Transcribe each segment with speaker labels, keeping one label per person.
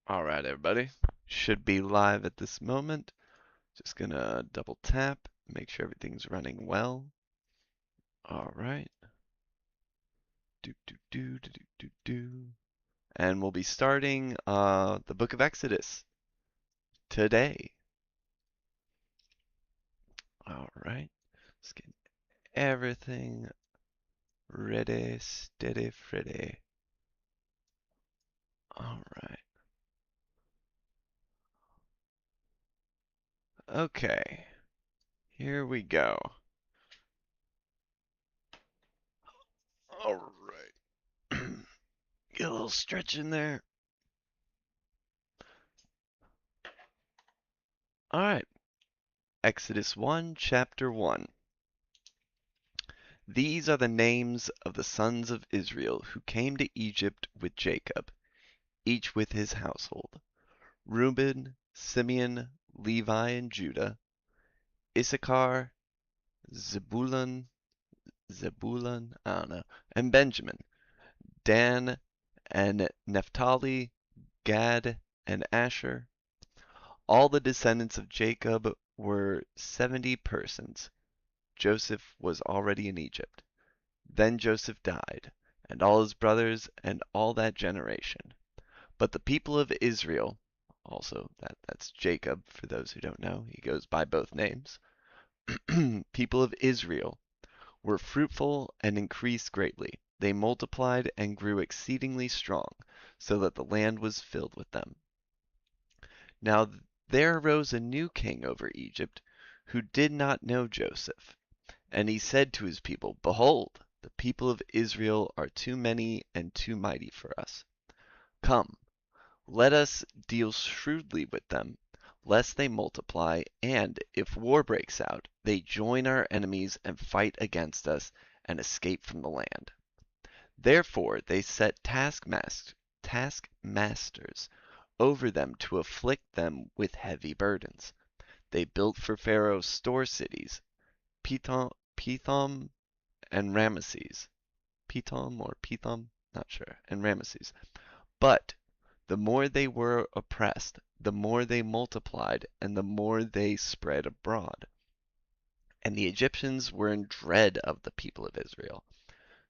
Speaker 1: All right, everybody. Should be live at this moment. Just gonna double tap, make sure everything's running well. All right. Do do do do do do do. And we'll be starting the book of Exodus today. All right. Let's get everything ready, steady, Freddy. All right. Okay. Here we go. All right. Get a little stretch in there. All right. Exodus 1, chapter 1. These are the names of the sons of Israel who came to Egypt with Jacob, each with his household: Reuben, Simeon, Levi, and Judah; Issachar, Zebulun, I don't know, and Benjamin; Dan and Naphtali, Gad and Asher. All the descendants of Jacob were 70 persons. Joseph was already in Egypt. Then Joseph died, and all his brothers, and all that generation. But the people of Israel, also that's Jacob, for those who don't know, he goes by both names. People of Israel were fruitful and increased greatly. They multiplied and grew exceedingly strong, so that the land was filled with them. Now there arose a new king over Egypt, who did not know Joseph. And he said to his people, Behold, the people of Israel are too many and too mighty for us. Come, let us deal shrewdly with them, lest they multiply, and, if war breaks out, they join our enemies and fight against us and escape from the land. Therefore they set taskmasters over them to afflict them with heavy burdens. They built for Pharaoh store cities, Pithom and Ramesses. Pithom or Pithom, not sure, and Ramesses. But the more they were oppressed, the more they multiplied, and the more they spread abroad. And the Egyptians were in dread of the people of Israel.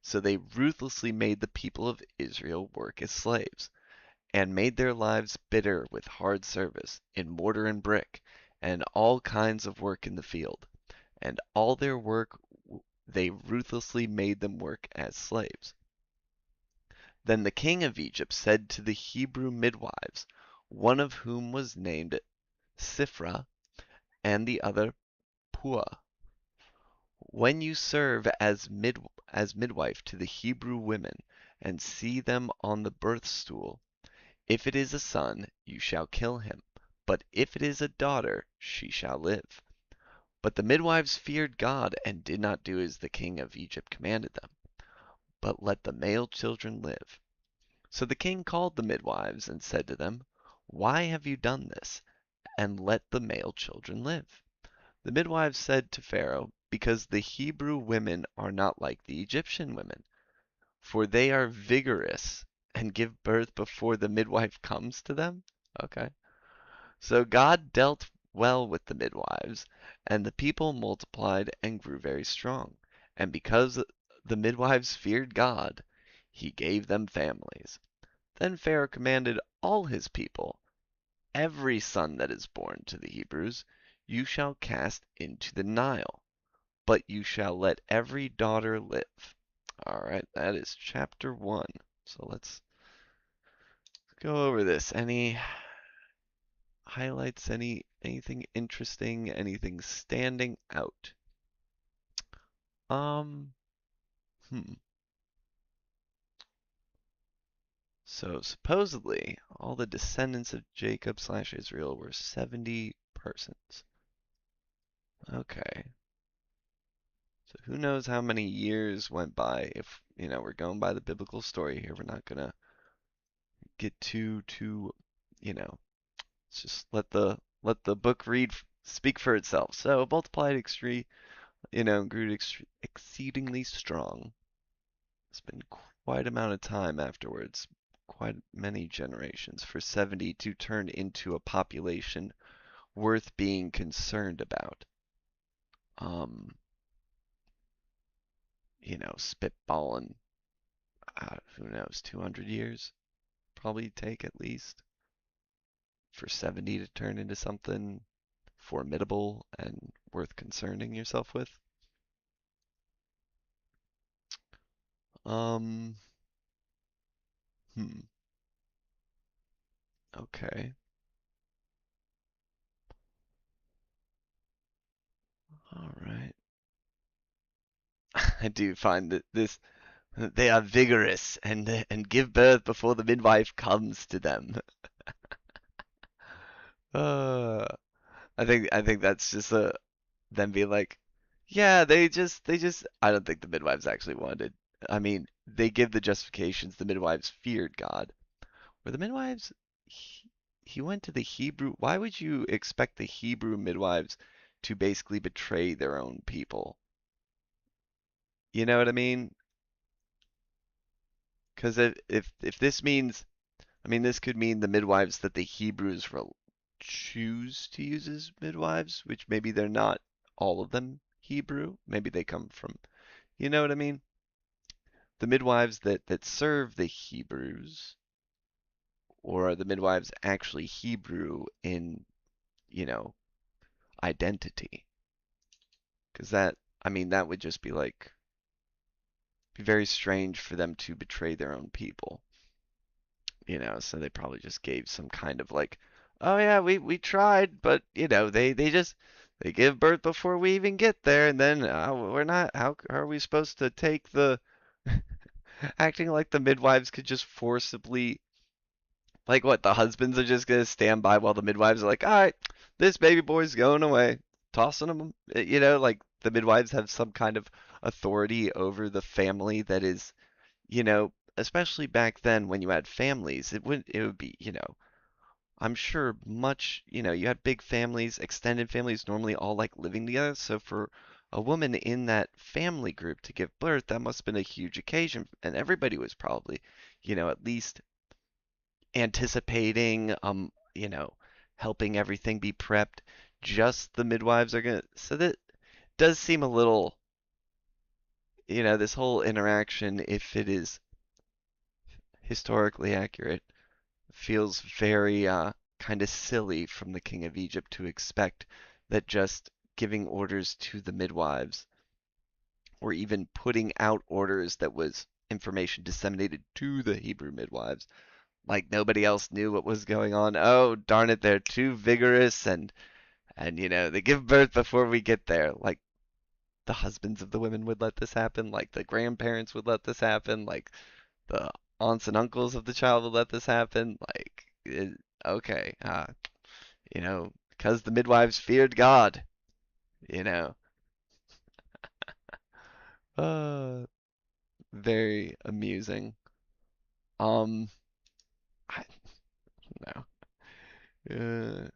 Speaker 1: So they ruthlessly made the people of Israel work as slaves, and made their lives bitter with hard service, in mortar and brick, and all kinds of work in the field. And all their work they ruthlessly made them work as slaves. Then the king of Egypt said to the Hebrew midwives, one of whom was named Siphrah, and the other Puah, When you serve as midwife to the Hebrew women, and see them on the birth stool, if it is a son, you shall kill him, but if it is a daughter, she shall live. But the midwives feared God, and did not do as the king of Egypt commanded them, but let the male children live. So the king called the midwives, and said to them, Why have you done this, and let the male children live? The midwives said to Pharaoh, Because the Hebrew women are not like the Egyptian women, for they are vigorous, and give birth before the midwife comes to them. Okay. So God dealt well with the midwives, and the people multiplied and grew very strong. And because the midwives feared God, he gave them families. Then Pharaoh commanded all his people, Every son that is born to the Hebrews you shall cast into the Nile, but you shall let every daughter live. All right, that is chapter 1. So let's go over this. Any highlights, anything interesting, anything standing out? Um, hmm. So supposedly all the descendants of Jacob slash Israel were 70 persons. Okay. So who knows how many years went by if, we're going by the biblical story here. We're not gonna get too, you know, let's just let the book speak for itself. So multiplied grew exceedingly strong. It's been quite amount of time afterwards. quite many generations for 70 to turn into a population worth being concerned about. Um, spitballing, who knows, 200 years probably take at least for 70 to turn into something formidable and worth concerning yourself with. Um, hmm, okay. All right. I do find that this they are vigorous and give birth before the midwife comes to them. Uh, I think that's just a them being like, yeah, they just I don't think the midwives actually wanted. I mean, they give the justifications the midwives feared God. Were the midwives he went to the Hebrew, why would you expect the Hebrew midwives to basically betray their own people? You know what I mean? Because if this means, I mean, this could mean the midwives that the Hebrews choose to use as midwives, which maybe they're not all of them Hebrew. Maybe they come from, you know what I mean? The midwives that serve the Hebrews, or are the midwives actually Hebrew in, you know, identity? Because that, I mean, that would just be like, be very strange for them to betray their own people. So they probably just gave some kind of like, oh yeah, we tried, but they just they give birth before we even get there, and then we're not. How are we supposed to take the acting like the midwives could just forcibly, like, what, the husbands are just gonna stand by while the midwives are like, all right, this baby boy's going away, tossing him, like the midwives have some kind of authority over the family that is, especially back then when you had families, it would be, I'm sure much, you had big families, extended families, normally all like living together. So for a woman in that family group to give birth, that must have been a huge occasion. And everybody was probably, at least anticipating, helping everything be prepped. Just the midwives are gonna, so that does seem a little, this whole interaction, if it is historically accurate, feels very kind of silly from the king of Egypt to expect that just giving orders to the midwives or even putting out orders that was information disseminated to the Hebrew midwives like nobody else knew what was going on. Oh, darn it, they're too vigorous and they give birth before we get there. Like the husbands of the women would let this happen, like the grandparents would let this happen, like the aunts and uncles of the child would let this happen. Like, okay, because the midwives feared God, you know. Uh, very amusing. Um, I don't know.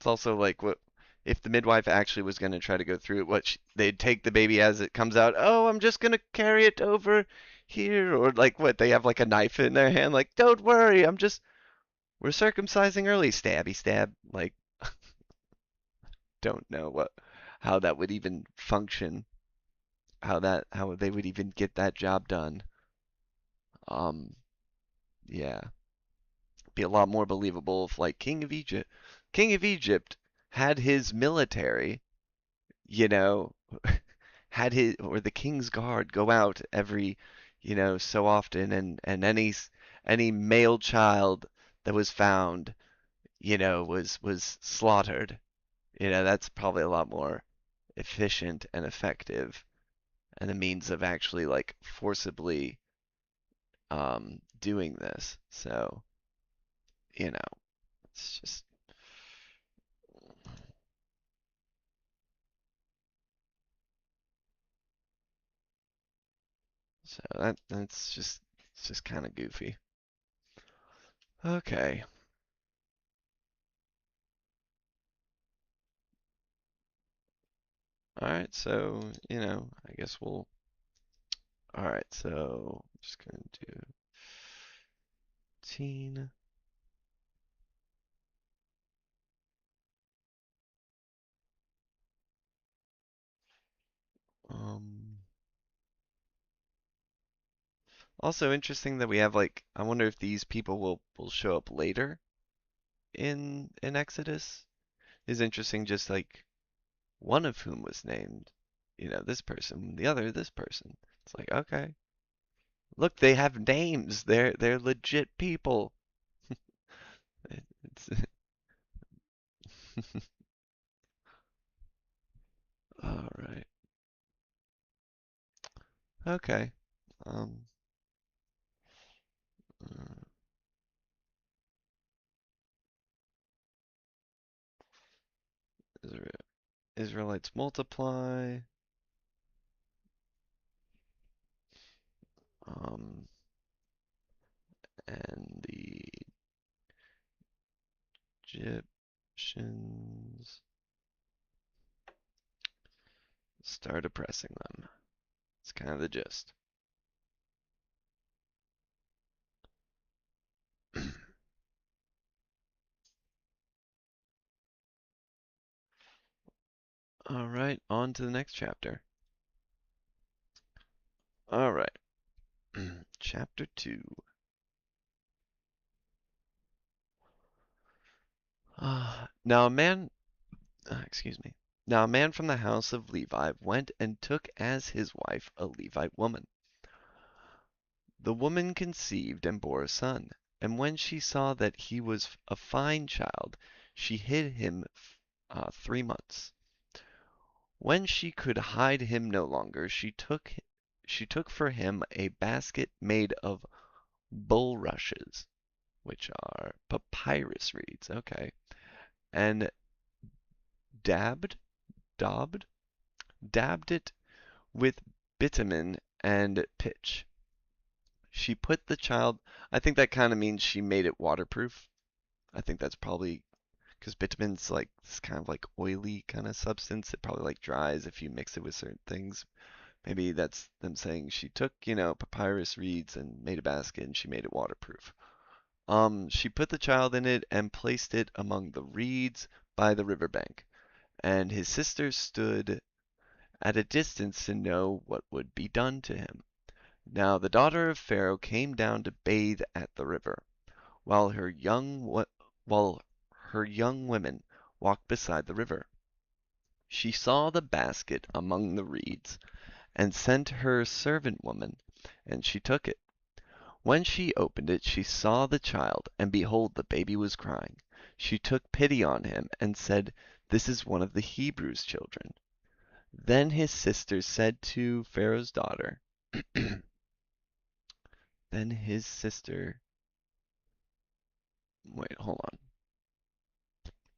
Speaker 1: It's also like what if the midwife actually was going to try to go through it, they'd take the baby as it comes out. Oh, I'm just going to carry it over here, or like what they have like a knife in their hand, like don't worry, we're circumcising early, stabby stab. Like don't know how that would even function, how they would even get that job done. Um, yeah, be a lot more believable if like King of Egypt had his military, you know, had his or the king's guard go out every, so often and any male child that was found, was slaughtered. That's probably a lot more efficient and effective and a means of actually like forcibly doing this. So, you know, it's just so that's just it's just kind of goofy. Okay. All right. So, I guess we'll. All right. So, I'm just gonna do teen. Um. Also interesting that we have like I wonder if these people will show up later in Exodus. Is interesting just like one of whom was named, this person, the other this person. It's like, okay. Look, they have names. They're legit people. It's all right. Okay. Um uh, Israelites multiply. Um and the Egyptians start oppressing them. It's kind of the gist. All right, on to the next chapter. All right. Chapter 2. Now a man, excuse me. Now a man from the house of Levi went and took as his wife a Levite woman. The woman conceived and bore a son, and when she saw that he was a fine child, she hid him 3 months. When she could hide him no longer, she took for him a basket made of bulrushes, which are papyrus reeds, okay, and dabbed, daubed, dabbed it with bitumen and pitch. She put the child, I think that kind of means she made it waterproof. I think that's probably because bitumen's like this kind of like oily kind of substance. It probably like dries if you mix it with certain things. Maybe that's them saying she took, papyrus reeds and made a basket and she made it waterproof. She put the child in it and placed it among the reeds by the river bank, and his sisters stood at a distance to know what would be done to him. Now the daughter of Pharaoh came down to bathe at the river, while her young women walked beside the river. She saw the basket among the reeds, and sent her servant woman, and she took it. When she opened it, she saw the child, and behold, the baby was crying. She took pity on him, and said, This is one of the Hebrews' children. Then his sisters said to Pharaoh's daughter, Then his sister, wait, hold on.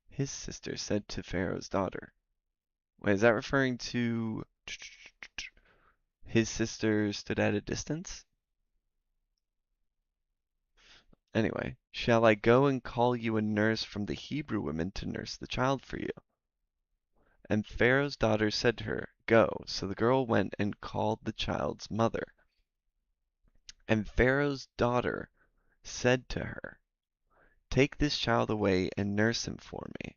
Speaker 1: His sister said to Pharaoh's daughter. Wait, is that referring to his sister stood at a distance? Anyway, shall I go and call you a nurse from the Hebrew women to nurse the child for you? And Pharaoh's daughter said to her, Go. So the girl went and called the child's mother. And Pharaoh's daughter said to her, Take this child away and nurse him for me,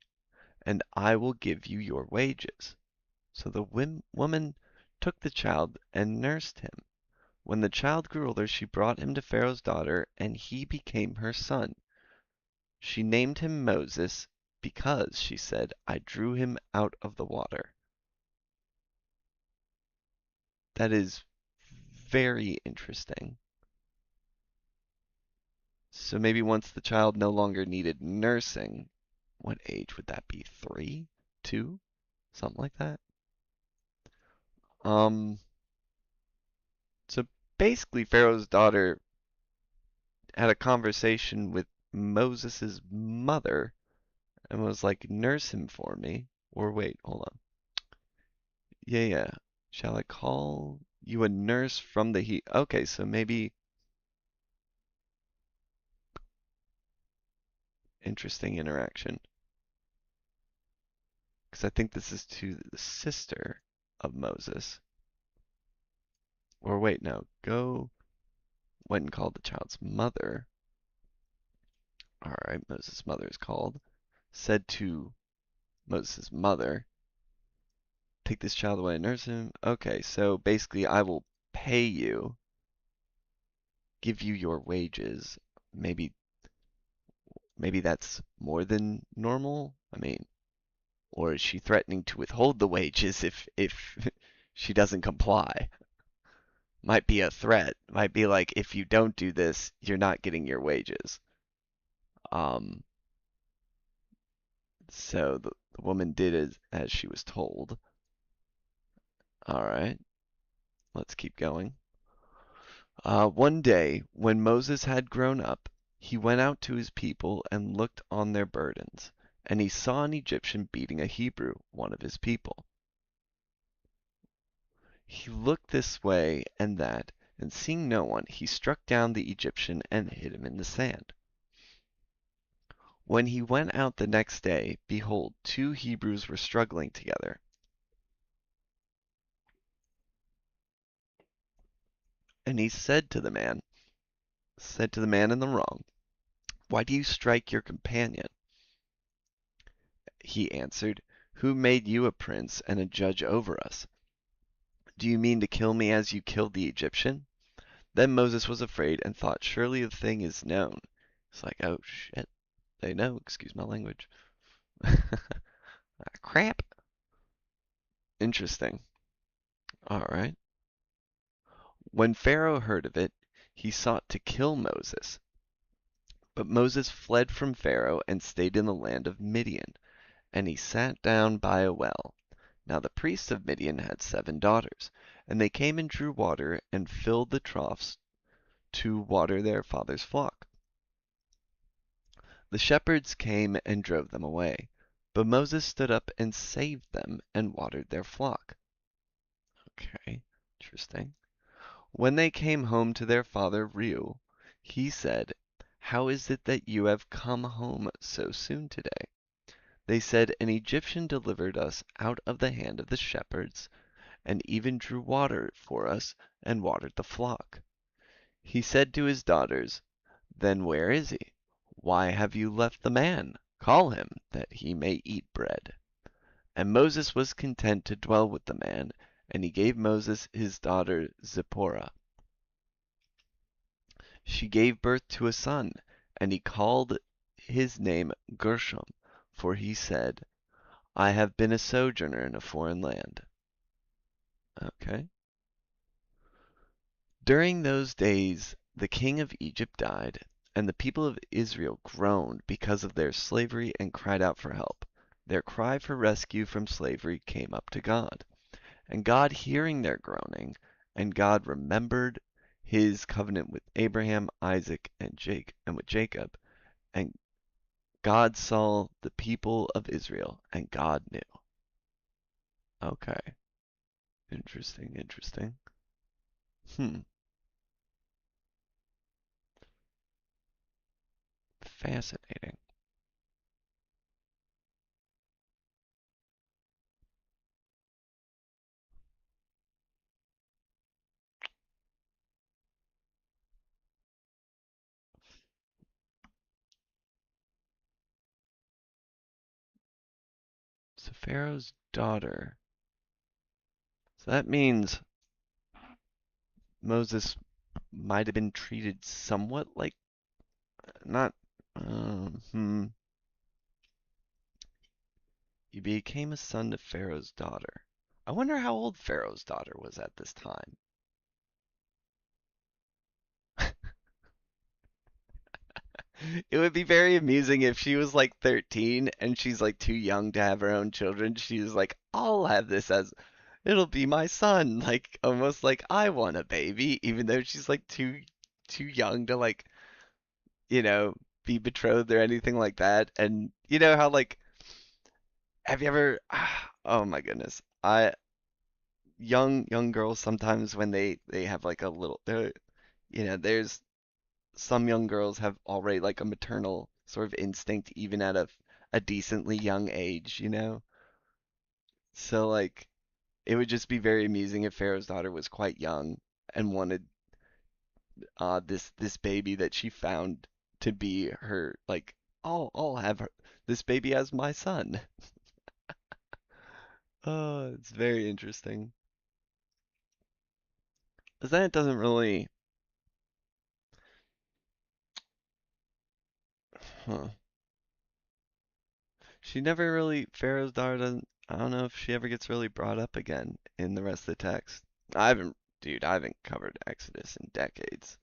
Speaker 1: and I will give you your wages. So the woman took the child and nursed him. When the child grew older, she brought him to Pharaoh's daughter, and he became her son. She named him Moses because, she said, I drew him out of the water. That is very interesting. So maybe once the child no longer needed nursing, what age would that be? 3? 2? Something like that? Um, so basically Pharaoh's daughter had a conversation with Moses's mother and was like, nurse him for me. Or wait, hold on. Yeah, yeah. Shall I call you a nurse from the heat? Okay, so maybe interesting interaction. Because I think this is to the sister of Moses. Or wait, no. Go went and called the child's mother. Alright, Moses' mother is called. Said to Moses' mother, take this child away and nurse him. Okay, so basically I will pay you, give you your wages. Maybe maybe that's more than normal. I mean, or is she threatening to withhold the wages if she doesn't comply? Might be a threat. Might be like, if you don't do this, you're not getting your wages. Um, so the woman did as she was told. All right, let's keep going. One day, when Moses had grown up, he went out to his people and looked on their burdens, and he saw an Egyptian beating a Hebrew, one of his people. He looked this way and that, and seeing no one, he struck down the Egyptian and hid him in the sand. When he went out the next day, behold, two Hebrews were struggling together. And he said to the man in the wrong, why do you strike your companion? He answered, who made you a prince and a judge over us? Do you mean to kill me as you killed the Egyptian? Then Moses was afraid and thought, surely the thing is known. It's like, oh shit, they know, excuse my language. Crap. Interesting. All right. When Pharaoh heard of it, he sought to kill Moses. But Moses fled from Pharaoh and stayed in the land of Midian, and he sat down by a well. Now the priests of Midian had 7 daughters, and they came and drew water and filled the troughs to water their father's flock. The shepherds came and drove them away, but Moses stood up and saved them and watered their flock. Okay, interesting. When they came home to their father Reu, he said, how is it that you have come home so soon today? They said, an Egyptian delivered us out of the hand of the shepherds, and even drew water for us and watered the flock. He said to his daughters, then where is he? Why have you left the man? Call him, that he may eat bread. And Moses was content to dwell with the man, and he gave Moses his daughter Zipporah. She gave birth to a son, and he called his name Gershom, for he said, I have been a sojourner in a foreign land. Okay. During those days the king of Egypt died, and the people of Israel groaned because of their slavery and cried out for help. Their cry for rescue from slavery came up to God. And God hearing their groaning, and God remembered his covenant with Abraham, Isaac, and with Jacob, and God saw the people of Israel, and God knew. Okay. Interesting, interesting. Hmm. Fascinating. So Pharaoh's daughter. So that means Moses might have been treated somewhat like not. Hmm. He became a son to Pharaoh's daughter. I wonder how old Pharaoh's daughter was at this time. It would be very amusing if she was like 13 and she's like too young to have her own children. She was like, I'll have this as it'll be my son, like almost like I want a baby, even though she's like too young to like, you know, be betrothed or anything like that. And you know how like have you ever oh my goodness. I young girls sometimes when they have like a little they're there's some young girls have already like a maternal sort of instinct even at a decently young age, you know? So like it would just be very amusing if Pharaoh's daughter was quite young and wanted this baby that she found to be her like I'll have this baby as my son. Oh, it's very interesting. 'Cause then it doesn't really huh. She never really Pharaoh's daughter doesn't I don't know if she ever gets really brought up again in the rest of the text. I haven't covered Exodus in decades.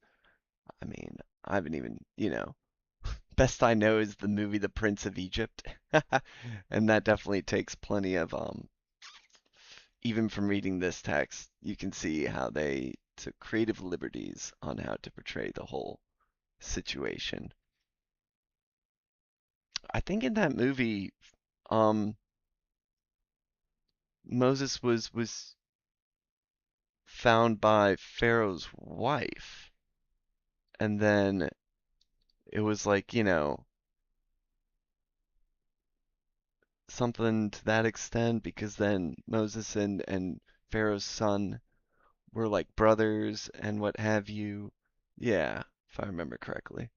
Speaker 1: I mean, I haven't even, best I know is the movie The Prince of Egypt. And that definitely takes plenty of even from reading this text, you can see how they took creative liberties on how to portray the whole situation. I think in that movie, um, Moses was found by Pharaoh's wife, and then it was like, something to that extent because then Moses and Pharaoh's son were like brothers and what have you. Yeah, if I remember correctly.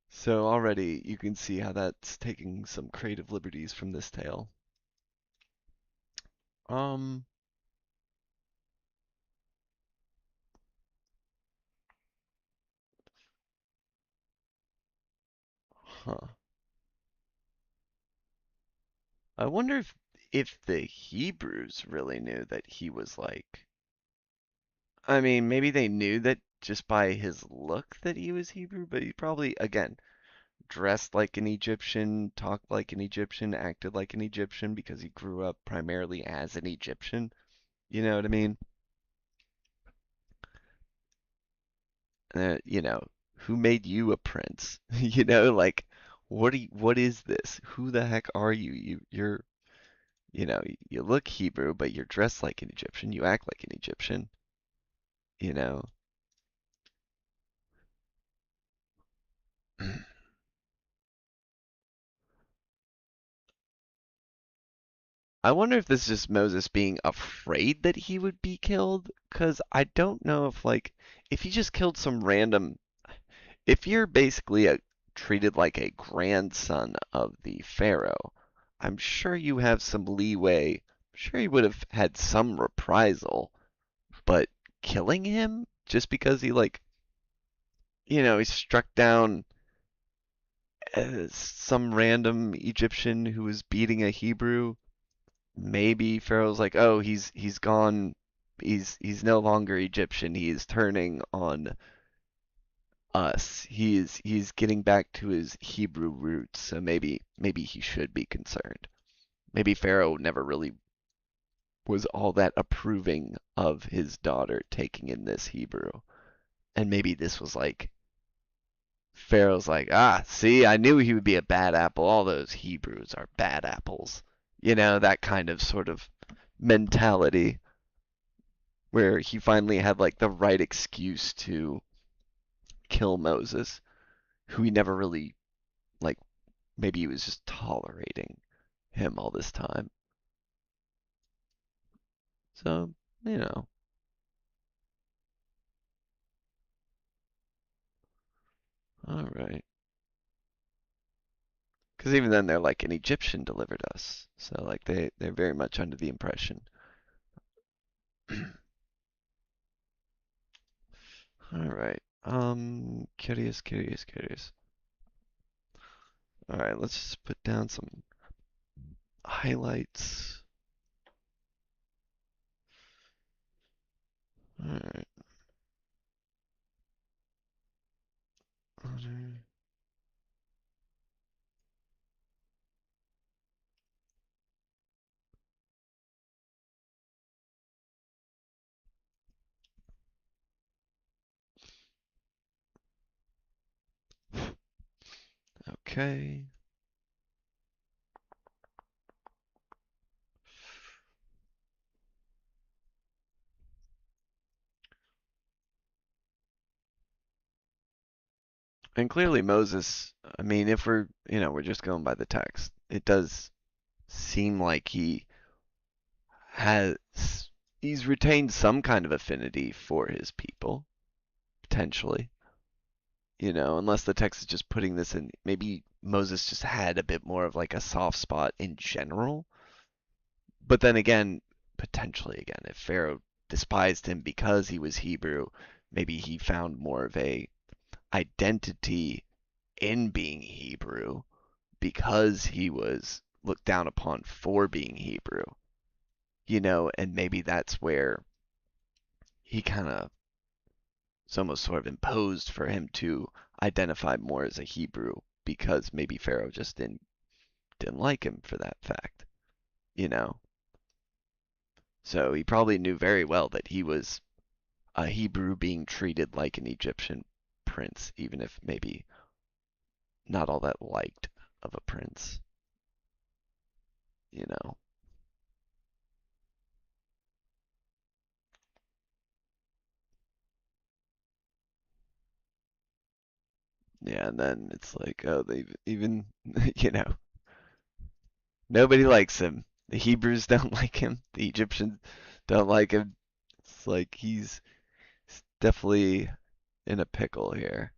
Speaker 1: So already you can see how that's taking some creative liberties from this tale. Um, huh. I wonder if the Hebrews really knew that he was like I mean, maybe they knew that just by his look that he was Hebrew, but he probably again dressed like an Egyptian, talked like an Egyptian, acted like an Egyptian because he grew up primarily as an Egyptian. You know what I mean? Who made you a prince? Like what is this? Who the heck are you? You look Hebrew, but you're dressed like an Egyptian. You act like an Egyptian, you know. I wonder if this is just Moses being afraid that he would be killed, because I don't know if like if he just killed some random if you're basically treated like a grandson of the pharaoh, I'm sure you have some leeway. I'm sure he would have had some reprisal, but killing him just because he like, he struck down some random Egyptian who was beating a Hebrew. Maybe Pharaoh's like, oh, he's gone. He's no longer Egyptian. He is turning on us. He's getting back to his Hebrew roots, so maybe he should be concerned. Maybe Pharaoh never really was all that approving of his daughter taking in this Hebrew. And maybe this was like Pharaoh's like, ah, see, I knew he would be a bad apple. All those Hebrews are bad apples. That kind of sort of mentality where he finally had like the right excuse to kill Moses, who he never really like maybe he was just tolerating him all this time. So, you know, all right. Because even then, they're like an Egyptian delivered us. So, like, they're very much under the impression. All right. Curious, curious, curious. All right, let's just put down some highlights. All right. Okay. And clearly Moses, I mean, if we're just going by the text, it does seem like has, he's retained some kind of affinity for his people, potentially. Unless the text is just putting this in, maybe Moses just had a bit more of like a soft spot in general. But then again, potentially again, if Pharaoh despised him because he was Hebrew, maybe he found more of a identity in being Hebrew because he was looked down upon for being Hebrew, and maybe that's where he kind of, it's almost sort of imposed for him to identify more as a Hebrew because maybe Pharaoh just didn't like him for that fact, you know. So he probably knew very well that he was a Hebrew being treated like an Egyptian prince, even if maybe not all that liked of a prince, you know. Yeah, and then it's like, oh, they even, you know, nobody likes him. The Hebrews don't like him. The Egyptians don't like him. It's like he's definitely in a pickle here.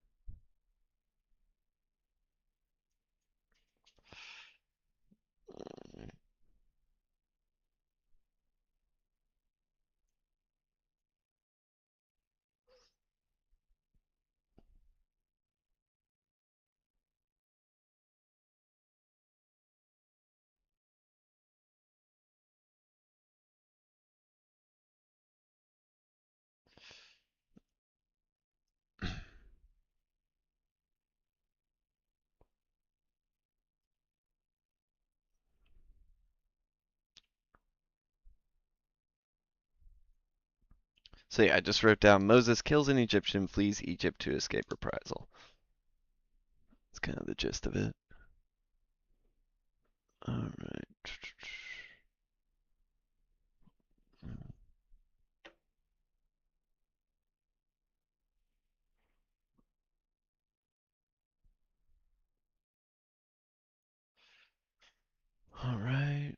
Speaker 1: So yeah, I just wrote down Moses kills an Egyptian, flees Egypt to escape reprisal. That's kind of the gist of it. All right. All right.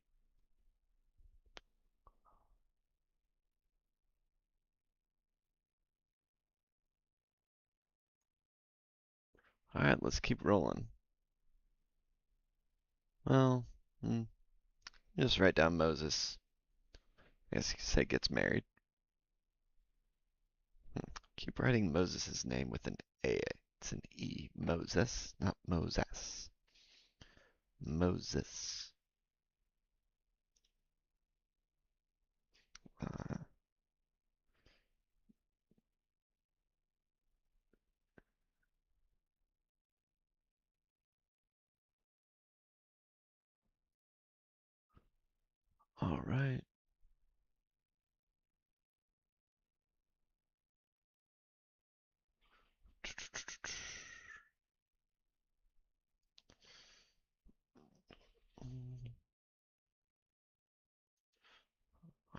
Speaker 1: All right, let's keep rolling. Well, hmm, just write down Moses. I guess you could say gets married. Keep writing Moses' name with an A. It's an E. Moses, not Moses. Moses. Uh, all right.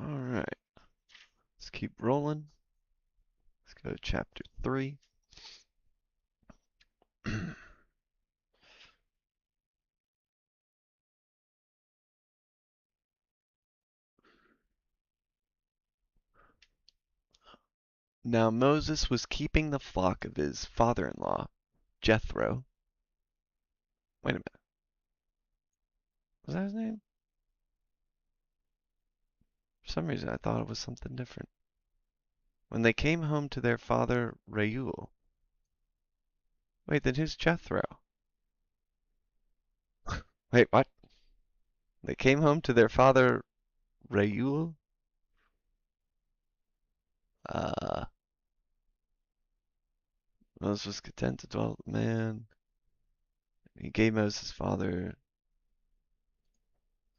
Speaker 1: All right. Let's keep rolling. Let's go to chapter 3. Now Moses was keeping the flock of his father-in-law, Jethro. Wait a minute. Was that his name? For some reason I thought it was something different. When they came home to their father Reuel. Wait, then who's Jethro? Wait, what? They came home to their father Reuel? Uh, Moses was content to dwell with man. He gave Moses' father,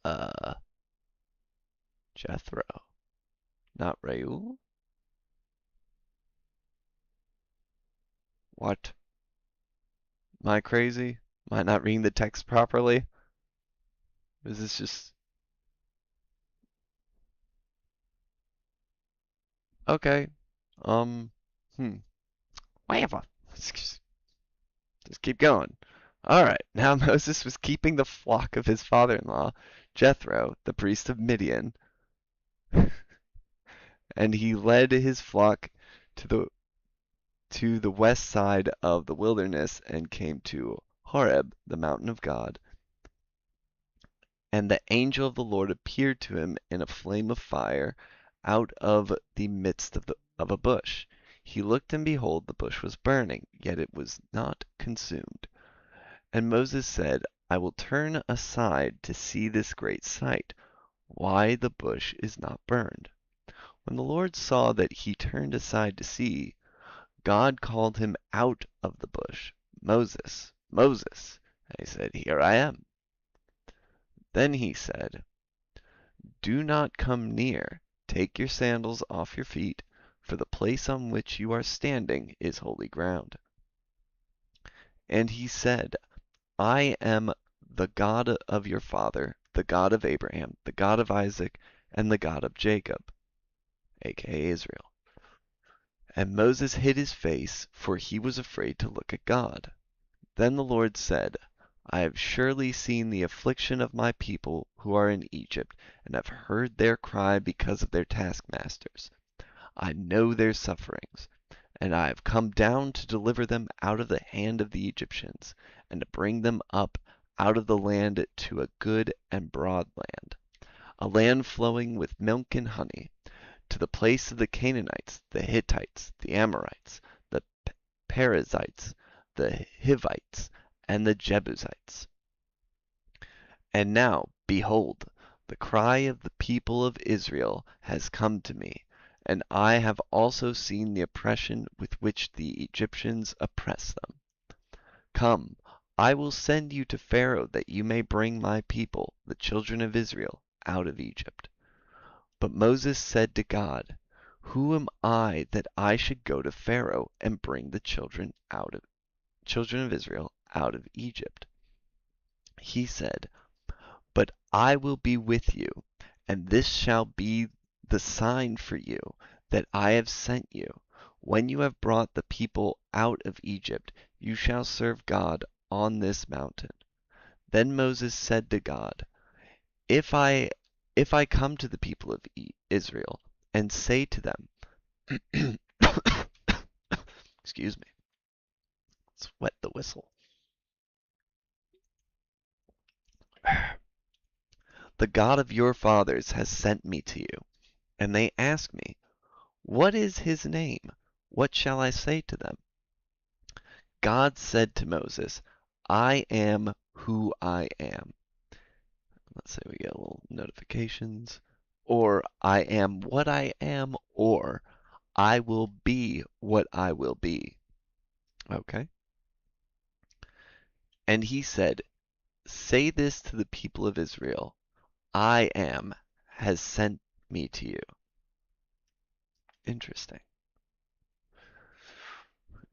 Speaker 1: uh, Jethro. Not Reuel? What? Am I crazy? Am I not reading the text properly? Is this just okay? Um, hmm. Whatever. Just keep going. All right. Now Moses was keeping the flock of his father-in-law, Jethro, the priest of Midian, and he led his flock to the west side of the wilderness and came to Horeb, the mountain of God. And the angel of the Lord appeared to him in a flame of fire out of the midst of a bush. He looked, and behold, the bush was burning, yet it was not consumed. And Moses said, I will turn aside to see this great sight, why the bush is not burned. When the Lord saw that he turned aside to see, God called him out of the bush, Moses, Moses. And he said, Here I am. Then he said, Do not come near. Take your sandals off your feet, for the place on which you are standing is holy ground. And he said, I am the God of your father, the God of Abraham, the God of Isaac, and the God of Jacob, aka Israel. And Moses hid his face, for he was afraid to look at God. Then the Lord said, I have surely seen the affliction of my people who are in Egypt, and have heard their cry because of their taskmasters. I know their sufferings, and I have come down to deliver them out of the hand of the Egyptians, and to bring them up out of the land to a good and broad land, a land flowing with milk and honey, to the place of the Canaanites, the Hittites, the Amorites, the Perizzites, the Hivites, and the Jebusites. And now, behold, the cry of the people of Israel has come to me, and I have also seen the oppression with which the Egyptians oppress them. Come, I will send you to Pharaoh that you may bring my people, the children of Israel, out of Egypt. But Moses said to God, Who am I that I should go to Pharaoh and bring the children of Israel out of Egypt? He said, But I will be with you, and this shall be the sign for you that I have sent you. When you have brought the people out of Egypt, you shall serve God on this mountain. Then Moses said to God, If I come to the people of Israel and say to them, excuse me, let's wet the whistle. The God of your fathers has sent me to you. And they ask me, What is his name? What shall I say to them? God said to Moses, I am who I am. Let's say we get a little notifications. Or I am what I am, or I will be what I will be. Okay? And he said, Say this to the people of Israel, I am has sent me to you. Interesting.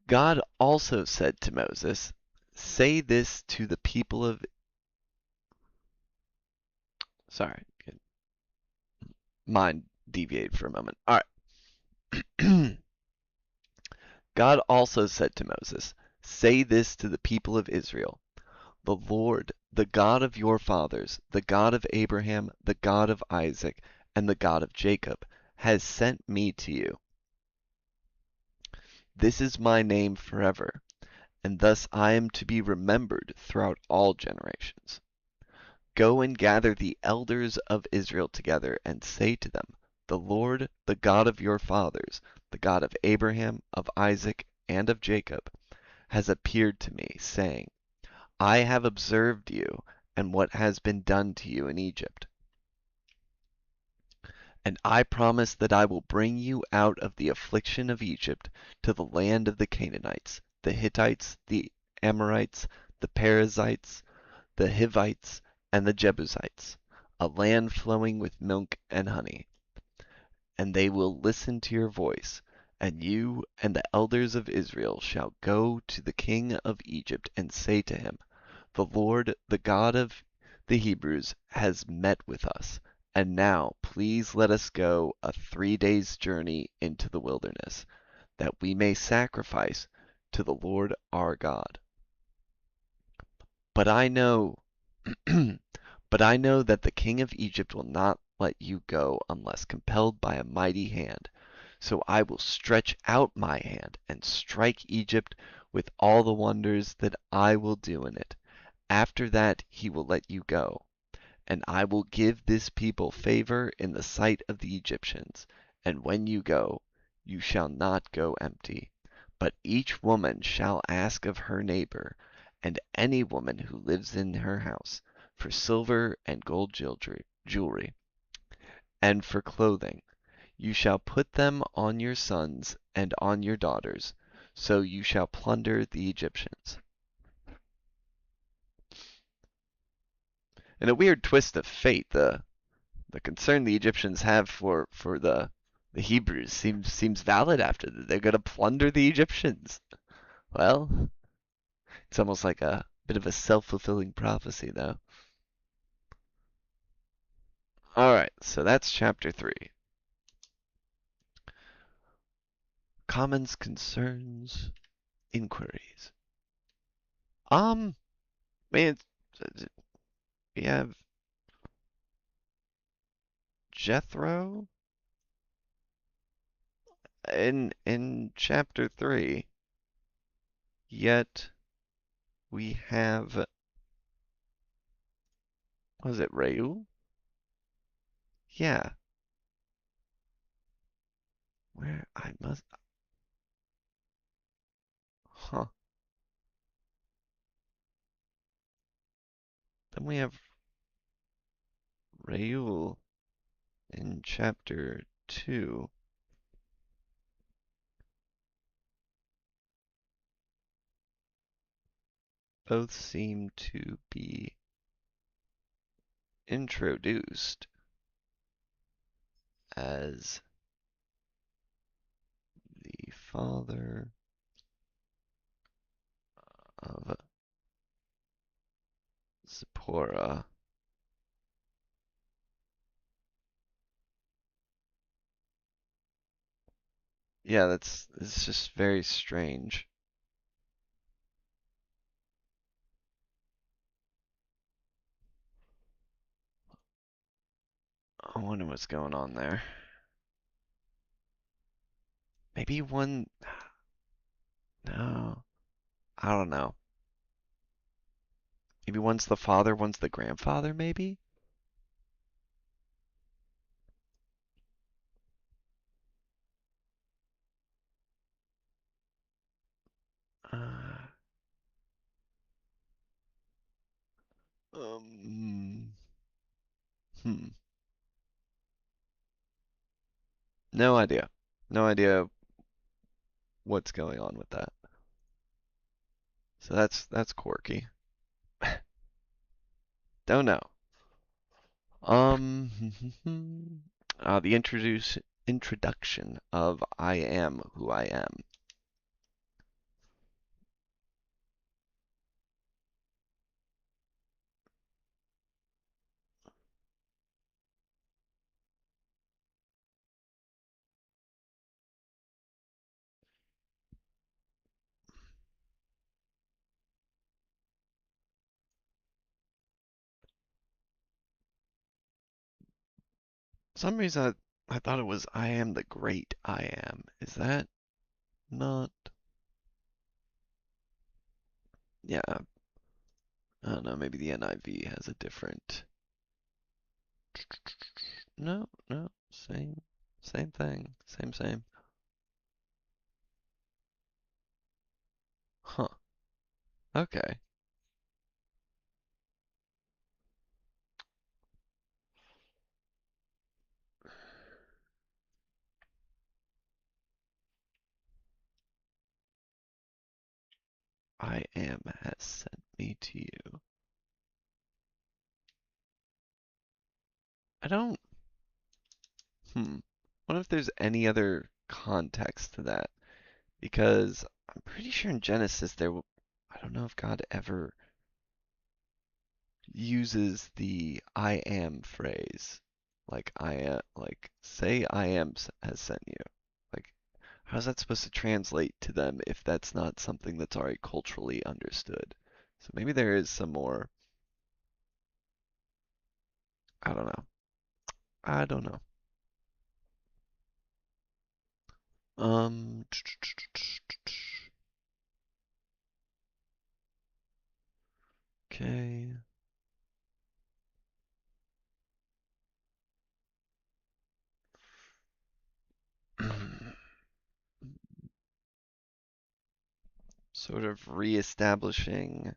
Speaker 1: God also said to Moses, Say this to the people of sorry, mind deviated for a moment. All right. God also said to Moses, Say this to the people of Israel, The Lord, the God of your fathers, the God of Abraham, the God of Isaac, and the God of Jacob, has sent me to you. This is my name forever, and thus I am to be remembered throughout all generations. Go and gather the elders of Israel together, and say to them, The Lord, the God of your fathers, the God of Abraham, of Isaac, and of Jacob, has appeared to me, saying, I have observed you, and what has been done to you in Egypt. And I promise that I will bring you out of the affliction of Egypt to the land of the Canaanites, the Hittites, the Amorites, the Perizzites, the Hivites, and the Jebusites, a land flowing with milk and honey. And they will listen to your voice, and you and the elders of Israel shall go to the king of Egypt and say to him, The Lord, the God of the Hebrews, has met with us. And now, please let us go a 3 days' journey into the wilderness, that we may sacrifice to the Lord our God. But I know, but I know that the king of Egypt will not let you go unless compelled by a mighty hand. So I will stretch out my hand and strike Egypt with all the wonders that I will do in it. After that he will let you go. And I will give this people favor in the sight of the Egyptians. And when you go, you shall not go empty, but each woman shall ask of her neighbor, and any woman who lives in her house, for silver and gold jewelry, and for clothing. You shall put them on your sons and on your daughters, so you shall plunder the Egyptians. In a weird twist of fate, the concern the Egyptians have for the Hebrews seems valid after that. They're gonna plunder the Egyptians. Well, it's almost like a bit of a self-fulfilling prophecy, though. All right, so that's chapter 3. Comments, concerns, inquiries. Man, we have Jethro in chapter 3. Yet we have, was it Reu? Yeah, where I must, huh. Then we have Reuel in chapter 2. Both seem to be introduced as the father of Zipporah. Yeah, it's just very strange. I wonder what's going on there. Maybe one, no, I don't know. Maybe one's the father, one's the grandfather, maybe? Uh, um, hmm. No idea. No idea what's going on with that. So that's quirky. Don't know. Um, the introduction of I am who I am. For some reason I thought it was I am the great I am. Is that not? Yeah, I don't know. Maybe the NIV has a different. No, no, same thing, same. Huh. Okay. I am has sent me to you. I don't. Wonder if there's any other context to that because I'm pretty sure in Genesis I don't know if God ever uses the I am phrase. Like I am, like say I am has sent you. Like how's that supposed to translate to them if that's not something that's already culturally understood? So maybe there is some more, I don't know. I don't know. Um, okay. Sort of reestablishing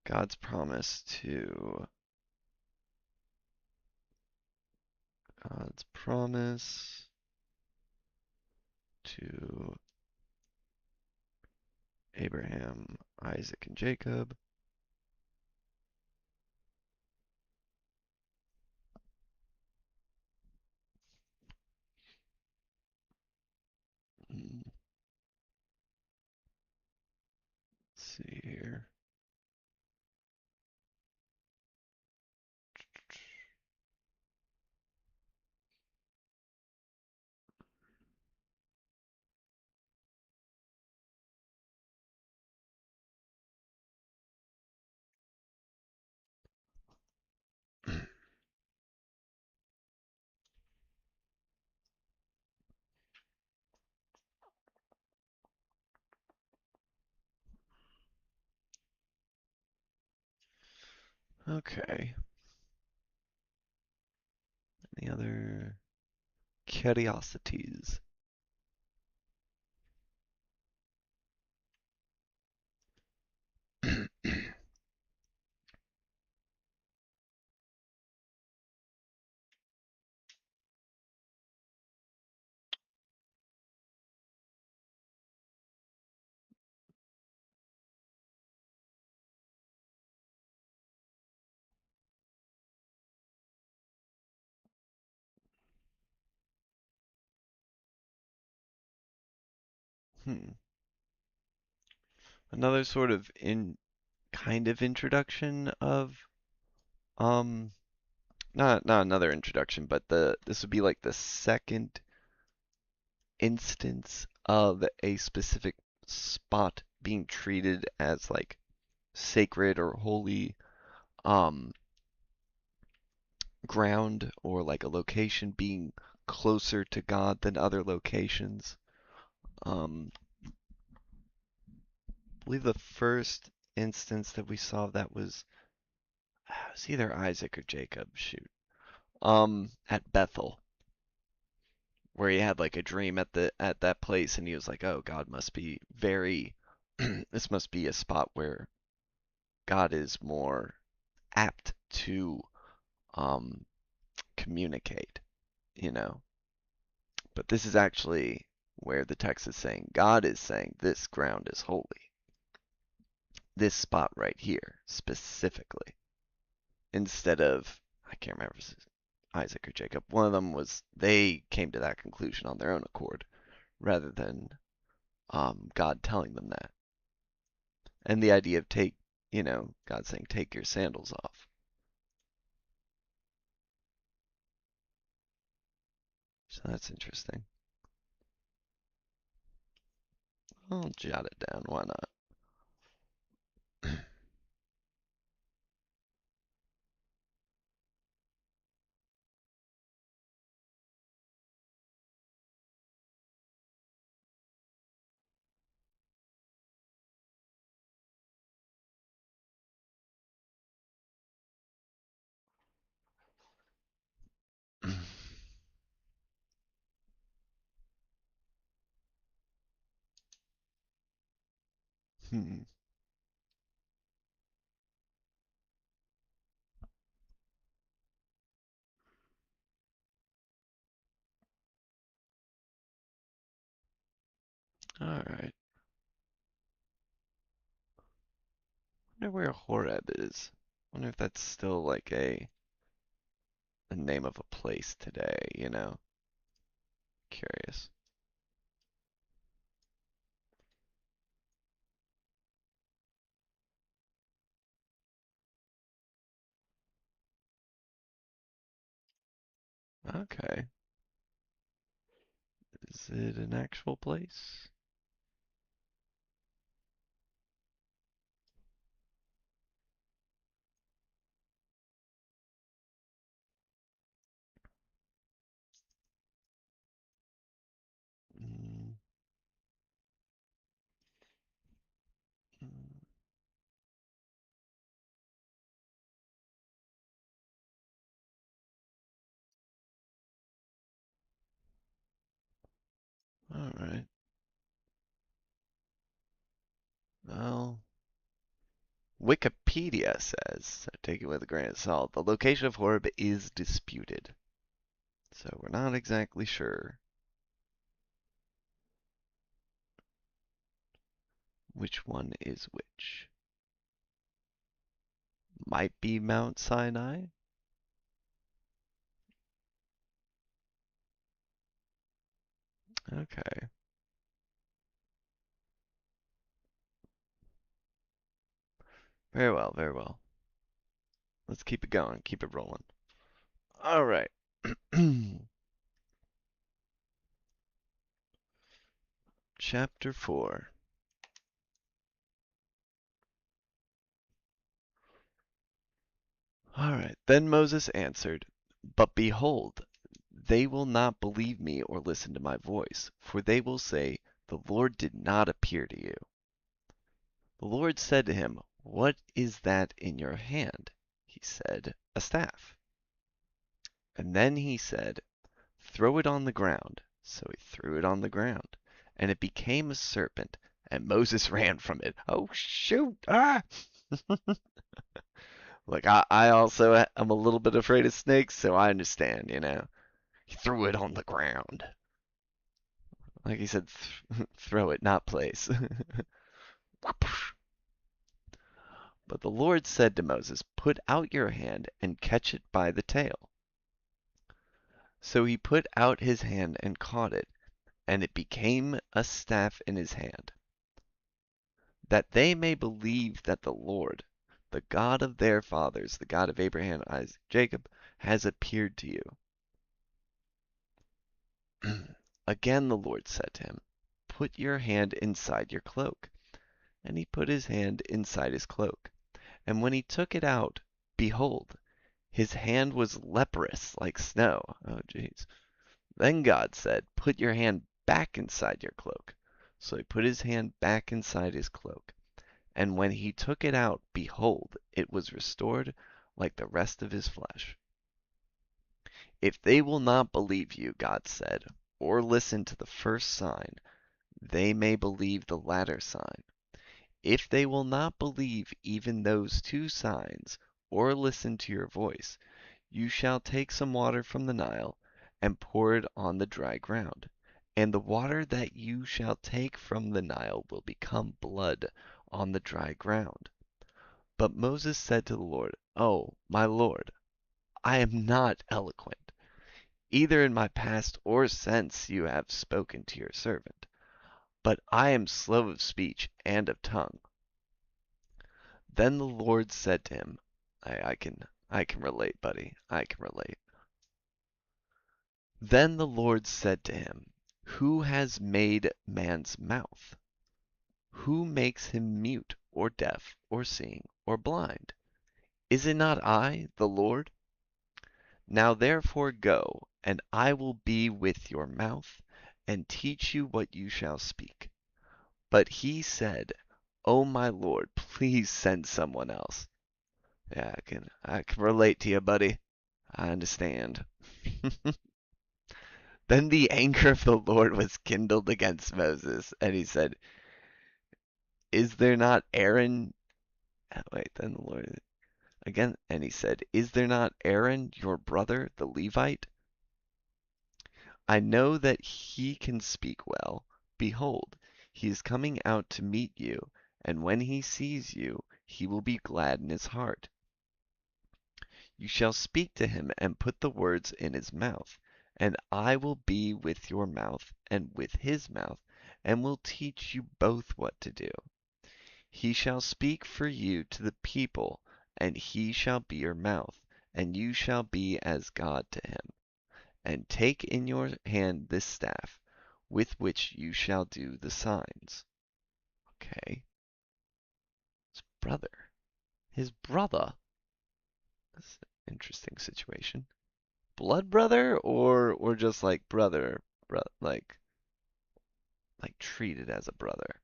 Speaker 1: God's promise to God's promise to Abraham, Isaac, and Jacob. Let's see here. Okay. Any other curiosities? Hmm. Another sort of in kind of introduction of um not another introduction, but the this would be like the second instance of a specific spot being treated as like sacred or holy um ground or like a location being closer to God than other locations. I believe the first instance that we saw of that was either Isaac or Jacob, shoot. At Bethel, where he had like a dream at that place and he was like, "Oh, God must be very this must be a spot where God is more apt to um communicate, you know." But this is actually where the text is saying God is saying this ground is holy. This spot right here specifically. Instead of I can't remember if it's Isaac or Jacob. One of them was they came to that conclusion on their own accord rather than God telling them that. And the idea of God saying take your sandals off. So that's interesting. I'll jot it down. Why not? Hmm. All right. Wonder where Horeb is. Wonder if that's still like a name of a place today. Curious. Okay. Is it an actual place? Mm, mm, all right. Well, Wikipedia says, so take it with a grain of salt, the location of Horeb is disputed. So we're not exactly sure which one is which. Might be Mount Sinai? Okay. Very well, very well. Let's keep it going, keep it rolling. All right. Chapter 4. All right. Then Moses answered, But behold, they will not believe me or listen to my voice, for they will say, The Lord did not appear to you. The Lord said to him, What is that in your hand? He said, A staff. And then he said, Throw it on the ground. So he threw it on the ground, and it became a serpent, and Moses ran from it. Oh, shoot! Ah! Like, I also am a little bit afraid of snakes, so I understand, you know. He threw it on the ground. Like he said, throw it, not place. But the Lord said to Moses, Put out your hand and catch it by the tail. So he put out his hand and caught it, and it became a staff in his hand, that they may believe that the Lord, the God of their fathers, the God of Abraham, Isaac, Jacob, has appeared to you. Again the Lord said to him, Put your hand inside your cloak. And he put his hand inside his cloak. And when he took it out, behold, his hand was leprous like snow. Oh, jeez. Then God said, Put your hand back inside your cloak. So he put his hand back inside his cloak. And when he took it out, behold, it was restored like the rest of his flesh. If they will not believe you, God said, or listen to the first sign, they may believe the latter sign. If they will not believe even those two signs, or listen to your voice, you shall take some water from the Nile, and pour it on the dry ground. And the water that you shall take from the Nile will become blood on the dry ground. But Moses said to the Lord, Oh, my Lord, I am not eloquent, either in my past or since you have spoken to your servant, but I am slow of speech and of tongue. Then the Lord said to him, I can relate, buddy. I can relate. Then the Lord said to him, Who has made man's mouth? Who makes him mute or deaf or seeing or blind? Is it not I, the Lord? Now therefore go, and I will be with your mouth, and teach you what you shall speak. But he said, O my Lord, please send someone else. Yeah, I can relate to you, buddy. I understand. Then the anger of the Lord was kindled against Moses, and he said, Is there not Aaron? Wait, then the Lord again, and he said, Is there not Aaron, your brother, the Levite? I know that he can speak well. Behold, he is coming out to meet you, and when he sees you, he will be glad in his heart. You shall speak to him and put the words in his mouth, and I will be with your mouth and with his mouth, and will teach you both what to do. He shall speak for you to the people, and he shall be your mouth, and you shall be as God to him. and take in your hand this staff, with which you shall do the signs. Okay. His brother. His brother. That's an interesting situation. Blood brother or just like brother, like treated as a brother.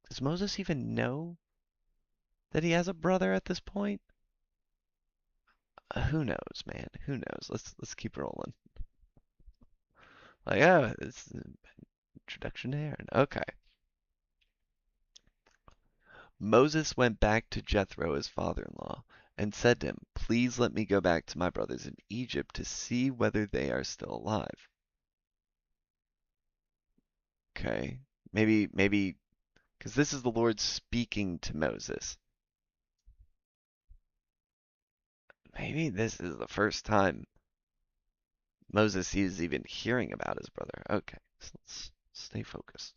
Speaker 1: Does Moses even know that he has a brother at this point? Who knows, man? Who knows? Let's keep rolling. Like, oh, it's introduction to Aaron. Okay. Moses went back to Jethro, his father-in-law, and said to him, "Please let me go back to my brothers in Egypt to see whether they are still alive." Okay. Maybe, because this is the Lord speaking to Moses. Maybe this is the first time Moses is even hearing about his brother. Okay, so let's stay focused.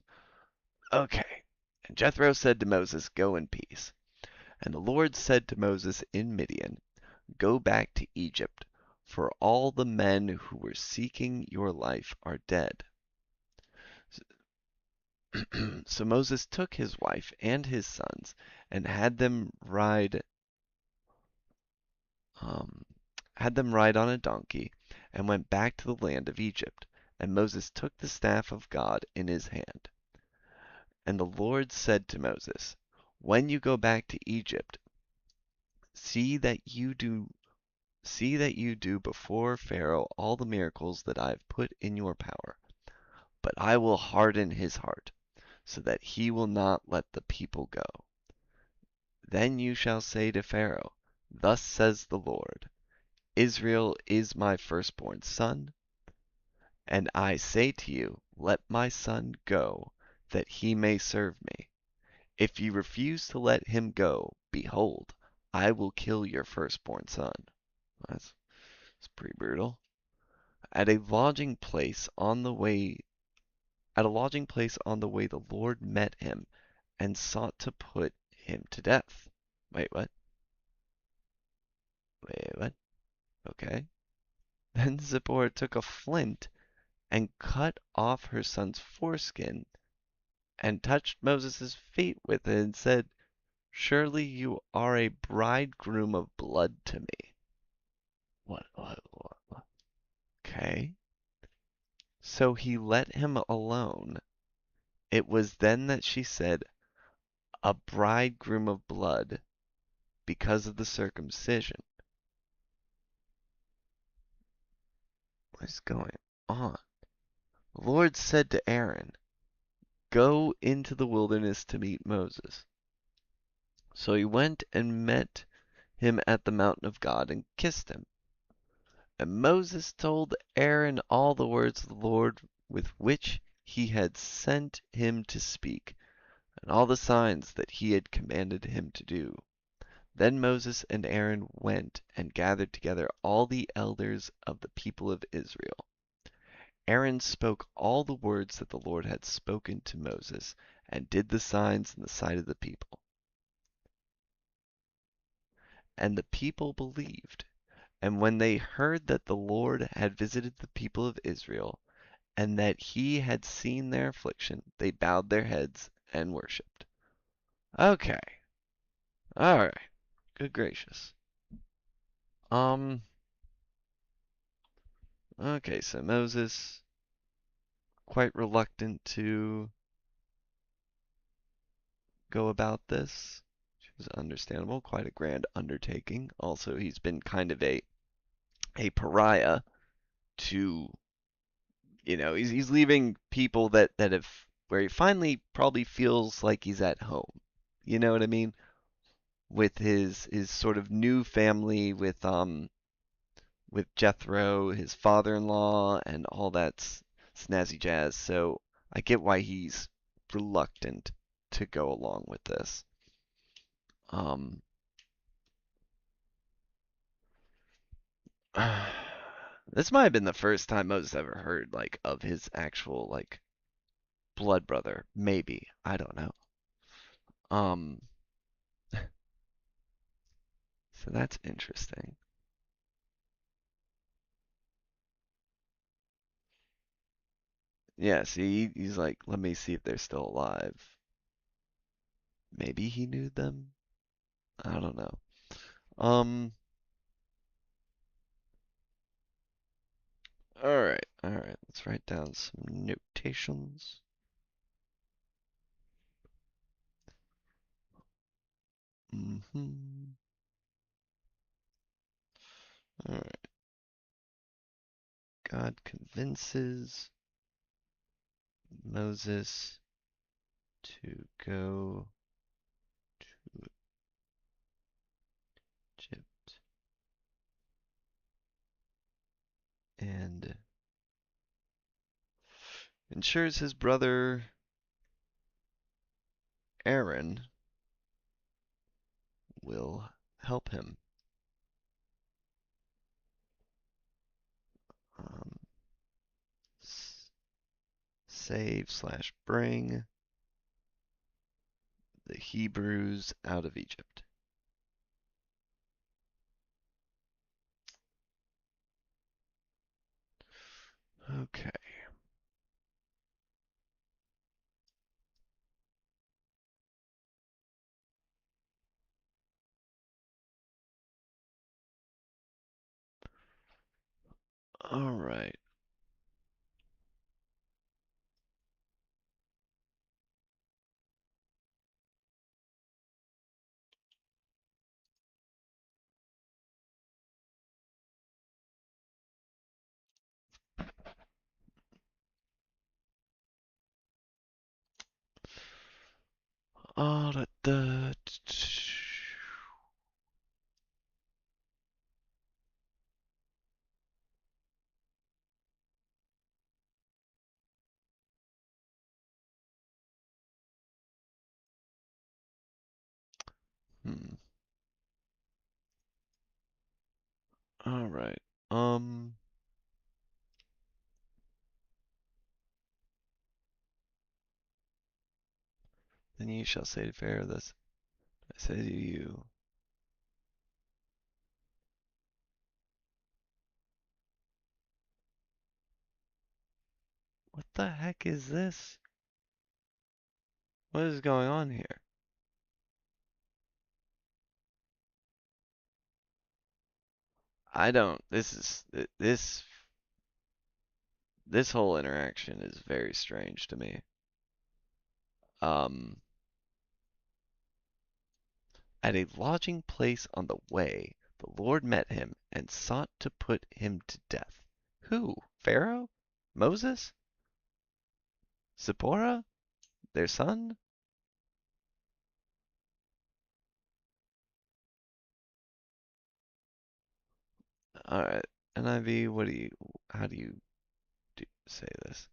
Speaker 1: Okay. And Jethro said to Moses, "Go in peace." And the Lord said to Moses in Midian, "Go back to Egypt, for all the men who were seeking your life are dead." So Moses took his wife and his sons and um, had them ride on a donkey and went back to the land of Egypt. And Moses took the staff of God in his hand. And the Lord said to Moses, "When you go back to Egypt, see that you do before Pharaoh all the miracles that I have put in your power. But I will harden his heart, so that he will not let the people go. Then you shall say to Pharaoh, 'Thus says the Lord, Israel is my firstborn son, and I say to you, let my son go, that he may serve me. If you refuse to let him go, behold, I will kill your firstborn son.'" That's pretty brutal. At a lodging place on the way the Lord met him and sought to put him to death. Wait, what? Wait, what? Okay. Then Zipporah took a flint and cut off her son's foreskin and touched Moses' feet with it and said, "Surely you are a bridegroom of blood to me." What? Okay. So he let him alone. It was then that she said, "A bridegroom of blood," because of the circumcision. What is going on? The Lord said to Aaron, "Go into the wilderness to meet Moses." So he went and met him at the mountain of God and kissed him. And Moses told Aaron all the words of the Lord with which he had sent him to speak, and all the signs that he had commanded him to do. Then Moses and Aaron went and gathered together all the elders of the people of Israel. Aaron spoke all the words that the Lord had spoken to Moses, and did the signs in the sight of the people. And the people believed. And when they heard that the Lord had visited the people of Israel, and that he had seen their affliction, they bowed their heads and worshipped. Okay. Alright. Good gracious. Okay, so Moses quite reluctant to go about this, which is understandable. Quite a grand undertaking. Also, he's been kind of a pariah to, he's leaving people that have, where he finally probably feels like he's at home. You know what I mean? With his sort of new family, with Jethro, his father-in-law, and all that snazzy jazz. So I get why he's reluctant to go along with this. Um, this might have been the first time Moses ever heard like of his actual like blood brother. Maybe, I don't know. Um, so that's interesting. Yeah, see, he's like, let me see if they're still alive. Maybe he knew them? I don't know. Um, alright, let's write down some notations. Mm-hmm. Alright, God convinces Moses to go to Egypt and ensures his brother Aaron will help him. Um, save slash bring the Hebrews out of Egypt. Okay. All right. Oh, hmm. All right. Um, then ye shall say to Pharaoh, "Thus I say to you." What the heck is this? What is going on here? I don't. This whole interaction is very strange to me. Um, at a lodging place on the way, the Lord met him and sought to put him to death. Who? Pharaoh? Moses? Zipporah? Their son? Alright, NIV, how do you say this?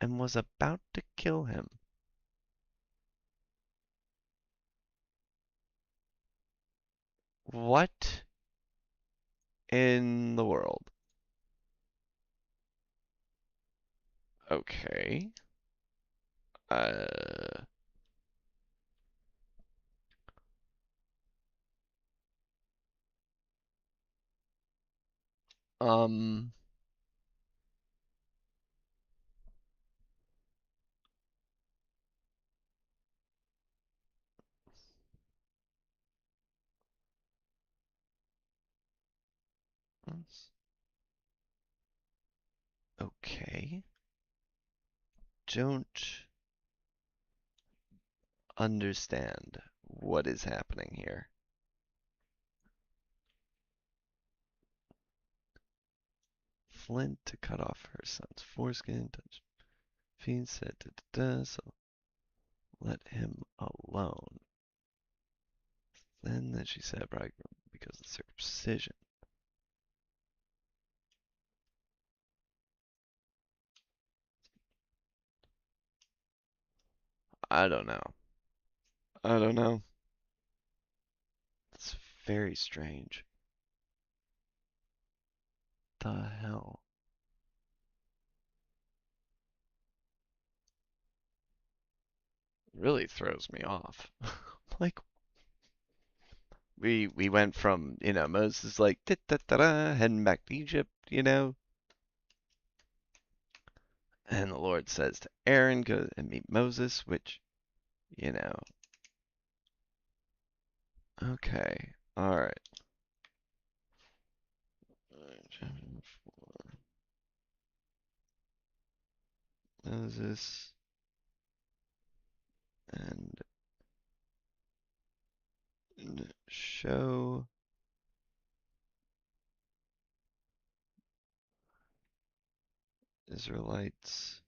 Speaker 1: And was about to kill him. What in the world? Okay. Uh, um, okay. Don't understand what is happening here. Flint to cut off her son's foreskin. Fiend said, da, da, da, so let him alone. Then she said, bridegroom, because of circumcision. I don't know. I don't know. It's very strange. The hell? Really throws me off. Like, we went from, Moses like heading back to Egypt. And the Lord says to Aaron, go and meet Moses, which, you know, okay, all right. Moses and show Israelites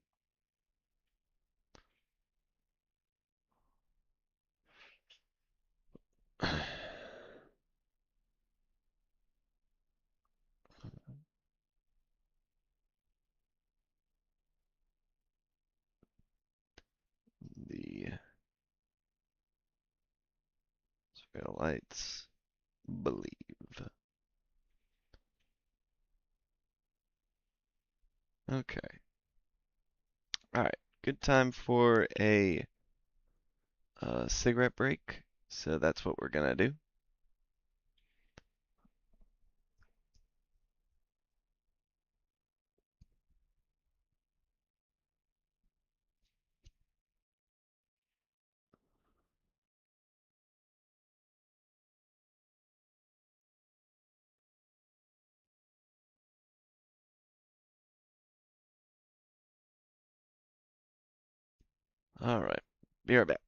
Speaker 1: the Israelites believe. Okay. All right. Good time for a cigarette break. So that's what we're gonna do. All right. Be right back.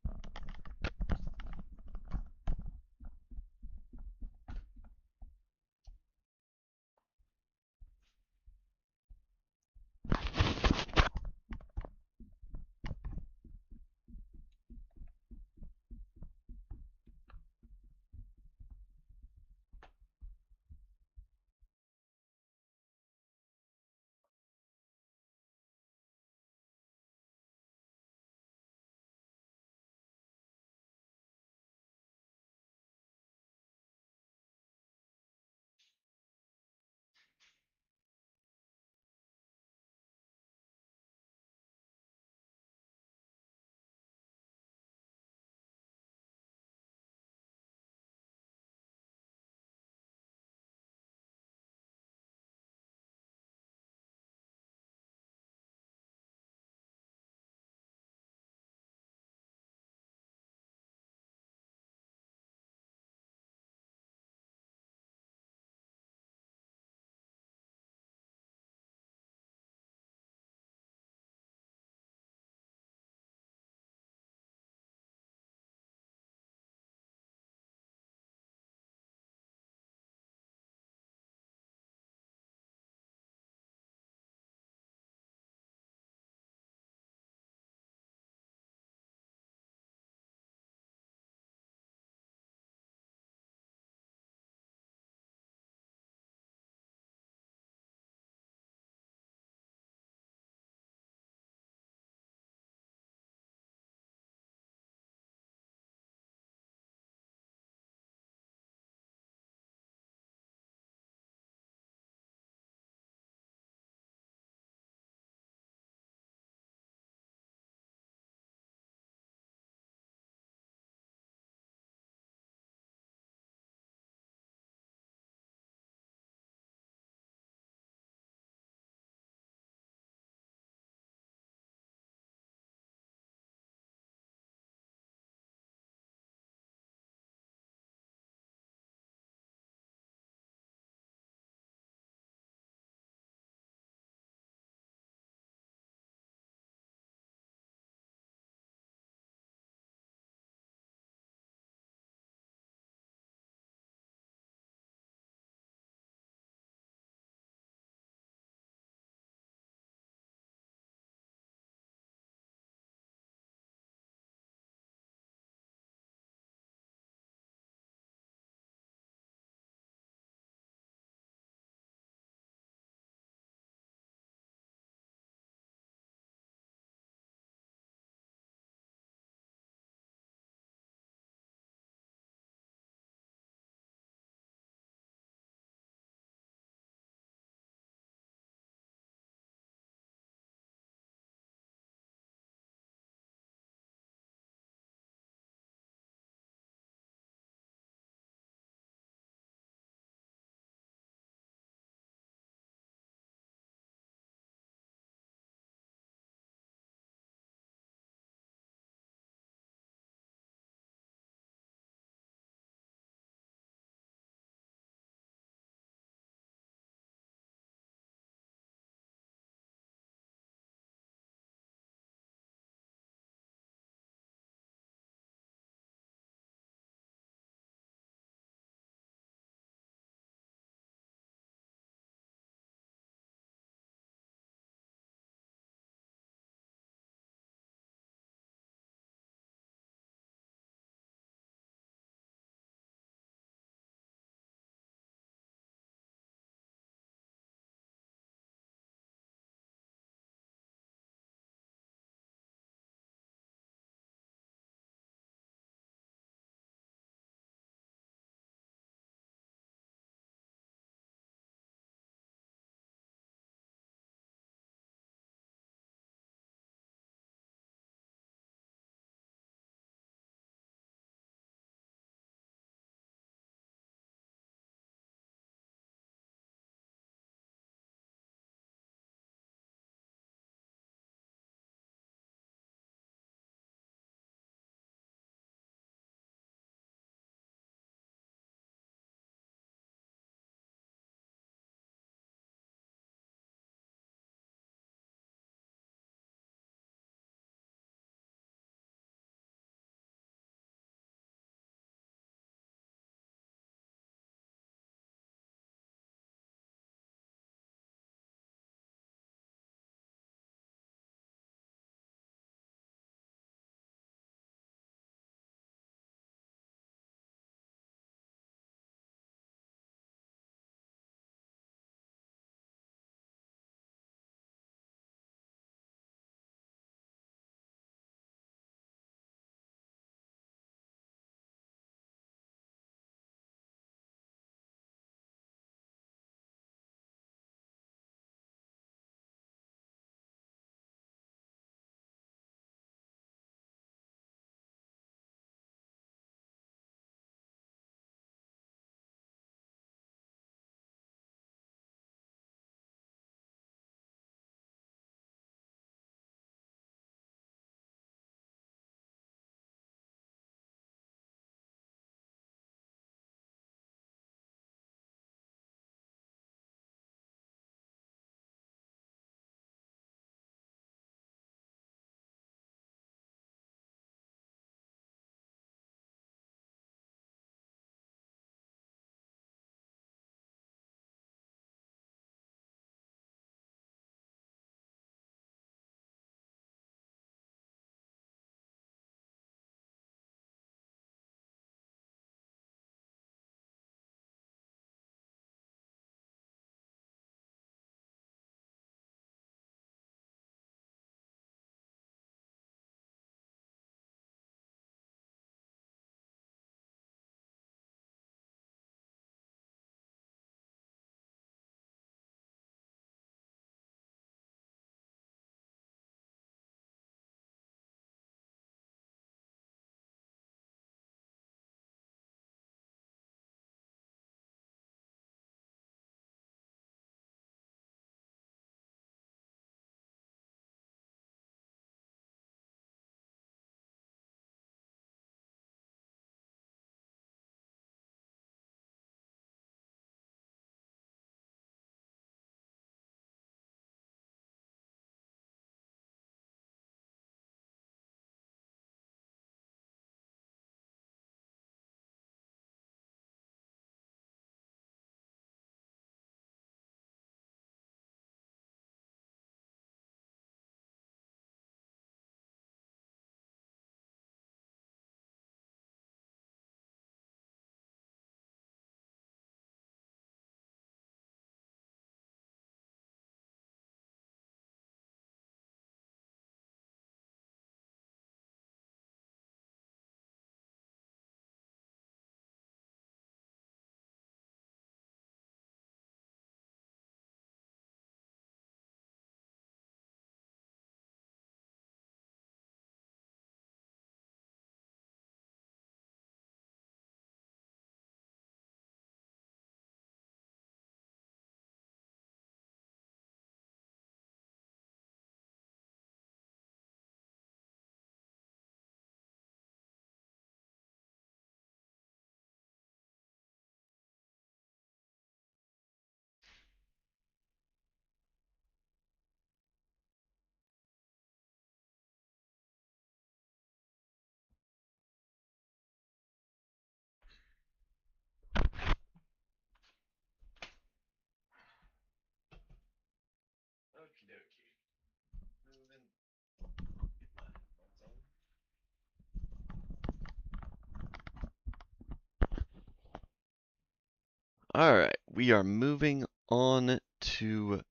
Speaker 1: All right, we are moving on to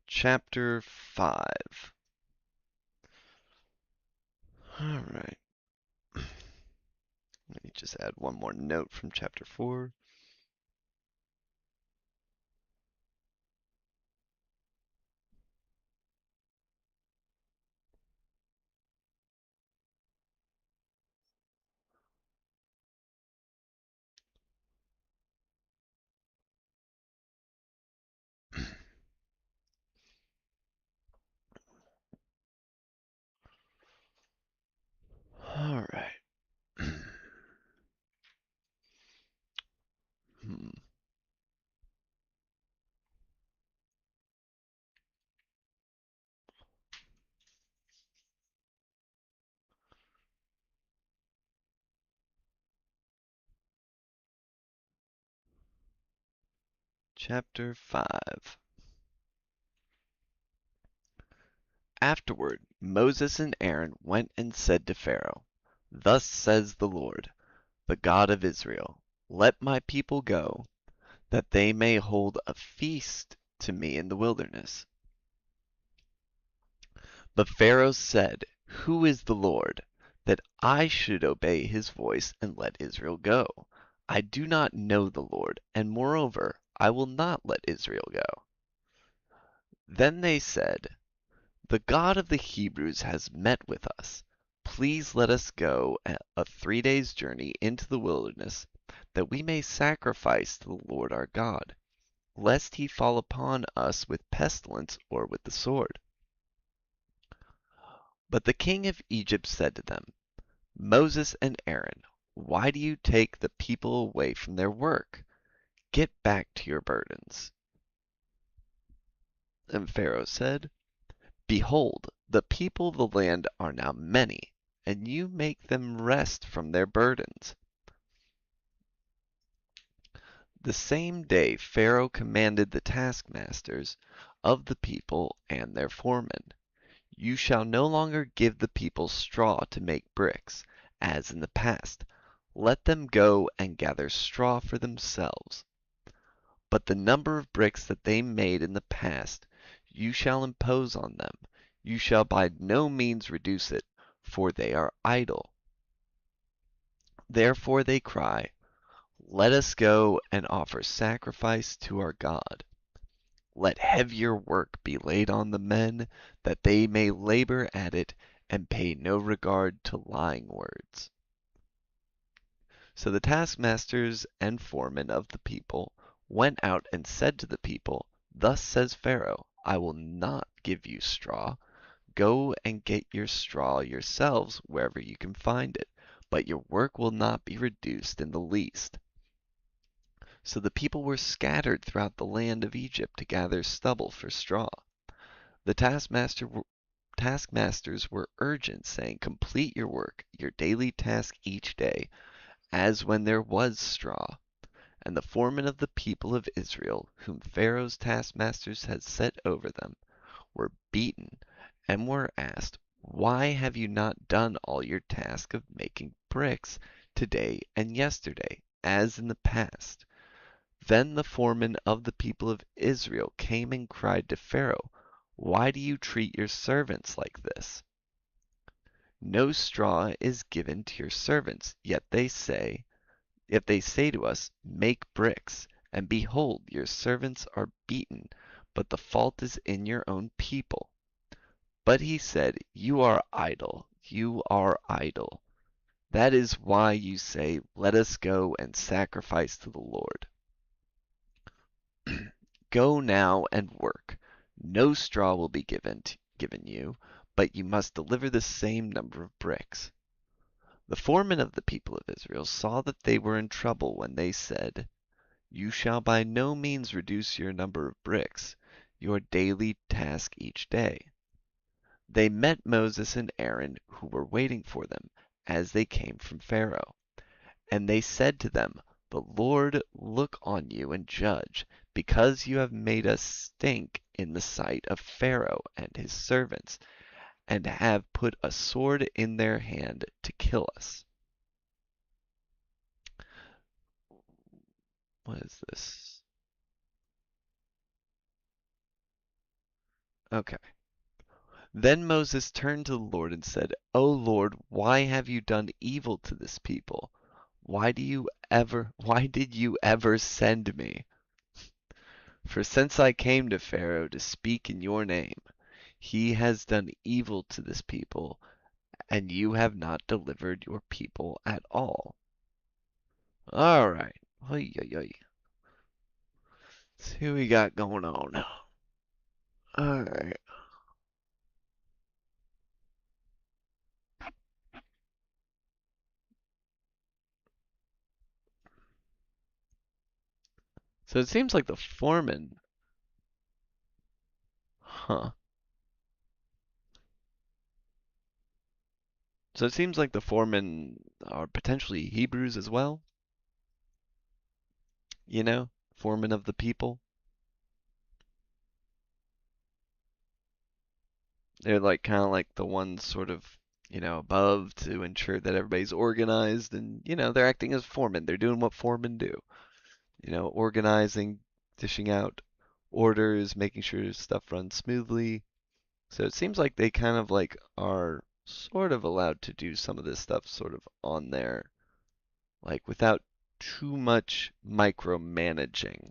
Speaker 1: chapter 5. All right, let me just add one more note from chapter 4. All right. Hmm. Chapter 5. Afterward Moses and Aaron went and said to Pharaoh, Thus says the Lord, the God of Israel, Let my people go, that they may hold a feast to me in the wilderness. But Pharaoh said, Who is the Lord, that I should obey his voice and let Israel go? I do not know the Lord, and moreover, I will not let Israel go. Then they said, The God of the Hebrews has met with us. Please let us go a 3 days' journey into the wilderness, that we may sacrifice to the Lord our God, lest he fall upon us with pestilence or with the sword. But the king of Egypt said to them, Moses and Aaron, why do you take the people away from their work? Get back to your burdens. And Pharaoh said, Behold, the people of the land are now many, and you make them rest from their burdens. The same day Pharaoh commanded the taskmasters of the people and their foremen, You shall no longer give the people straw to make bricks, as in the past. Let them go and gather straw for themselves. But the number of bricks that they made in the past you shall impose on them. You shall by no means reduce it, for they are idle. Therefore they cry, Let us go and offer sacrifice to our God. Let heavier work be laid on the men, that they may labor at it and pay no regard to lying words. So the taskmasters and foremen of the people went out and said to the people, Thus says Pharaoh, I will not give you straw. Go and get your straw yourselves wherever you can find it, but your work will not be reduced in the least. So the people were scattered throughout the land of Egypt to gather stubble for straw. The taskmasters were urgent, saying, Complete your work, your daily task each day, as when there was straw. And the foremen of the people of Israel, whom Pharaoh's taskmasters had set over them, were beaten, and were asked, Why have you not done all your task of making bricks today and yesterday, as in the past? Then the foremen of the people of Israel came and cried to Pharaoh, Why do you treat your servants like this? No straw is given to your servants, yet they say to us, Make bricks. And behold, your servants are beaten, but the fault is in your own people. But he said, You are idle, you are idle. That is why you say, Let us go and sacrifice to the Lord. Go now and work. No straw will be given you, but you must deliver the same number of bricks. The foremen of the people of Israel saw that they were in trouble when they said, You shall by no means reduce your number of bricks, your daily task each day. They met Moses and Aaron, who were waiting for them, as they came from Pharaoh. And they said to them, The Lord look on you and judge, because you have made us stink in the sight of Pharaoh and his servants, and have put a sword in their hand to kill us. What is this? Okay. Then Moses turned to the Lord and said, O Lord, why have you done evil to this people? Why did you ever send me? For since I came to Pharaoh to speak in your name, he has done evil to this people, and you have not delivered your people at all. All right. Oy, oy, oy. See what we got going on. All right. So it seems like the foreman, huh? So it seems like the foremen are potentially Hebrews as well, you know? Foreman of the people. They're like kind of like the ones sort of, above to ensure that everybody's organized and, they're acting as foremen. They're doing what foremen do. Organizing, dishing out orders, making sure stuff runs smoothly. So it seems like they kind of like are sort of allowed to do some of this stuff sort of on their, like without too much micromanaging.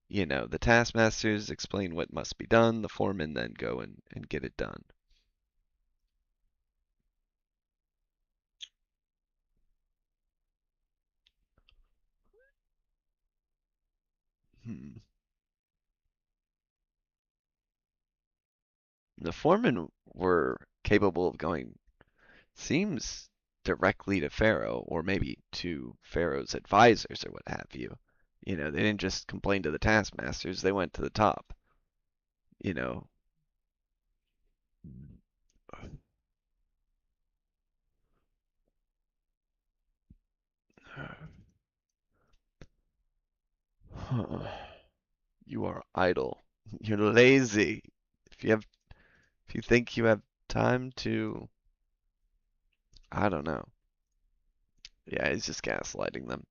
Speaker 1: The taskmasters explain what must be done, the foremen then go and get it done. Hmm. The foremen were capable of going, seems directly to Pharaoh, or maybe to Pharaoh's advisors or what have you. They didn't just complain to the taskmasters, they went to the top. You know, you are idle. You're lazy. If you have, if you think you have time to, I don't know. Yeah, he's just gaslighting them.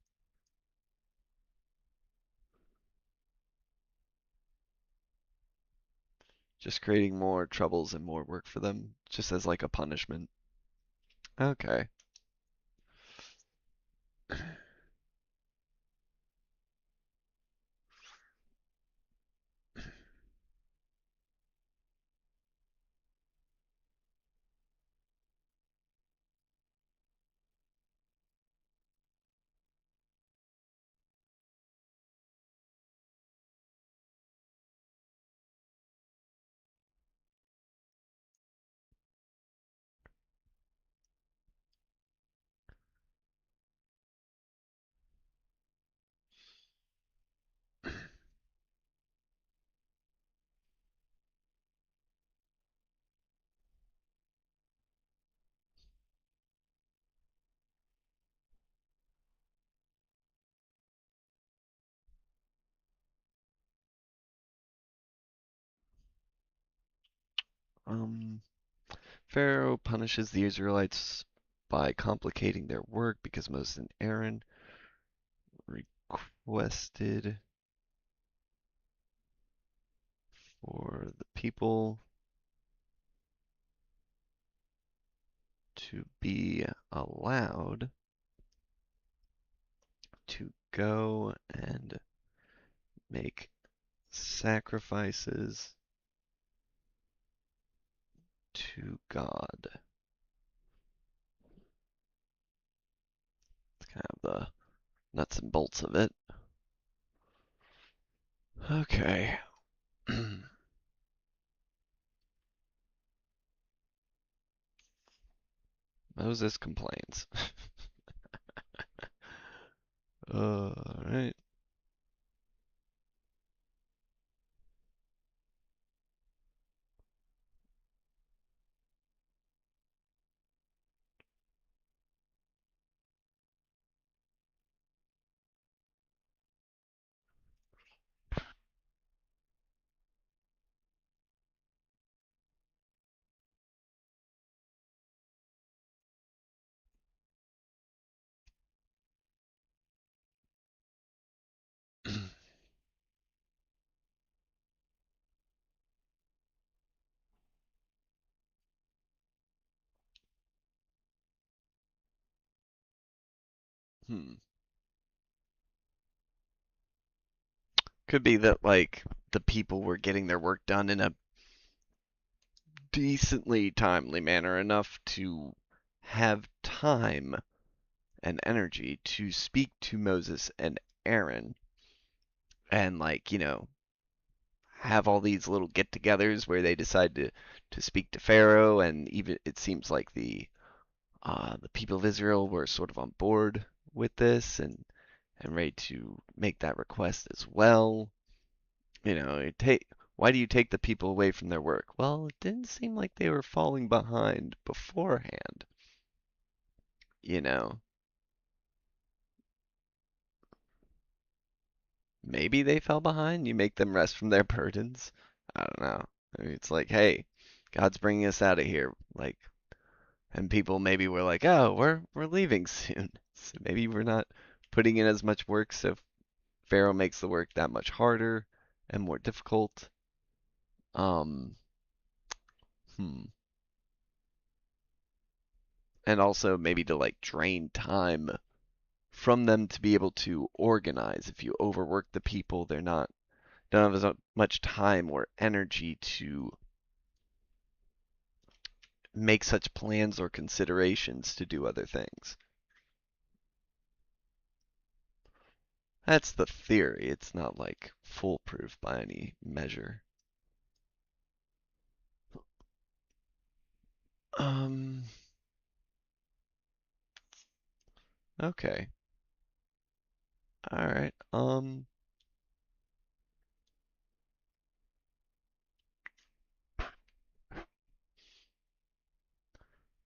Speaker 1: Just creating more troubles and more work for them, just as like a punishment. Okay. Um, Pharaoh punishes the Israelites by complicating their work because Moses and Aaron requested for the people to be allowed to go and make sacrifices to God. It's kind of the nuts and bolts of it. Okay. Moses complains. Alright. Hmm. Could be that like the people were getting their work done in a decently timely manner enough to have time and energy to speak to Moses and Aaron and have all these little get-togethers where they decide to speak to Pharaoh, and even it seems like the people of Israel were sort of on board with this and ready to make that request as well. Why do you take the people away from their work? Well, it didn't seem like they were falling behind beforehand, you know. Maybe they fell behind. You make them rest from their burdens. I don't know. I mean, it's like, hey, God's bringing us out of here. Like, and people maybe were like, oh, we're leaving soon. So maybe we're not putting in as much work, so Pharaoh makes the work that much harder and more difficult. Um, hmm. And also maybe to like drain time from them to be able to organize. If you overwork the people, don't have as much time or energy to make such plans or considerations to do other things. That's the theory. It's not like foolproof by any measure. Um, okay. All right.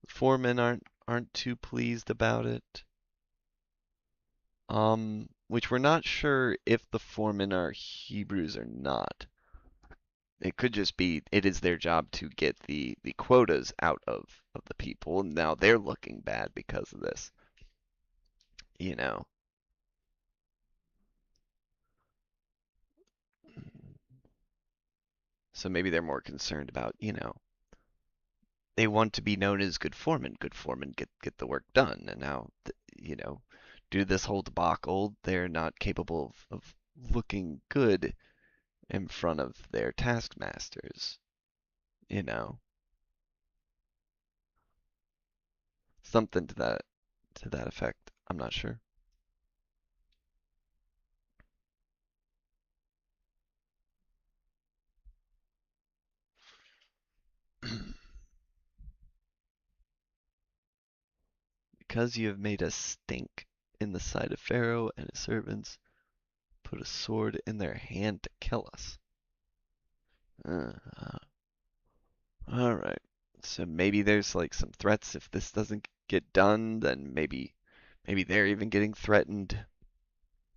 Speaker 1: The foremen aren't too pleased about it. Which we're not sure if the foremen are Hebrews or not. It could just be it is their job to get the quotas out of the people, and now they're looking bad because of this. You know. So maybe they're more concerned about, they want to be known as good foremen. Good foremen get the work done, and now, due to this whole debacle, they're not capable of looking good in front of their taskmasters. You know, something to that effect. I'm not sure. Because you have made us stink in the sight of Pharaoh and his servants, put a sword in their hand to kill us. Uh, all right. So maybe there's like some threats if this doesn't get done, then maybe they're even getting threatened.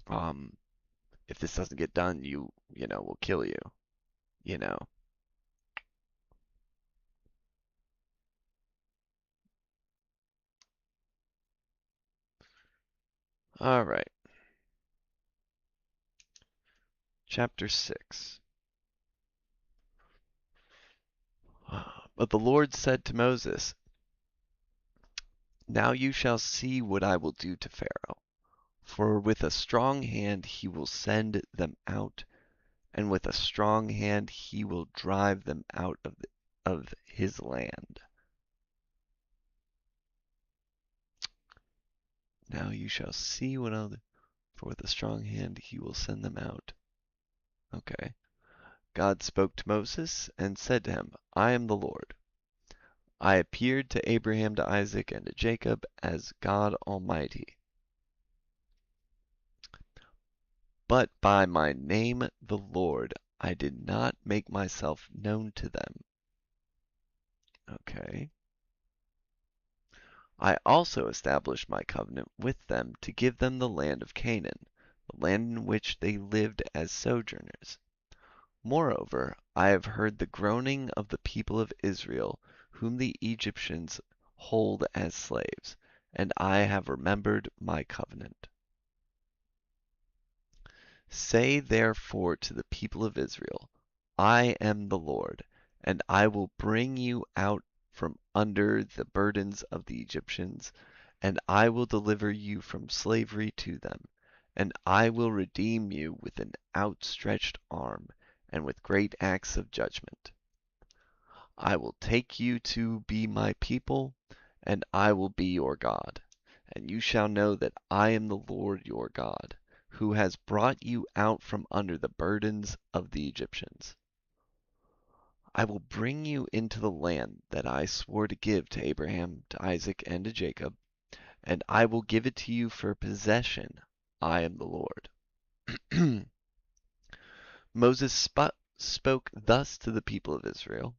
Speaker 1: Um, if this doesn't get done, we'll kill you, you know. All right. Chapter 6. But the Lord said to Moses, now you shall see what I will do to Pharaoh. For with a strong hand he will send them out, and with a strong hand he will drive them out of his land. Now you shall see what I'll do. For with a strong hand he will send them out. Okay. God spoke to Moses and said to him, I am the Lord. I appeared to Abraham, to Isaac, and to Jacob as God Almighty. But by my name, the Lord, I did not make myself known to them. Okay. I also established my covenant with them to give them the land of Canaan, the land in which they lived as sojourners. Moreover, I have heard the groaning of the people of Israel, whom the Egyptians hold as slaves, and I have remembered my covenant. Say therefore to the people of Israel, I am the Lord, and I will bring you out from under the burdens of the Egyptians, and I will deliver you from slavery to them, and I will redeem you with an outstretched arm and with great acts of judgment. I will take you to be my people, and I will be your God. And you shall know that I am the Lord your God, who has brought you out from under the burdens of the Egyptians. I will bring you into the land that I swore to give to Abraham, to Isaac, and to Jacob, and I will give it to you for possession. I am the Lord. Moses spoke thus to the people of Israel,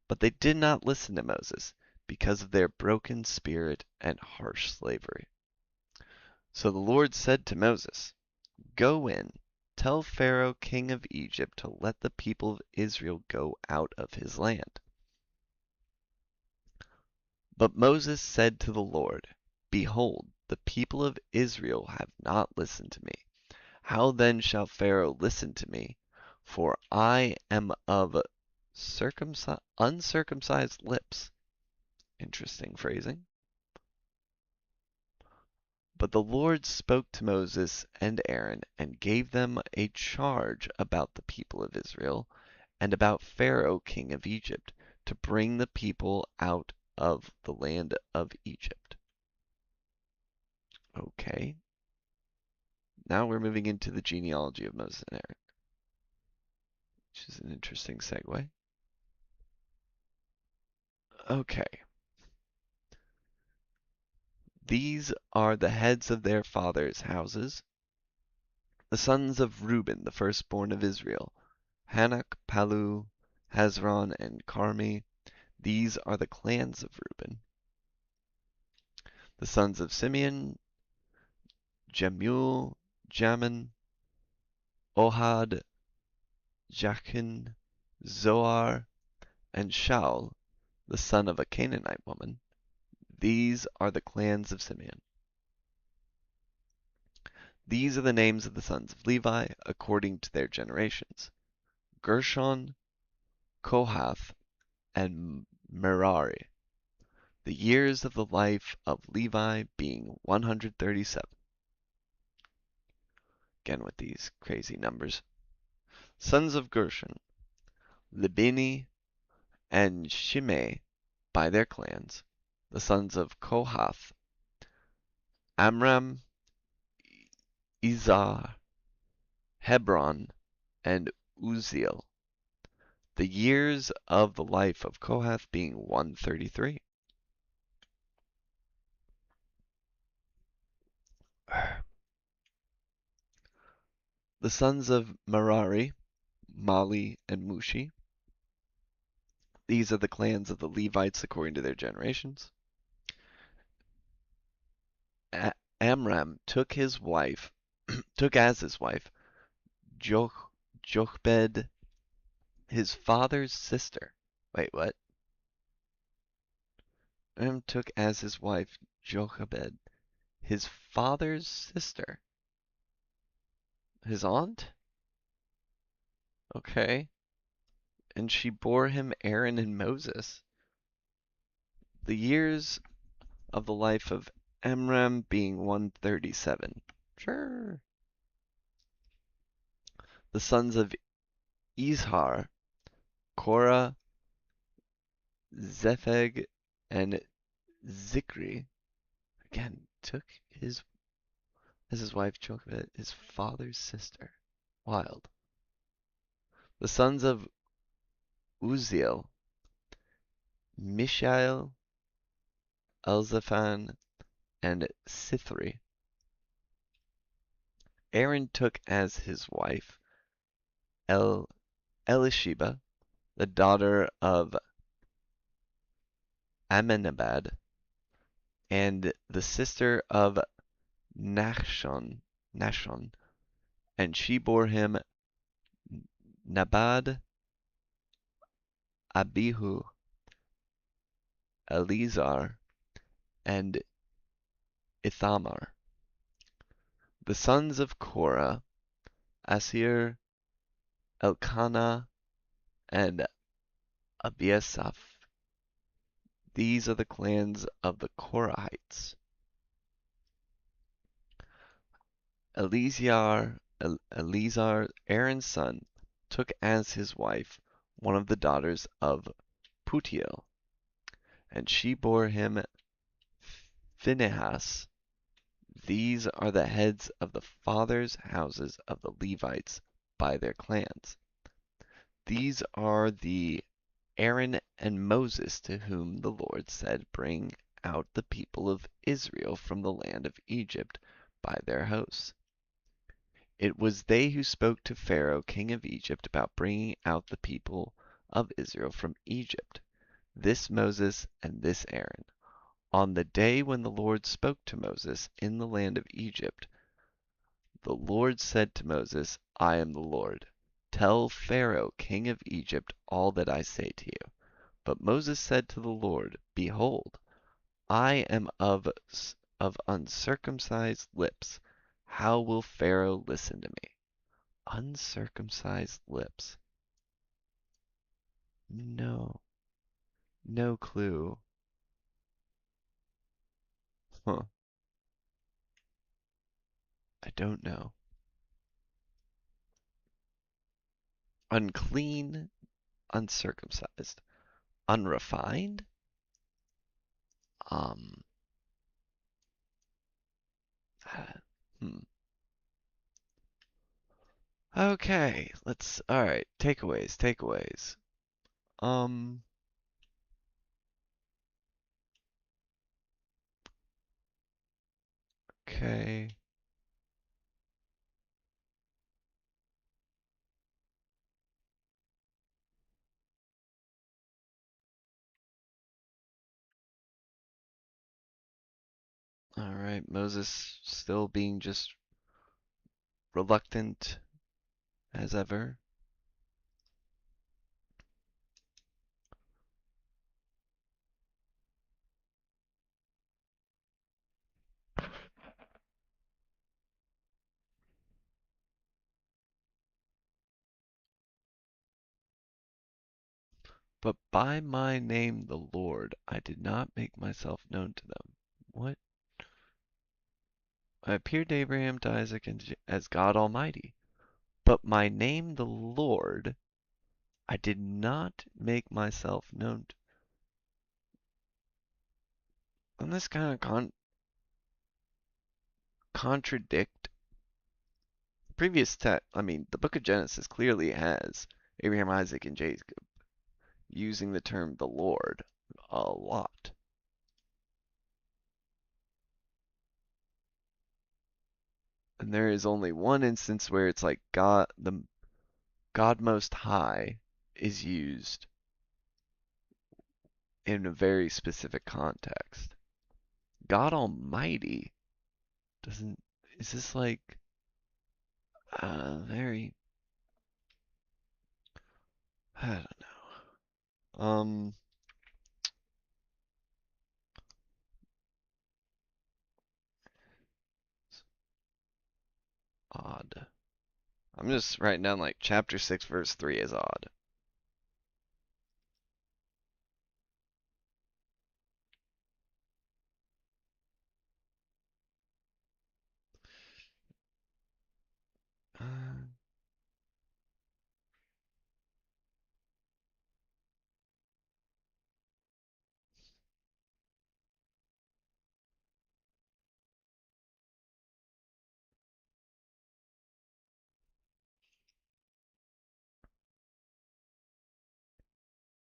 Speaker 1: but they did not listen to Moses because of their broken spirit and harsh slavery. So the Lord said to Moses, Go in, tell Pharaoh king of Egypt to let the people of Israel go out of his land. But Moses said to the Lord, Behold, the people of Israel have not listened to me. How then shall Pharaoh listen to me? For I am of uncircumcised lips. Interesting phrasing. But the Lord spoke to Moses and Aaron and gave them a charge about the people of Israel and about Pharaoh king of Egypt to bring the people out of the land of Egypt. Okay. Now we're moving into the genealogy of Moses and Aaron, which is an interesting segue. Okay. These are the heads of their fathers' houses. The sons of Reuben, the firstborn of Israel, Hanok, Palu, Hezron, and Carmi. These are the clans of Reuben. The sons of Simeon, Jemuel, Jamin, Ohad, Jachin, Zoar, and Shaul, the son of a Canaanite woman. These are the clans of Simeon. These are the names of the sons of Levi, according to their generations: Gershon, Kohath, and Merari. The years of the life of Levi being 137. Again with these crazy numbers. Sons of Gershon, Libni, and Shimei by their clans. The sons of Kohath, Amram, Izhar, Hebron, and Uzziel. The years of the life of Kohath being 133. The sons of Merari, Mali, and Mushi. These are the clans of the Levites according to their generations. Amram took as his wife Jochebed, his father's sister. Wait, what? Amram took as his wife Jochebed, his father's sister. His aunt? Okay. And she bore him Aaron and Moses. The years of the life of Amram being 137. Sure. The sons of Izhar, Korah, Zepheg, and Zikri, again, took his as his wife Jochebed, his father's sister. Wild. The sons of Uzziel, Mishael, Elzaphan, and Sithri. Aaron took as his wife Elisheba, the daughter of Amminadab, and the sister of Nahshon, and she bore him Nabad, Abihu, Eleazar, and Ithamar. The sons of Korah, Asir, Elkanah, and Abiasaph. These are the clans of the Korahites. Eleazar, Aaron's son, took as his wife one of the daughters of Putiel, and she bore him Phinehas. These are the heads of the fathers' houses of the Levites by their clans. These are the Aaron and Moses to whom the Lord said, Bring out the people of Israel from the land of Egypt by their hosts. It was they who spoke to Pharaoh king of Egypt about bringing out the people of Israel from Egypt, this Moses and this Aaron. On the day when the Lord spoke to Moses in the land of Egypt, the Lord said to Moses, I am the Lord. Tell Pharaoh king of Egypt all that I say to you. But Moses said to the Lord, Behold, I am of uncircumcised lips. How will Pharaoh listen to me? Uncircumcised lips. No, no clue. Huh, I don't know. Unclean, uncircumcised, unrefined? Um, hmm. Okay, alright, takeaways. Um, okay. Alright, Moses still being just reluctant as ever. But by my name the Lord, I did not make myself known to them. What? I appeared to Abraham, to Isaac, and as God Almighty. But my name the Lord, I did not make myself known to. Doesn't this kind of contradict previous text? I mean, the book of Genesis clearly has Abraham, Isaac, and Jacob using the term the Lord a lot. And there is only one instance where it's like God Most High is used in a very specific context. God Almighty doesn't. Is this like very? I don't know. Odd. I'm just writing down like chapter 6 verse 3 is odd. Uh,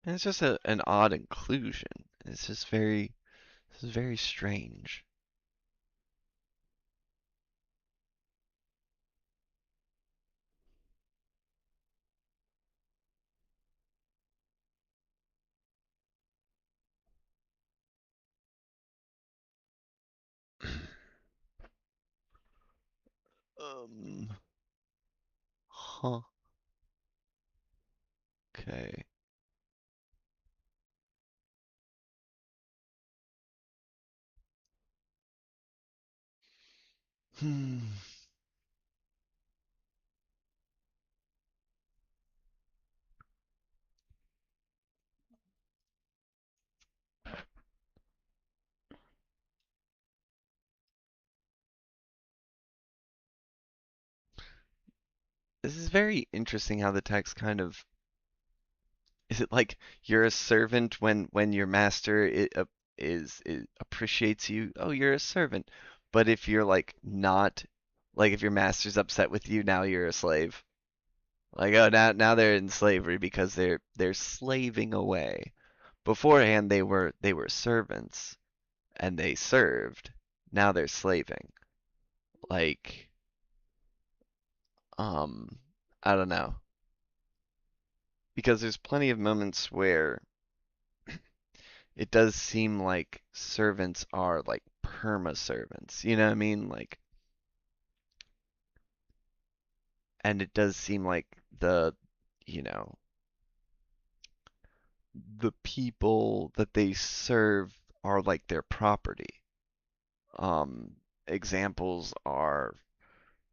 Speaker 1: it's just an odd inclusion. It's just very. This is very strange. um. Huh. Okay. Hmm. this is very interesting how the text kind of is it like you're a servant when your master appreciates you? Oh, you're a servant. But if you're like not like if your master's upset with you, now you're a slave. Like oh now they're in slavery because they're slaving away. Beforehand they were servants and they served. Now they're slaving. Like um I don't know. Because there's plenty of moments where it does seem like servants are like perma servants. You know what I mean? Like, and it does seem like the, you know, the people that they serve are like their property. Examples are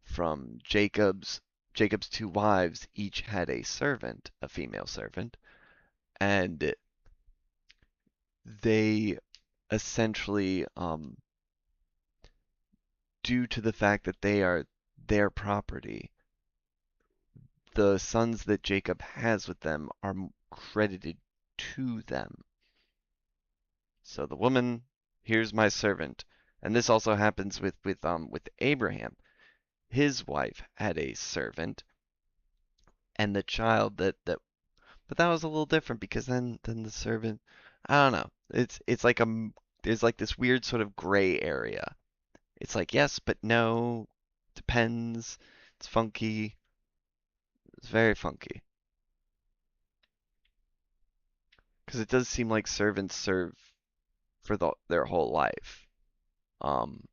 Speaker 1: from Jacob's two wives each had a servant, a female servant, and they essentially, due to the fact that they are their property, the sons that Jacob has with them are credited to them. So the woman, here's my servant. And this also happens with Abraham. His wife had a servant, and the child but that was a little different because then the servant, I don't know. It's like there's like this weird sort of gray area. It's like yes, but no, depends. It's funky. It's very funky. Because it does seem like servants serve for their whole life. Um,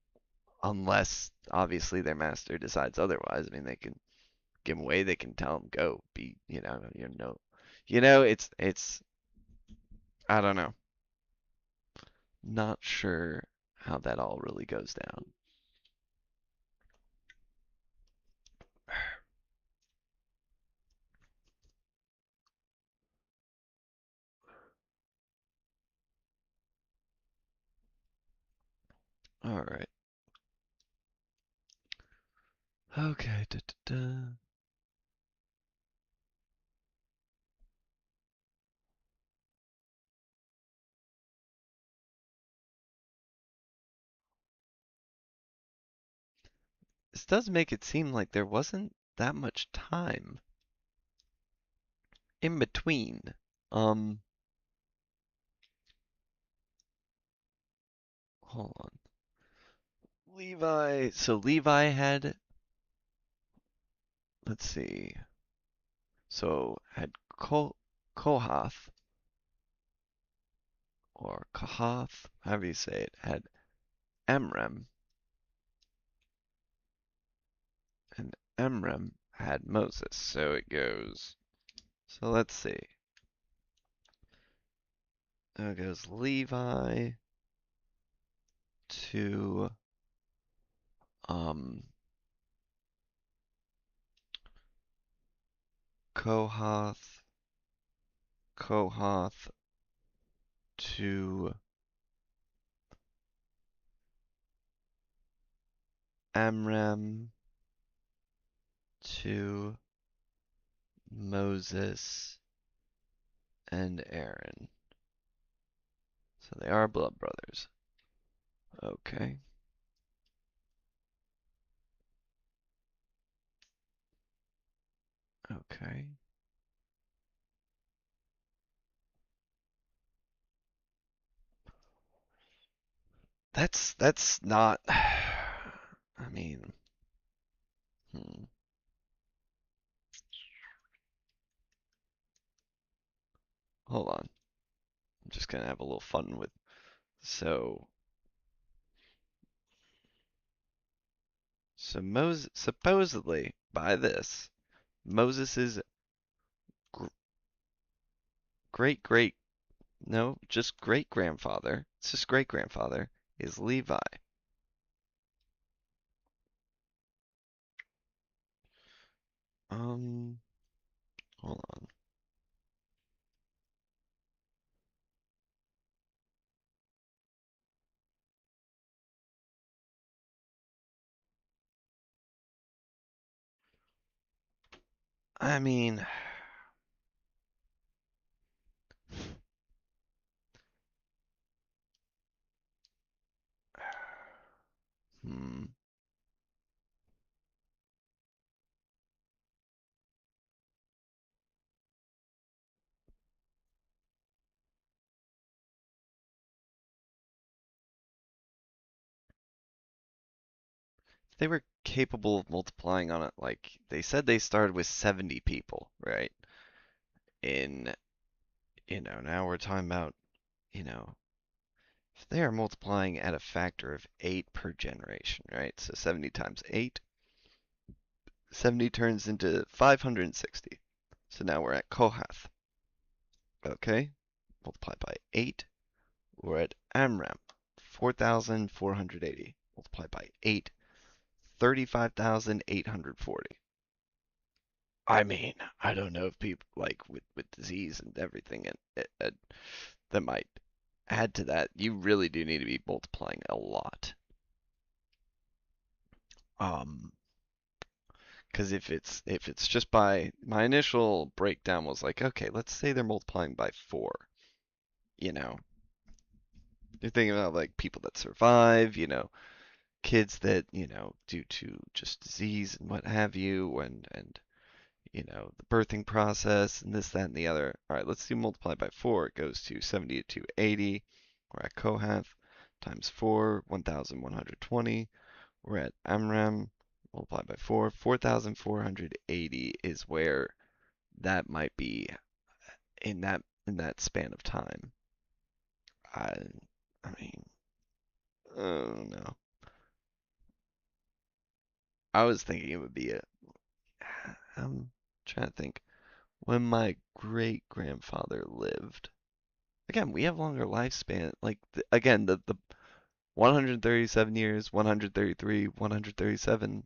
Speaker 1: unless obviously their master decides otherwise. I mean, they can give them away. They can tell them go be. It's I don't know. Not sure how that all really goes down. All right. Okay. Da, da, da. This does make it seem like there wasn't that much time in between. Um, hold on. Levi. So Levi had. Let's see. So had Kohath or Kahath, however you say it, had Amram, and Amram had Moses. So it goes. So let's see. It goes Levi to um Kohath, Kohath to Amram to Moses and Aaron. So they are blood brothers. Okay. Okay. That's not I mean, hmm. Hold on. I'm just gonna have a little fun with so so Moses supposedly by this Moses's gr great great no, just great grandfather. It's just great grandfather is Levi. Um, hold on. I mean, hmm. They were capable of multiplying on it. Like they said they started with 70 people, right? In, now we're talking about, you know, if they are multiplying at a factor of 8 per generation, right? So 70 times 8, 70 turns into 560. So now we're at Kohath. Okay? Multiply by 8. We're at Amram. 4,480. Multiply by 8. 35,840. I mean, I don't know if people like with disease and everything and that might add to that. You really do need to be multiplying a lot. Um, because if it's just by my initial breakdown was like, okay, let's say they're multiplying by 4. You know, you're thinking about like people that survive. Kids that due to just disease and what have you, and the birthing process and this, that, and the other. All right, let's do multiply by 4. It goes to 70 to 80. We're at Kohath times 4, 1,120. We're at Amram, multiply by 4. 4,480 is where that might be in that span of time. I I mean, oh no. I was thinking it would be I'm trying to think when my great grandfather lived. Again, we have longer lifespan. Like again, the 137 years, 133, 137.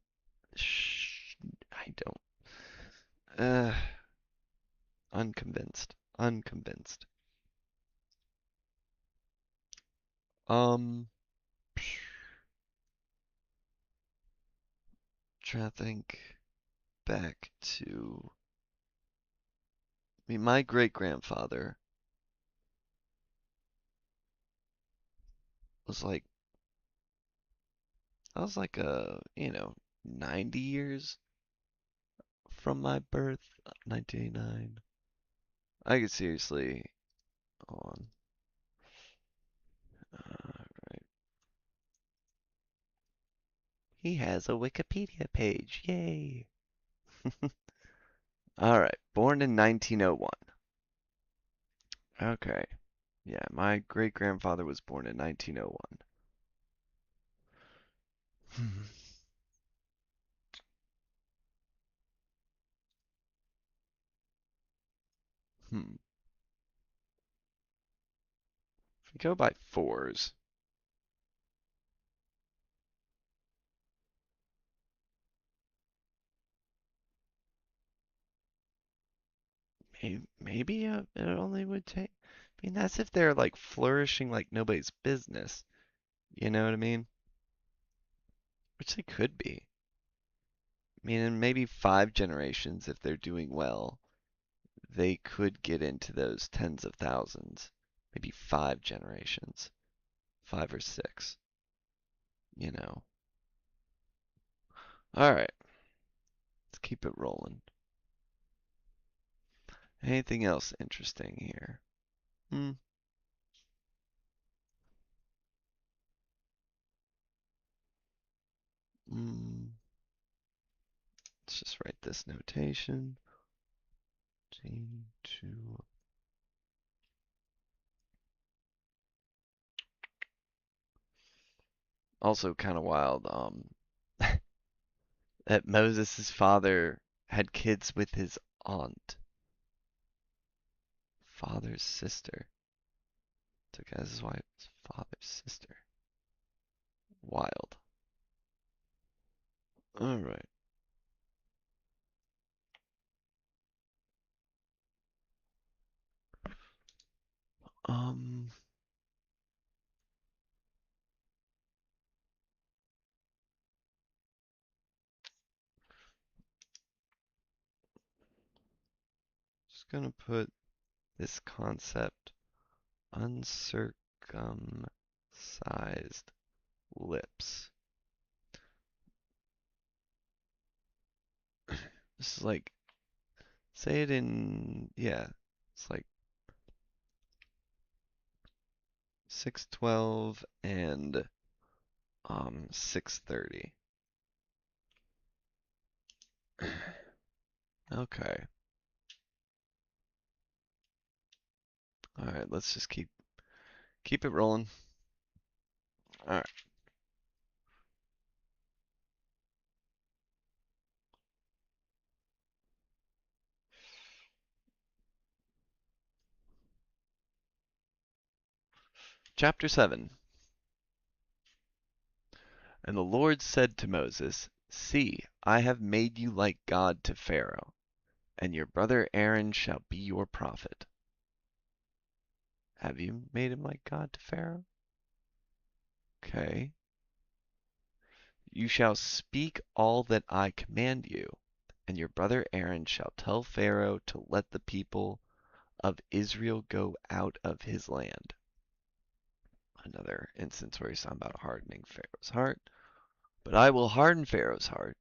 Speaker 1: I don't. Unconvinced. Unconvinced. Um, trying to think back to. I mean, my great grandfather was like, I was like 90 years from my birth, 1989. I could seriously, hold on. Right. He has a Wikipedia page. Yay. All right. Born in 1901. Okay. Yeah, my great grandfather was born in 1901. Hmm. Hmm. If we go by fours, maybe it only would take. I mean, that's if they're like flourishing like nobody's business. You know what I mean? Which they could be. I mean, in maybe 5 generations, if they're doing well, they could get into those tens of thousands. Maybe 5 generations, 5 or 6. You know. All right, let's keep it rolling. Anything else interesting here? Hmm. Mm, let's just write this notation. G2. Also kind of wild. That Moses' father had kids with his aunt, father's sister. Took as his wife's father's sister. Wild. All right. Um. gonna put this concept uncircumcised lips. This is like, say it in, yeah, it's like 612 and 630. Okay. All right, let's just keep it rolling. All right. Chapter 7. And the Lord said to Moses, See, I have made you like God to Pharaoh, and your brother Aaron shall be your prophet. Have you made him like God to Pharaoh? Okay. You shall speak all that I command you, and your brother Aaron shall tell Pharaoh to let the people of Israel go out of his land. Another instance where he's talking about hardening Pharaoh's heart. But I will harden Pharaoh's heart,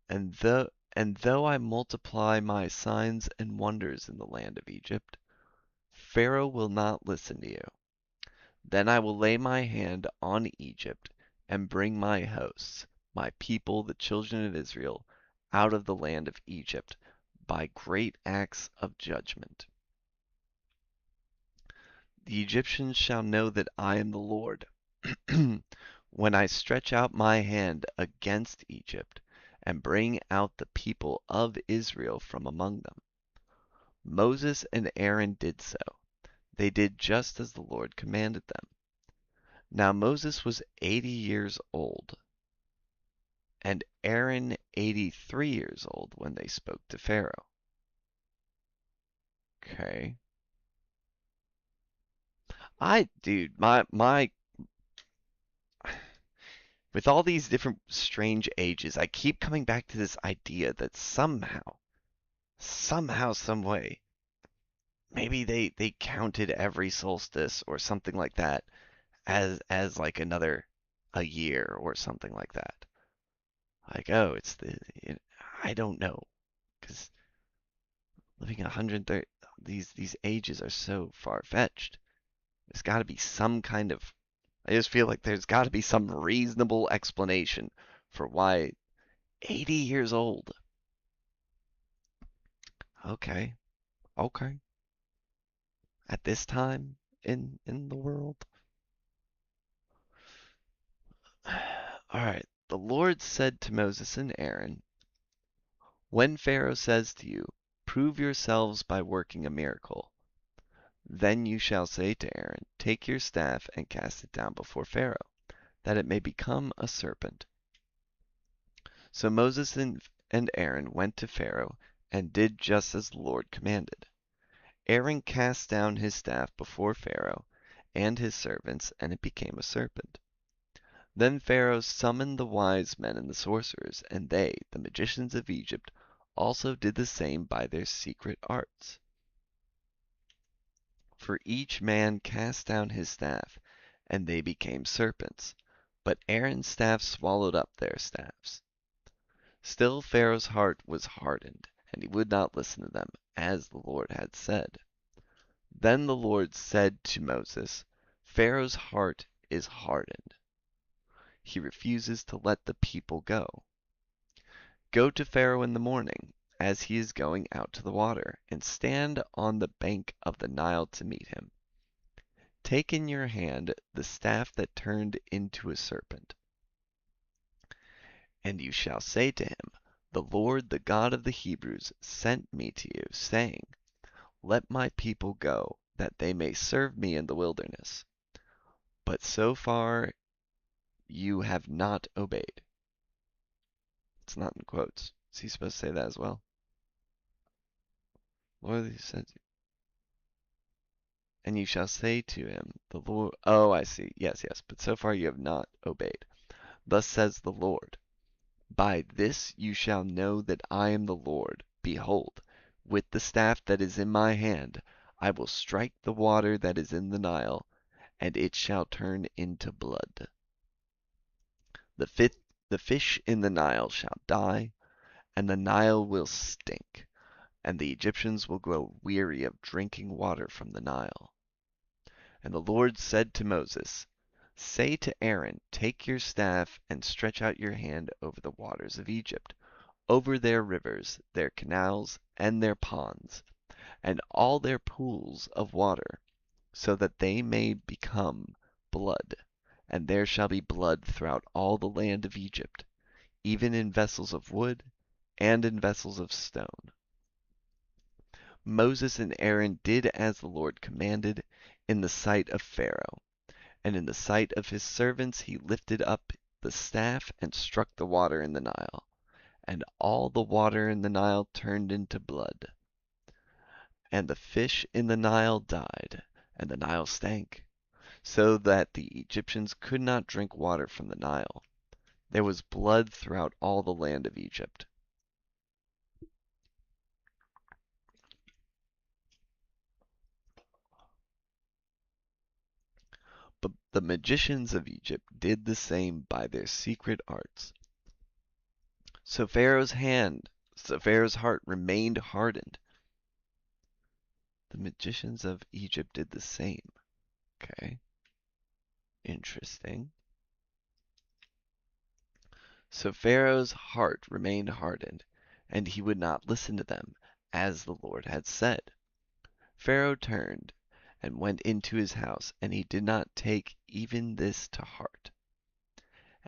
Speaker 1: and though I multiply my signs and wonders in the land of Egypt, Pharaoh will not listen to you. Then I will lay my hand on Egypt and bring my hosts, my people, the children of Israel, out of the land of Egypt by great acts of judgment. The Egyptians shall know that I am the Lord when I stretch out my hand against Egypt and bring out the people of Israel from among them. Moses and Aaron did so. They did just as the Lord commanded them. Now Moses was 80 years old, and Aaron 83 years old when they spoke to Pharaoh. Okay. Dude, my with all these different strange ages, I keep coming back to this idea that somehow, some way, maybe they counted every solstice or something like that as like a year or something like that. Like, oh, I don't know, because living 130, these ages are so far-fetched. There's got to be some kind of, I just feel like there's got to be some reasonable explanation for why 80 years old. Okay, okay. At this time in the world. All right. The Lord said to Moses and Aaron, When Pharaoh says to you, Prove yourselves by working a miracle, then you shall say to Aaron, Take your staff and cast it down before Pharaoh, that it may become a serpent. So Moses and Aaron went to Pharaoh and did just as the Lord commanded. Aaron cast down his staff before Pharaoh and his servants, and it became a serpent. Then Pharaoh summoned the wise men and the sorcerers, and they, the magicians of Egypt, also did the same by their secret arts. For each man cast down his staff, and they became serpents, but Aaron's staff swallowed up their staffs. Still Pharaoh's heart was hardened, and he would not listen to them, as the Lord had said. Then the Lord said to Moses, Pharaoh's heart is hardened. He refuses to let the people go. Go to Pharaoh in the morning, as he is going out to the water, and stand on the bank of the Nile to meet him. Take in your hand the staff that turned into a serpent, and you shall say to him, The Lord, the God of the Hebrews, sent me to you, saying, Let my people go, that they may serve me in the wilderness. But so far you have not obeyed. It's not in quotes. Is he supposed to say that as well? Lord, he said, and you shall say to him, the Lord, oh, I see. Yes, yes, but so far you have not obeyed. Thus says the Lord, By this you shall know that I am the Lord. Behold, With the staff that is in my hand I will strike the water that is in the Nile, and it shall turn into blood. The fifth, the fish in the Nile shall die, and the Nile will stink, and the Egyptians will grow weary of drinking water from the Nile. And the Lord said to Moses, Say to Aaron, Take your staff and stretch out your hand over the waters of Egypt, over their rivers, their canals, and their ponds, and all their pools of water, so that they may become blood. And there shall be blood throughout all the land of Egypt, even in vessels of wood and in vessels of stone. Moses and Aaron did as the Lord commanded in the sight of Pharaoh, and in the sight of his servants he lifted up the staff and struck the water in the Nile, and all the water in the Nile turned into blood. And the fish in the Nile died, and the Nile stank, so that the Egyptians could not drink water from the Nile. There was blood throughout all the land of Egypt. But the magicians of Egypt did the same by their secret arts. So Pharaoh's heart remained hardened. The magicians of Egypt did the same. Okay, interesting. So Pharaoh's heart remained hardened, and he would not listen to them, as the Lord had said. Pharaoh turned and went into his house, and he did not take even this to heart.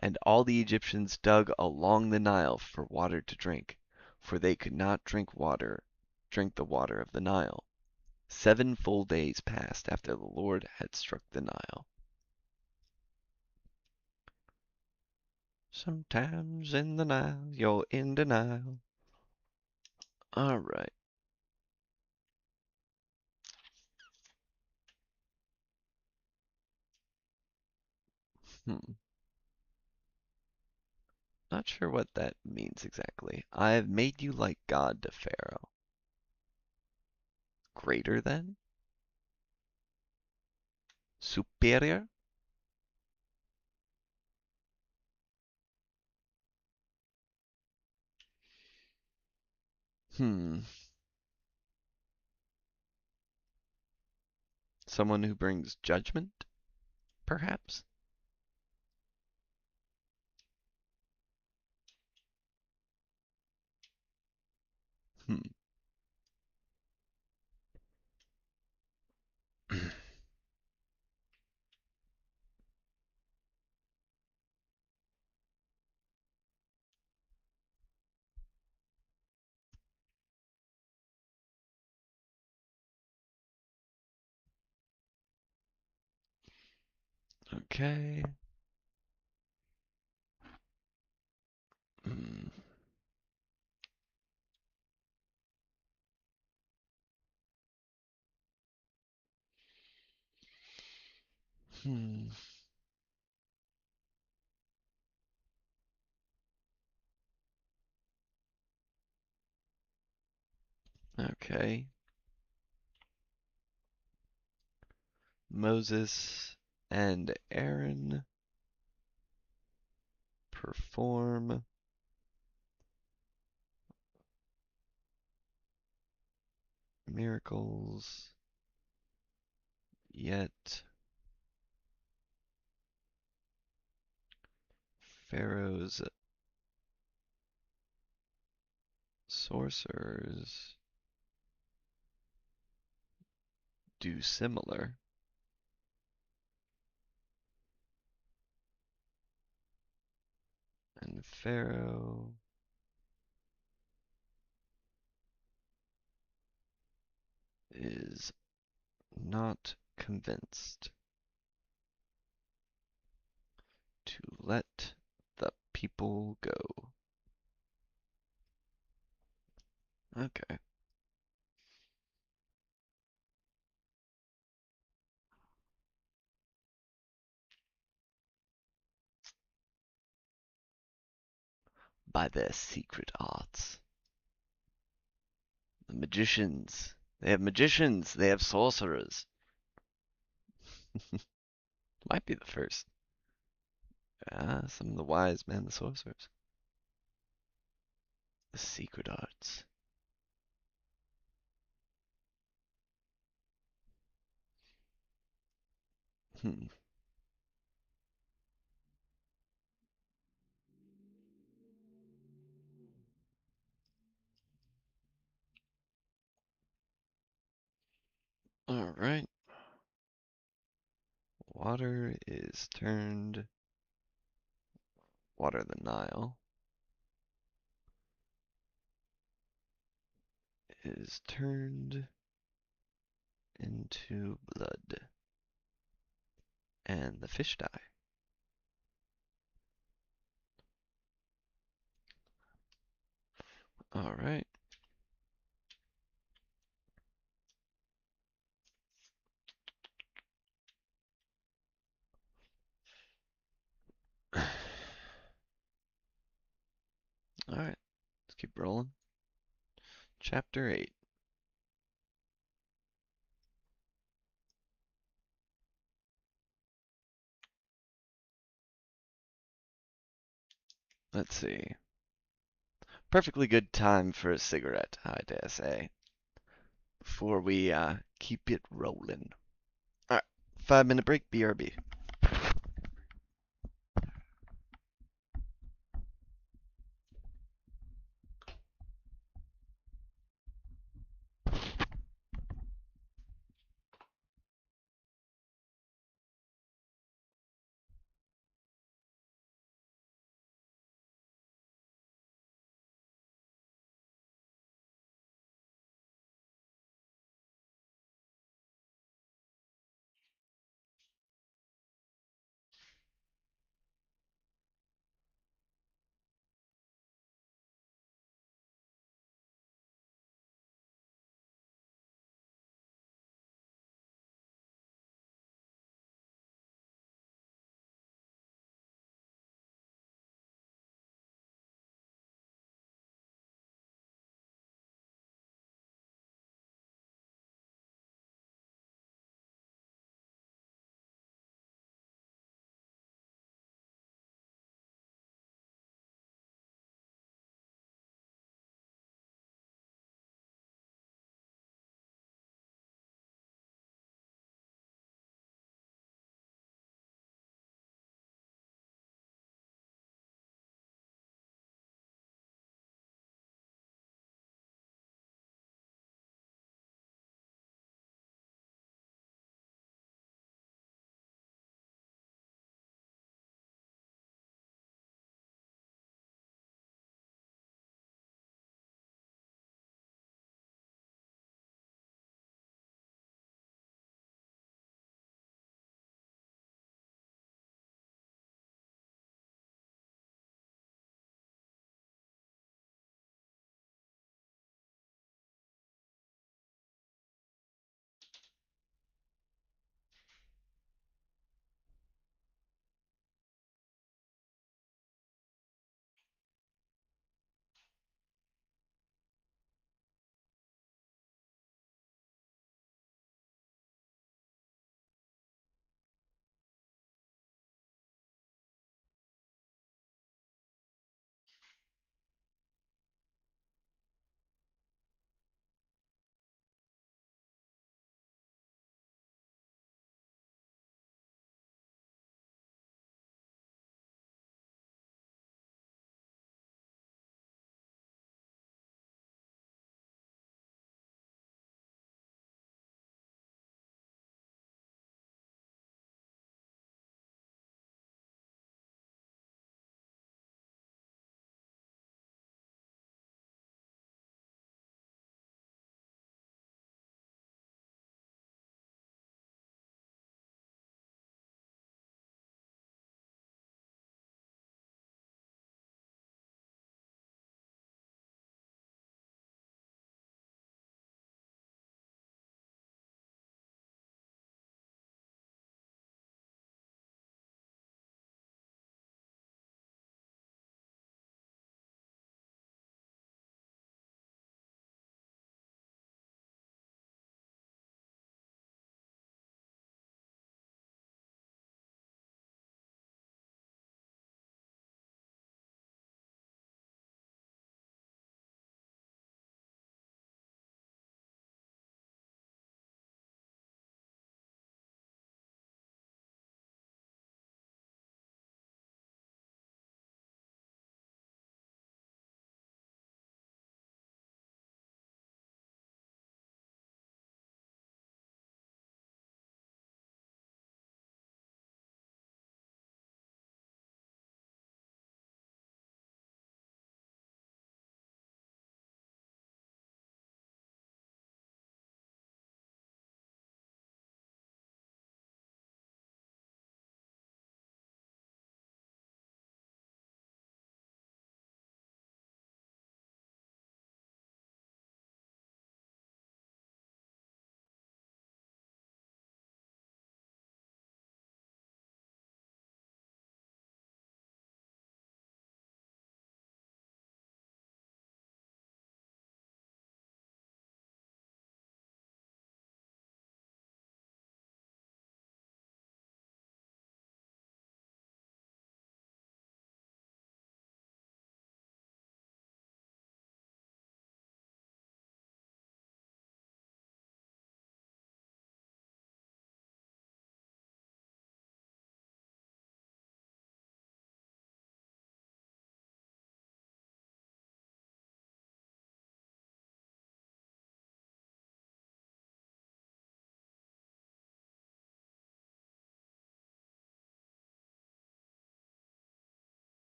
Speaker 1: And all the Egyptians dug along the Nile for water to drink, for they could not drink the water of the Nile. 7 full days passed after the Lord had struck the Nile. Sometimes in the Nile, you're in denial. All right. Hmm. Not sure what that means exactly. I have made you like God to Pharaoh. Greater than? Superior? Hmm. Someone who brings judgment, perhaps? Hmm. Okay. Hmm. Hmm. Okay. Moses and Aaron perform miracles, yet Pharaoh's sorcerers do similar, and Pharaoh is not convinced to let the people go. Okay. By their secret arts. The magicians. They have magicians. They have sorcerers. Might be the first. Ah, some of the wise men, the sorcerers. The secret arts. Hmm. All right. Water is turned. Water the Nile is turned into blood, and the fish die. All right. All right. Let's keep rolling. Chapter 8. Let's see. Perfectly good time for a cigarette, I dare say, before we keep it rolling. All right. 5 minute break, BRB.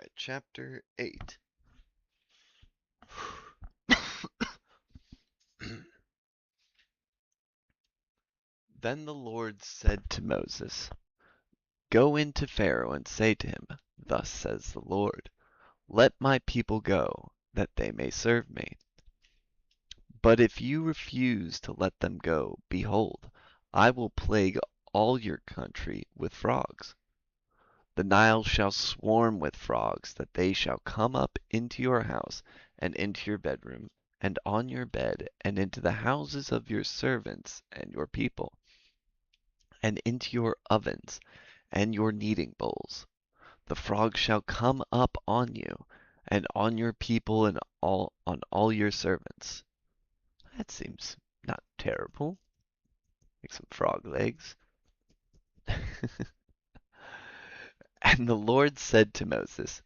Speaker 1: right, chapter 8. Then the Lord said to Moses, Go into Pharaoh and say to him, Thus says the Lord, Let my people go, that they may serve me. But if you refuse to let them go, behold, I will plague all your country with frogs. The Nile shall swarm with frogs, that they shall come up into your house, and into your bedroom, and on your bed, and into the houses of your servants and your people, and into your ovens and your kneading bowls. The frogs shall come up on you, and on your people, and on all your servants. That seems not terrible. Like some frog legs. And the Lord said to Moses,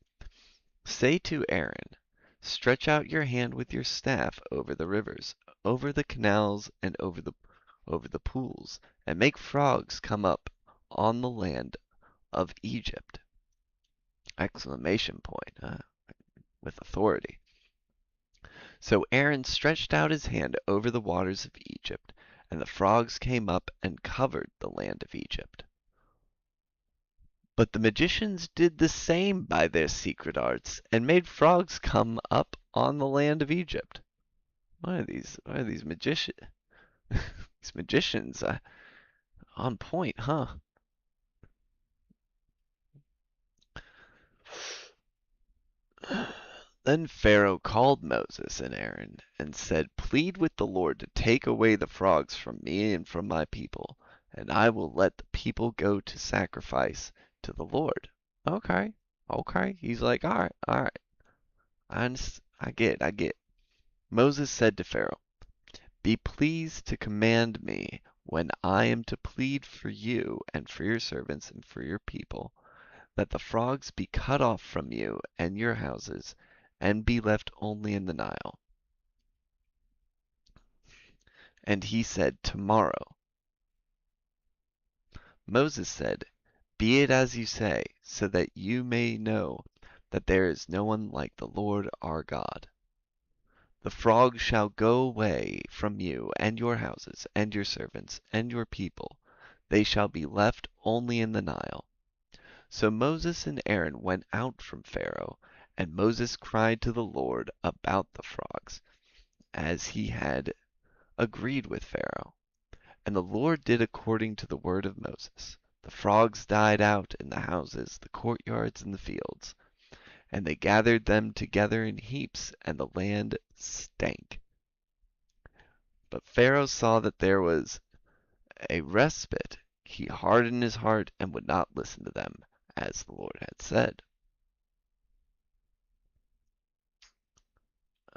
Speaker 1: Say to Aaron, Stretch out your hand with your staff over the rivers, over the canals, and over the pools, and make frogs come up on the land of Egypt! Exclamation point, with authority. So Aaron stretched out his hand over the waters of Egypt, and the frogs came up and covered the land of Egypt. But the magicians did the same by their secret arts, and made frogs come up on the land of Egypt. Why are these these magicians on point, huh? Then Pharaoh called Moses and Aaron and said, Plead with the Lord to take away the frogs from me and from my people, and I will let the people go to sacrifice to the Lord. Okay, okay. He's like, all right. I get. Moses said to Pharaoh, Be pleased to command me when I am to plead for you and for your servants and for your people, that the frogs be cut off from you and your houses, and be left only in the Nile. And he said, Tomorrow. Moses said, Be it as you say, so that you may know that there is no one like the Lord our God. The frogs shall go away from you and your houses and your servants and your people. They shall be left only in the Nile. So Moses and Aaron went out from Pharaoh, and Moses cried to the Lord about the frogs, as he had agreed with Pharaoh. And the Lord did according to the word of Moses. The frogs died out in the houses, the courtyards, and the fields, and they gathered them together in heaps, and the land stank. But Pharaoh saw that there was a respite. He hardened his heart and would not listen to them, as the Lord had said.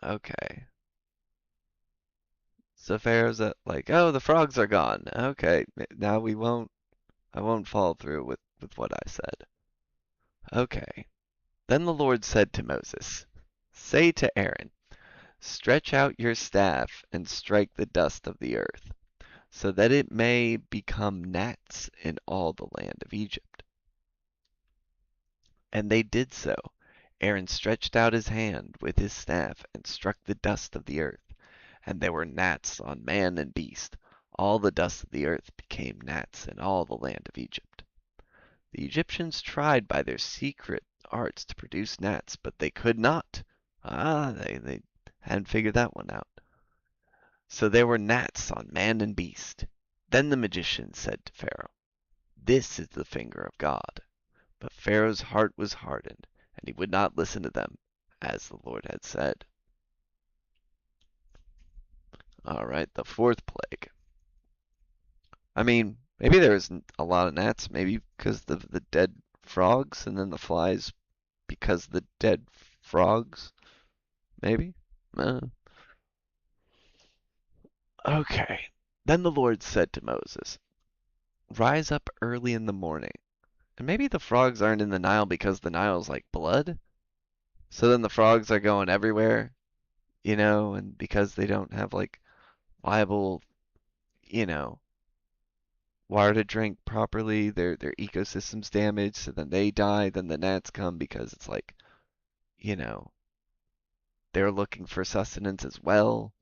Speaker 1: Okay. So Pharaoh's like, oh, the frogs are gone. Okay, now I won't follow through with what I said. Okay. Then the Lord said to Moses, Say to Aaron, Stretch out your staff and strike the dust of the earth, so that it may become gnats in all the land of Egypt. And they did so. Aaron stretched out his hand with his staff and struck the dust of the earth, and there were gnats on man and beast. All the dust of the earth became gnats in all the land of Egypt. The Egyptians tried by their secret arts to produce gnats, but they could not. They hadn't figured that one out. So there were gnats on man and beast. Then the magician said to Pharaoh, This is the finger of God. But Pharaoh's heart was hardened, and he would not listen to them, as the Lord had said. All right, the fourth plague. I mean, maybe there's a lot of gnats, maybe because of the dead frogs, and then the flies because the dead frogs, maybe? Okay. Then the Lord said to Moses, Rise up early in the morning. And maybe the frogs aren't in the Nile because the Nile's like blood? So then the frogs are going everywhere, and because they don't have like viable, you know, water to drink properly, their ecosystem's damaged, so then they die, then the gnats come because it's like you know, they're looking for sustenance as well.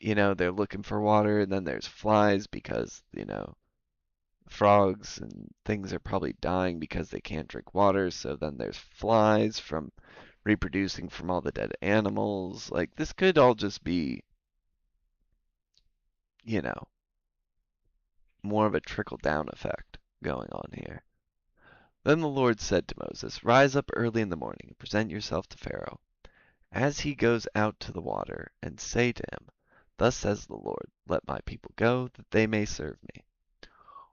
Speaker 1: They're looking for water, and then there's flies because, frogs and things are probably dying because they can't drink water. So then there's flies from reproducing from all the dead animals. Like, this could all just be, you know, more of a trickle down effect going on here. Then the Lord said to Moses, "Rise up early in the morning and present yourself to Pharaoh as he goes out to the water, and say to him, Thus says the Lord, Let my people go, that they may serve me.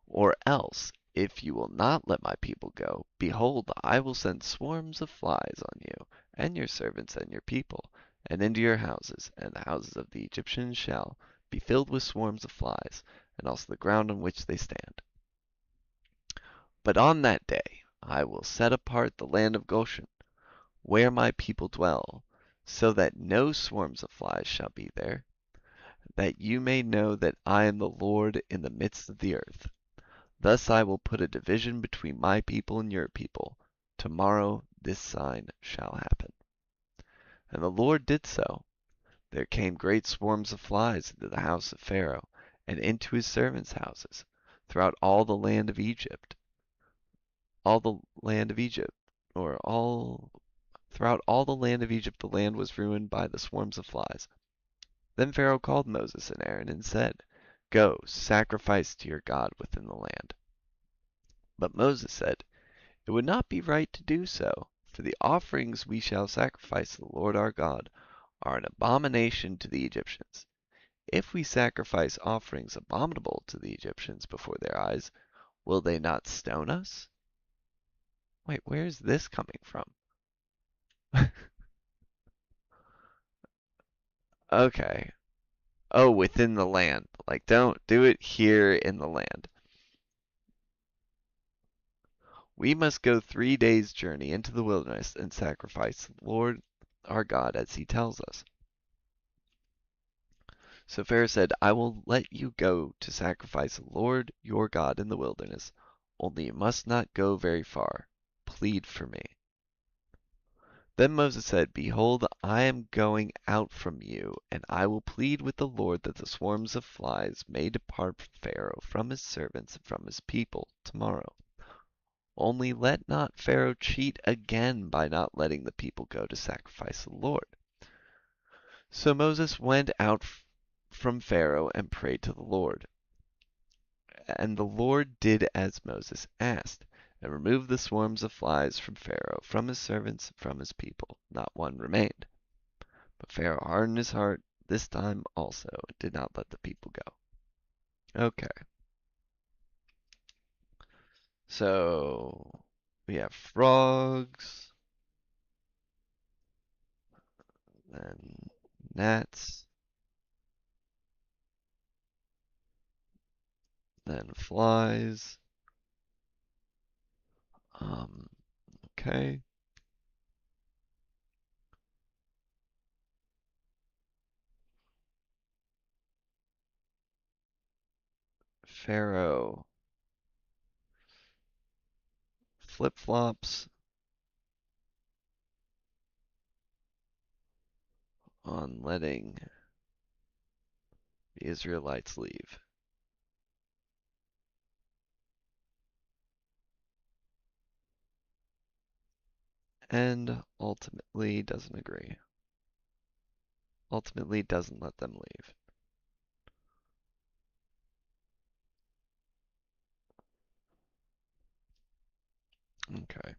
Speaker 1: Or else, if you will not let my people go, behold, I will send swarms of flies on you, and your servants and your people, and into your houses, and the houses of the Egyptians shall be filled with swarms of flies, and also the ground on which they stand. But on that day I will set apart the land of Goshen, where my people dwell, so that no swarms of flies shall be there, that you may know that I am the Lord in the midst of the earth. Thus I will put a division between my people and your people. Tomorrow this sign shall happen." And the Lord did so. There came great swarms of flies into the house of Pharaoh, and into his servants' houses, throughout all the land of Egypt. All the land of Egypt, or all Throughout all the land of Egypt, the land was ruined by the swarms of flies. Then Pharaoh called Moses and Aaron and said, "Go, sacrifice to your God within the land." But Moses said, "It would not be right to do so, for the offerings we shall sacrifice to the Lord our God are an abomination to the Egyptians. If we sacrifice offerings abominable to the Egyptians before their eyes, will they not stone us?" Wait, where is this coming from? Okay. Oh, within the land. Like, don't do it here in the land. We must go 3 days' journey into the wilderness and sacrifice the Lord our God as he tells us. So Pharaoh said, "I will let you go to sacrifice the Lord your God in the wilderness, only you must not go very far. Plead for me." Then Moses said, "Behold, I am going out from you, and I will plead with the Lord that the swarms of flies may depart from Pharaoh, from his servants, and from his people tomorrow. Only let not Pharaoh cheat again by not letting the people go to sacrifice the Lord." So Moses went out from Pharaoh and prayed to the Lord. And the Lord did as Moses asked, and removed the swarms of flies from Pharaoh, from his servants, and from his people. Not one remained. But Pharaoh hardened his heart this time also, and did not let the people go. Okay, so we have frogs, then gnats, then flies. Um, okay. Pharaoh flip-flops on letting the Israelites leave. And ultimately doesn't agree. Ultimately doesn't let them leave. Okay.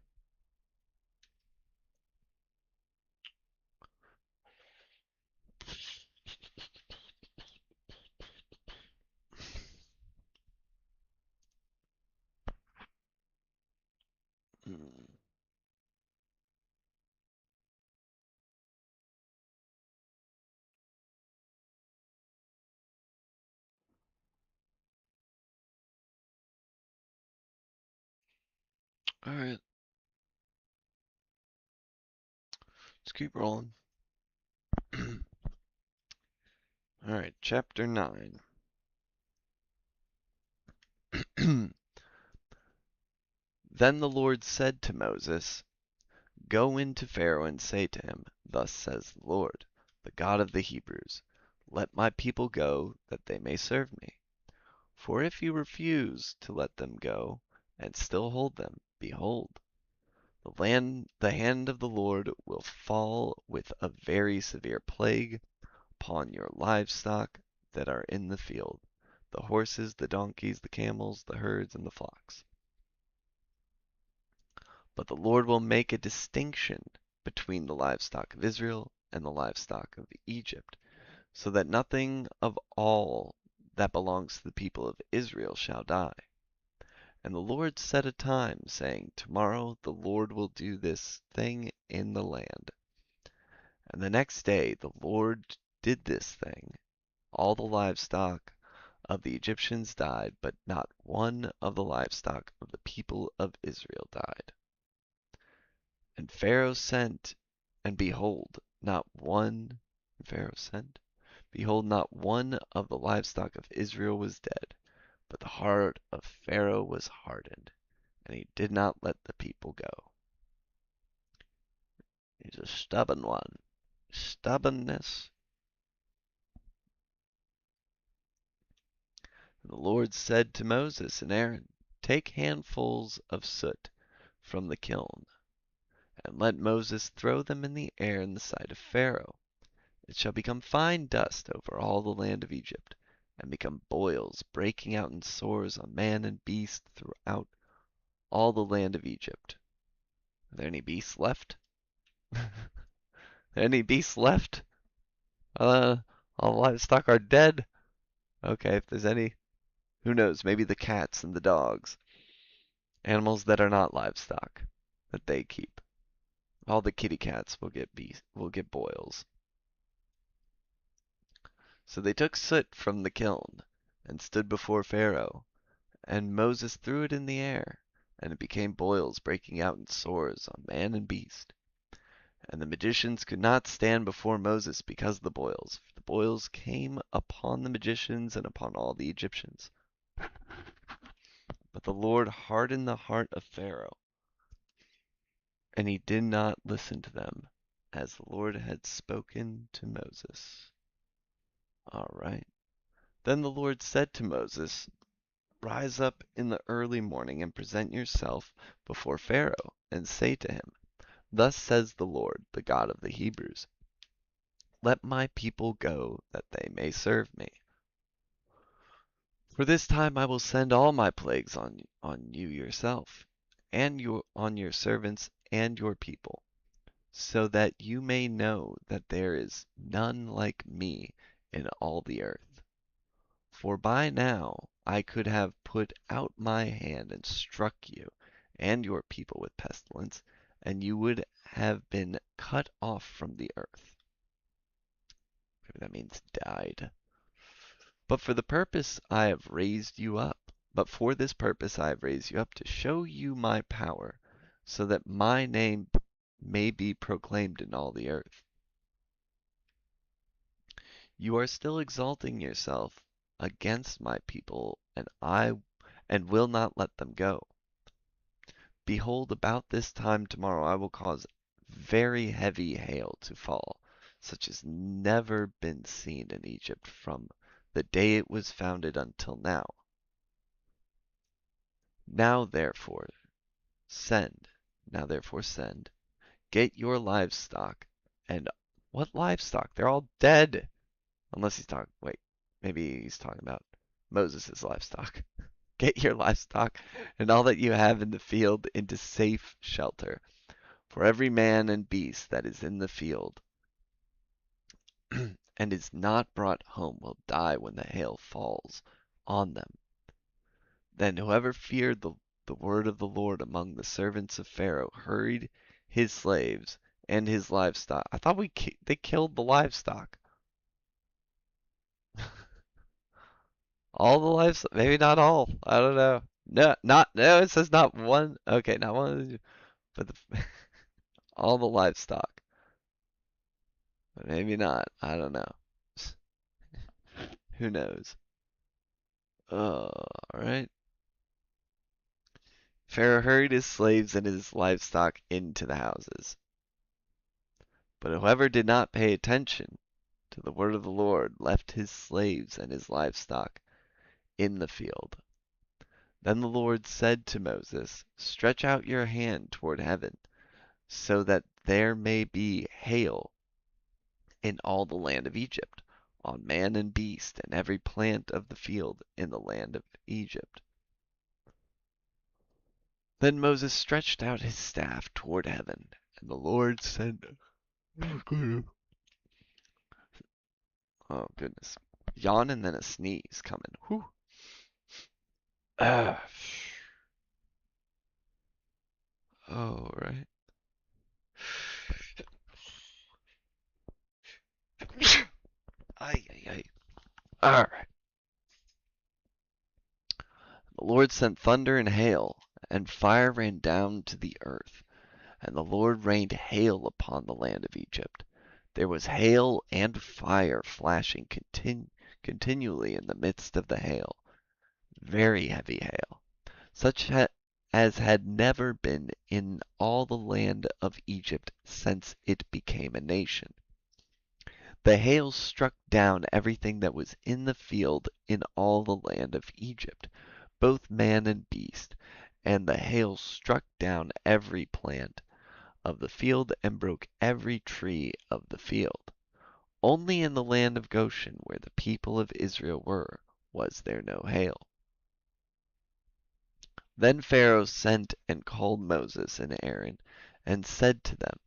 Speaker 1: Hmm. All right, let's keep rolling. All right, chapter 9. Then the Lord said to Moses, Go in to Pharaoh and say to him, Thus says the Lord, the God of the Hebrews, Let my people go, that they may serve me. For if you refuse to let them go, and still hold them, behold, the hand of the Lord will fall with a very severe plague upon your livestock that are in the field, the horses, the donkeys, the camels, the herds, and the flocks. But the Lord will make a distinction between the livestock of Israel and the livestock of Egypt, so that nothing of all that belongs to the people of Israel shall die. And the Lord set a time, saying, Tomorrow the Lord will do this thing in the land. And the next day the Lord did this thing. All the livestock of the Egyptians died, but not one of the livestock of the people of Israel died. And Pharaoh sent, and behold, not one, Pharaoh sent, behold, not one of the livestock of Israel was dead, but the heart of Pharaoh was hardened, and he did not let the people go. He's a stubborn one. Stubbornness. And the Lord said to Moses and Aaron, Take handfuls of soot from the kiln, and let Moses throw them in the air in the sight of Pharaoh. It shall become fine dust over all the land of Egypt, and become boils breaking out in sores on man and beast throughout all the land of Egypt. Are there any beasts left? Any beasts left? All livestock are dead. Okay, if there's any, who knows? Maybe the cats and the dogs, animals that are not livestock that they keep. All the kitty cats will get boils. So they took soot from the kiln and stood before Pharaoh, and Moses threw it in the air, and it became boils breaking out in sores on man and beast. And the magicians could not stand before Moses because of the boils. For the boils came upon the magicians and upon all the Egyptians. But the Lord hardened the heart of Pharaoh, and he did not listen to them, as the Lord had spoken to Moses. All right. Then the Lord said to Moses, Rise up in the early morning and present yourself before Pharaoh, and say to him, Thus says the Lord, the God of the Hebrews, Let my people go, that they may serve me. For this time I will send all my plagues on you yourself, and on your servants and your people, so that you may know that there is none like me in all the earth. For by now I could have put out my hand and struck you and your people with pestilence, and you would have been cut off from the earth. Maybe that means died. But for this purpose I have raised you up to show you my power, so that my name may be proclaimed in all the earth. You are still exalting yourself against my people, and will not let them go. Behold, about this time tomorrow I will cause very heavy hail to fall, such as never been seen in Egypt from the day it was founded until now. Now therefore send, now therefore send, get your livestock, and what livestock? They're all dead. Unless maybe he's talking about Moses' livestock. Get your livestock and all that you have in the field into safe shelter. For every man and beast that is in the field and is not brought home will die when the hail falls on them. Then whoever feared the word of the Lord among the servants of Pharaoh hurried his slaves and his livestock. I thought they killed the livestock. All the livestock, maybe not all. I don't know. No. It says not one. Okay, not one, but all the livestock. But maybe not. I don't know. Who knows? All right. Pharaoh hurried his slaves and his livestock into the houses. But whoever did not pay attention to the word of the Lord left his slaves and his livestock in the field. Then the Lord said to Moses, "Stretch out your hand toward heaven, so that there may be hail in all the land of Egypt, on man and beast, and every plant of the field in the land of Egypt." Then Moses stretched out his staff toward heaven, and the Lord said, "Oh goodness, yawn and then a sneeze coming. Whew. Ah, all right. Ay, ay, ay. All right. The Lord sent thunder and hail, and fire ran down to the earth, and the Lord rained hail upon the land of Egypt. There was hail and fire flashing continually in the midst of the hail, very heavy hail, such as had never been in all the land of Egypt since it became a nation. The hail struck down everything that was in the field in all the land of Egypt, both man and beast, and the hail struck down every plant of the field and broke every tree of the field. Only in the land of Goshen, where the people of Israel were, was there no hail. Then Pharaoh sent and called Moses and Aaron, and said to them,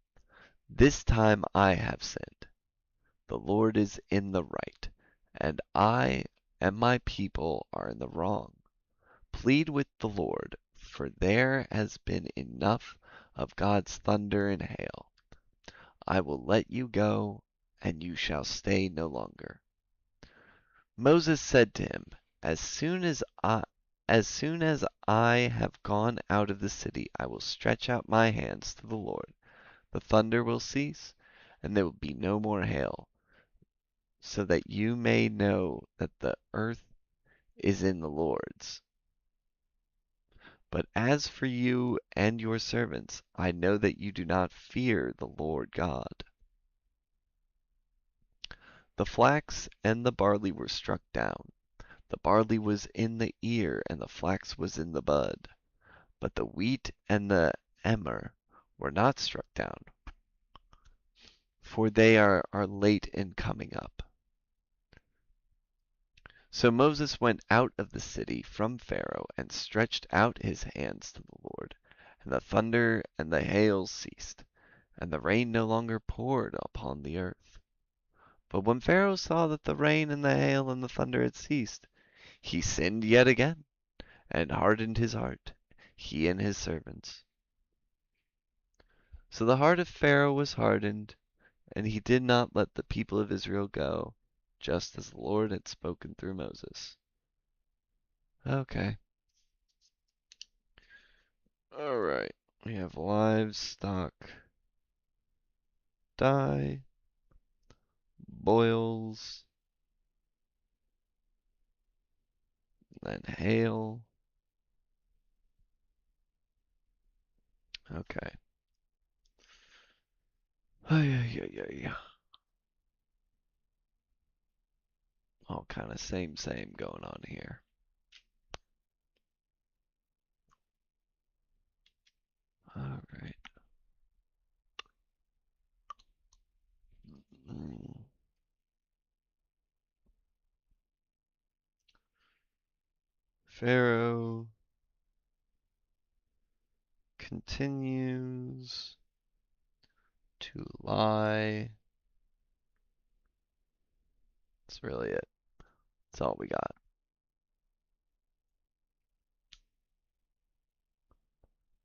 Speaker 1: "This time I have sinned. The Lord is in the right, and I and my people are in the wrong. Plead with the Lord, for there has been enough of God's thunder and hail. I will let you go, and you shall stay no longer." Moses said to him, As soon as I have gone out of the city, I will stretch out my hands to the Lord. The thunder will cease, and there will be no more hail, so that you may know that the earth is in the Lord's. But as for you and your servants, I know that you do not fear the Lord God. The flax and the barley were struck down. The barley was in the ear, and the flax was in the bud. But the wheat and the emmer were not struck down, for they are late in coming up. So Moses went out of the city from Pharaoh, and stretched out his hands to the Lord, and the thunder and the hail ceased, and the rain no longer poured upon the earth. But when Pharaoh saw that the rain and the hail and the thunder had ceased, he sinned yet again, and hardened his heart, he and his servants. So the heart of Pharaoh was hardened, and he did not let the people of Israel go, just as the Lord had spoken through Moses. Okay. All right. We have livestock die, boils, then hail. Okay. Ay, ay, ay, ay. All kind of same going on here. All right. Mm. Pharaoh continues to lie. That's really it. That's all we got.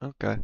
Speaker 1: Okay.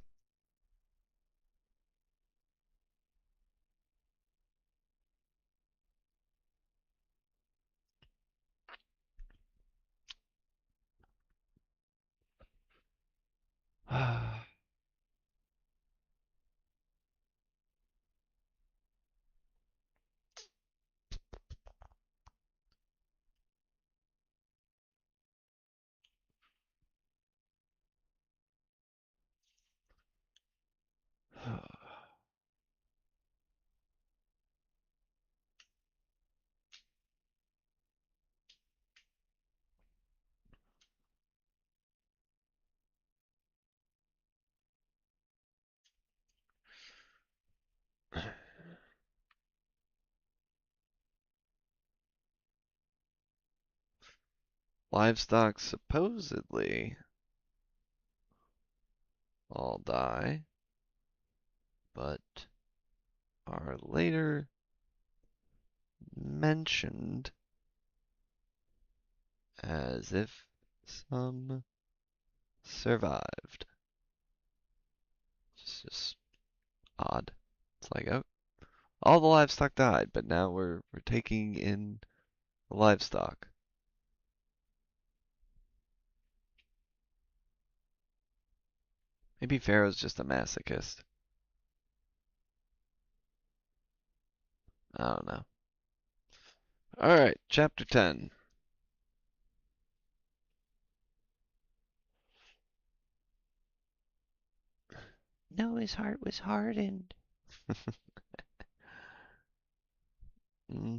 Speaker 1: livestock supposedly all die, but are later mentioned as if some survived. It's just odd. It's like, oh, all the livestock died, but now we're taking in the livestock. Maybe Pharaoh's just a masochist. I don't know. Alright, chapter 10. Noah's heart was hardened. hmm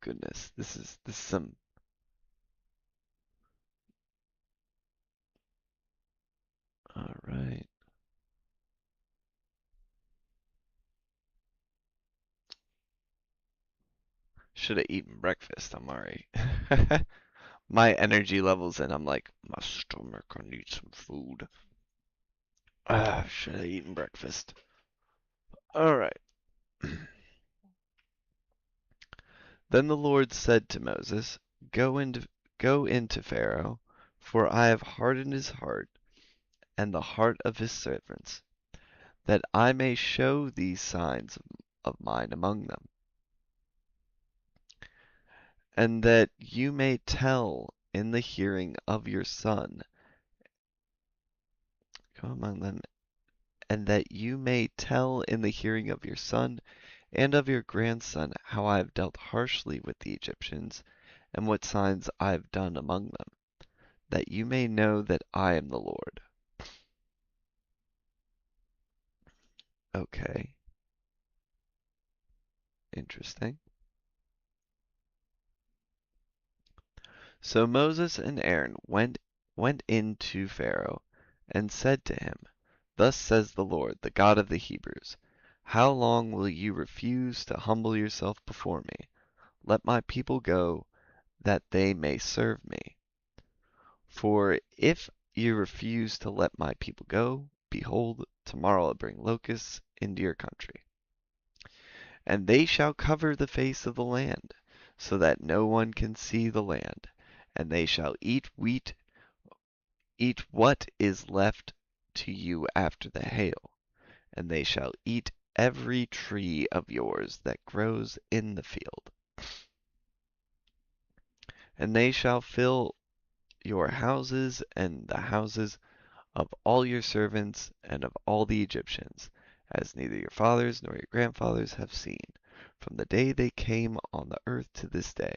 Speaker 1: Goodness, this is some. Alright. Should have eaten breakfast. I'm alright. My energy levels and I'm like, my stomach, I need some food. Ah, should have eaten breakfast. Alright. Then the Lord said to Moses, Go into Pharaoh, for I have hardened his heart and the heart of his servants, that I may show these signs of mine among them, and that you may tell in the hearing of your son, come among them, and that you may tell in the hearing of your son and of your grandson how I have dealt harshly with the Egyptians, and what signs I have done among them, that you may know that I am the Lord. Okay, interesting. So Moses and Aaron went in to Pharaoh and said to him, Thus says the Lord, the God of the Hebrews, How long will you refuse to humble yourself before me? Let my people go, that they may serve me. For if you refuse to let my people go, behold, tomorrow I'll bring locusts into your country, and they shall cover the face of the land, so that no one can see the land, and they shall eat what is left to you after the hail, and they shall eat every tree of yours that grows in the field, and they shall fill your houses and the houses of all your servants and of all the Egyptians, as neither your fathers nor your grandfathers have seen, from the day they came on the earth to this day.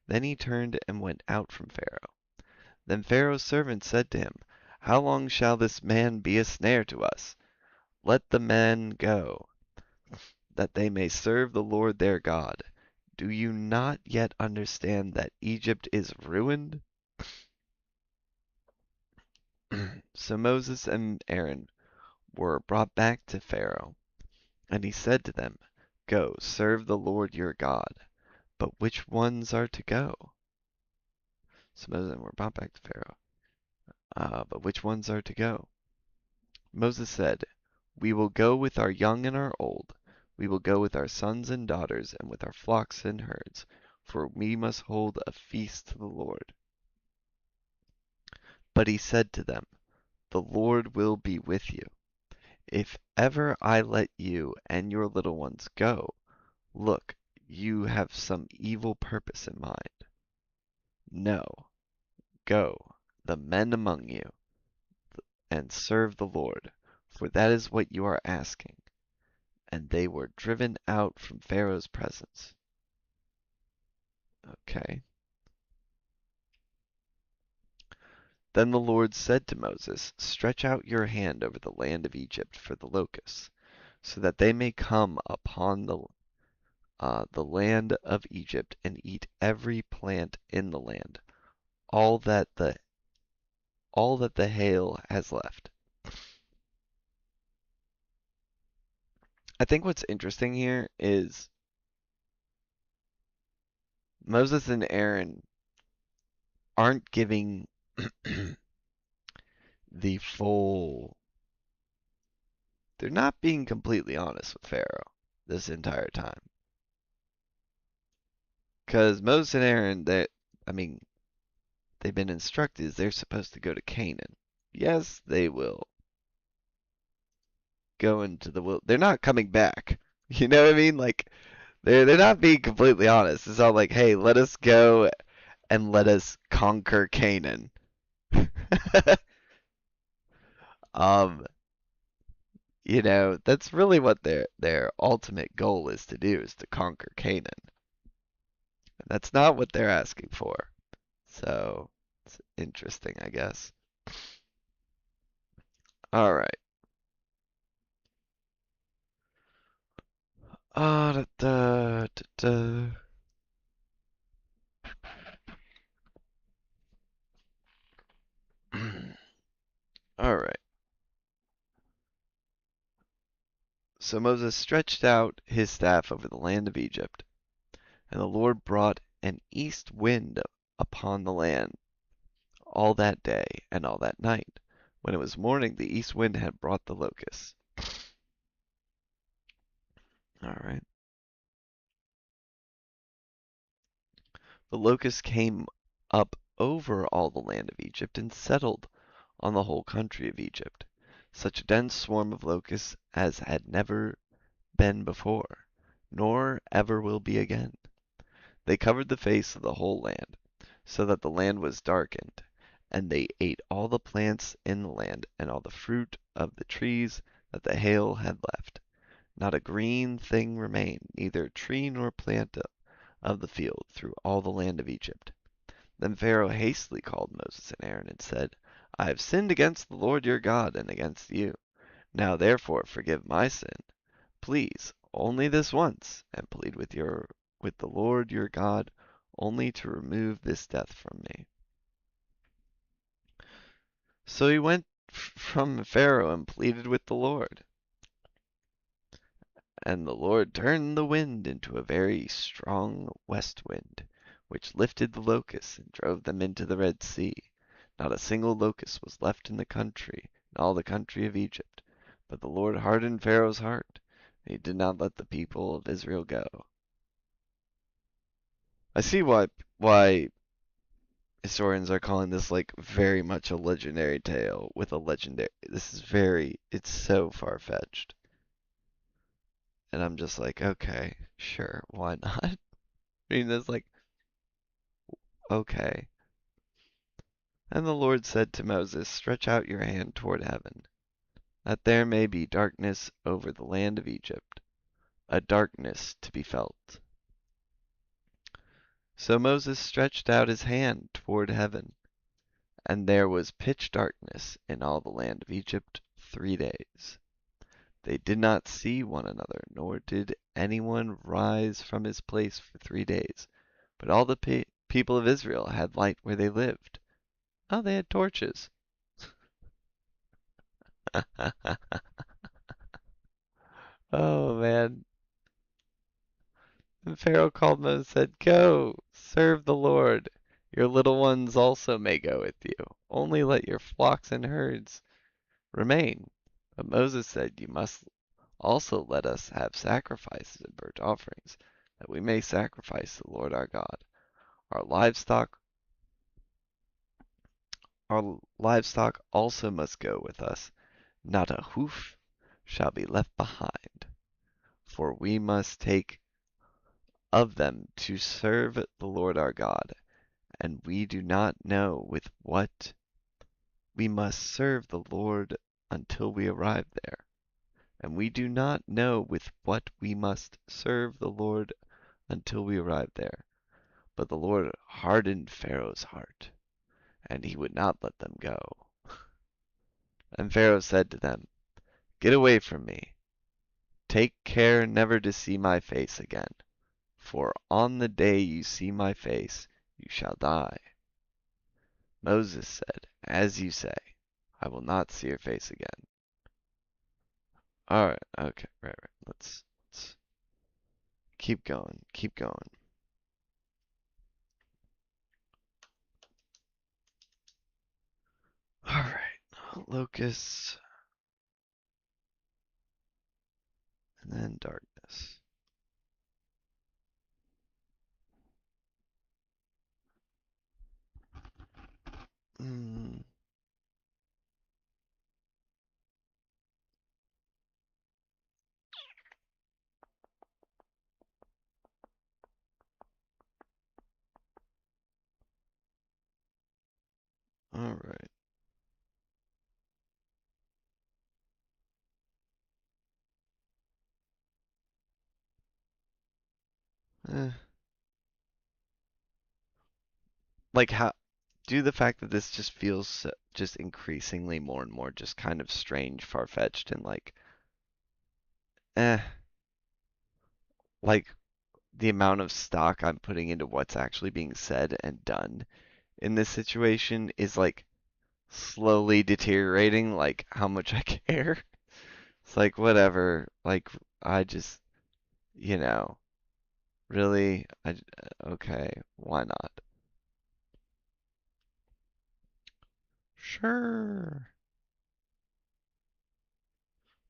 Speaker 1: Then he turned and went out from Pharaoh. Then Pharaoh's servants said to him, How long shall this man be a snare to us? Let the men go, that they may serve the Lord their God. Do you not yet understand that Egypt is ruined? So Moses and Aaron were brought back to Pharaoh, and he said to them, Go, serve the Lord your God. But which ones are to go? So Moses and Aaron were brought back to Pharaoh. But which ones are to go? Moses said, We will go with our young and our old. We will go with our sons and daughters, and with our flocks and herds, for we must hold a feast to the Lord. But he said to them, The Lord will be with you. If ever I let you and your little ones go, look, you have some evil purpose in mind. No, go, the men among you, and serve the Lord, for that is what you are asking. And they were driven out from Pharaoh's presence. Okay. Then the Lord said to Moses, Stretch out your hand over the land of Egypt for the locusts, so that they may come upon the land of Egypt and eat every plant in the land, all that the all that the hail has left. I think what's interesting here is Moses and Aaron aren't giving the full, they're not being completely honest with Pharaoh this entire time. Because Moses and Aaron, I mean, they've been instructed they're supposed to go to Canaan. Yes, they will go into the will. They're not coming back. You know what I mean? Like they're not being completely honest. It's all like, hey, let us go and let us conquer Canaan. um, that's really what their ultimate goal is to do is to conquer Canaan. And that's not what they're asking for. So it's interesting, I guess. All right. Da, da, da, da. All right. So Moses stretched out his staff over the land of Egypt, and the Lord brought an east wind upon the land all that day and all that night. When it was morning, the east wind had brought the locusts. All right. The locusts came up over all the land of Egypt and settled on the whole country of Egypt, such a dense swarm of locusts as had never been before, nor ever will be again. They covered the face of the whole land, so that the land was darkened, and they ate all the plants in the land, and all the fruit of the trees that the hail had left. Not a green thing remained, neither tree nor plant of the field, through all the land of Egypt. Then Pharaoh hastily called Moses and Aaron, and said, I have sinned against the Lord your God, and against you. Now therefore forgive my sin, please, only this once, and plead with the Lord your God only to remove this death from me. So he went from Pharaoh and pleaded with the Lord. And the Lord turned the wind into a very strong west wind, which lifted the locusts and drove them into the Red Sea. Not a single locust was left in the country, in all the country of Egypt. But the Lord hardened Pharaoh's heart, and he did not let the people of Israel go. I see why historians are calling this like very much a legendary tale with a legendary. This is it's so far-fetched. And I'm just like, okay, sure, why not? I mean, it's like, okay. And the Lord said to Moses, stretch out your hand toward heaven, that there may be darkness over the land of Egypt, a darkness to be felt. So Moses stretched out his hand toward heaven, and there was pitch darkness in all the land of Egypt 3 days. They did not see one another, nor did anyone rise from his place for 3 days. But all the people of Israel had light where they lived. Oh, they had torches. Oh, man. And Pharaoh called them and said, go, serve the Lord. Your little ones also may go with you. Only let your flocks and herds remain. But Moses said, you must also let us have sacrifices and burnt offerings, that we may sacrifice to the Lord our God. Our livestock Our livestock also must go with us. Not a hoof shall be left behind, for we must take of them to serve the Lord our God, and we do not know with what we must serve the Lord until we arrive there. And we do not know with what we must serve the Lord until we arrive there. But the Lord hardened Pharaoh's heart, and he would not let them go. And Pharaoh said to them, get away from me. Take care never to see my face again, for on the day you see my face, you shall die. Moses said, as you say, I will not see your face again. All right, okay, right. Let's keep going, keep going. Locusts, and then darkness. Mm, all right. Eh, like how do the fact that this just feels just increasingly more and more just kind of strange, far-fetched, and eh, like the amount of stock I'm putting into what's actually being said and done in this situation is like slowly deteriorating, like how much I care. It's like whatever, like I just, you know, really, okay, why not? Sure.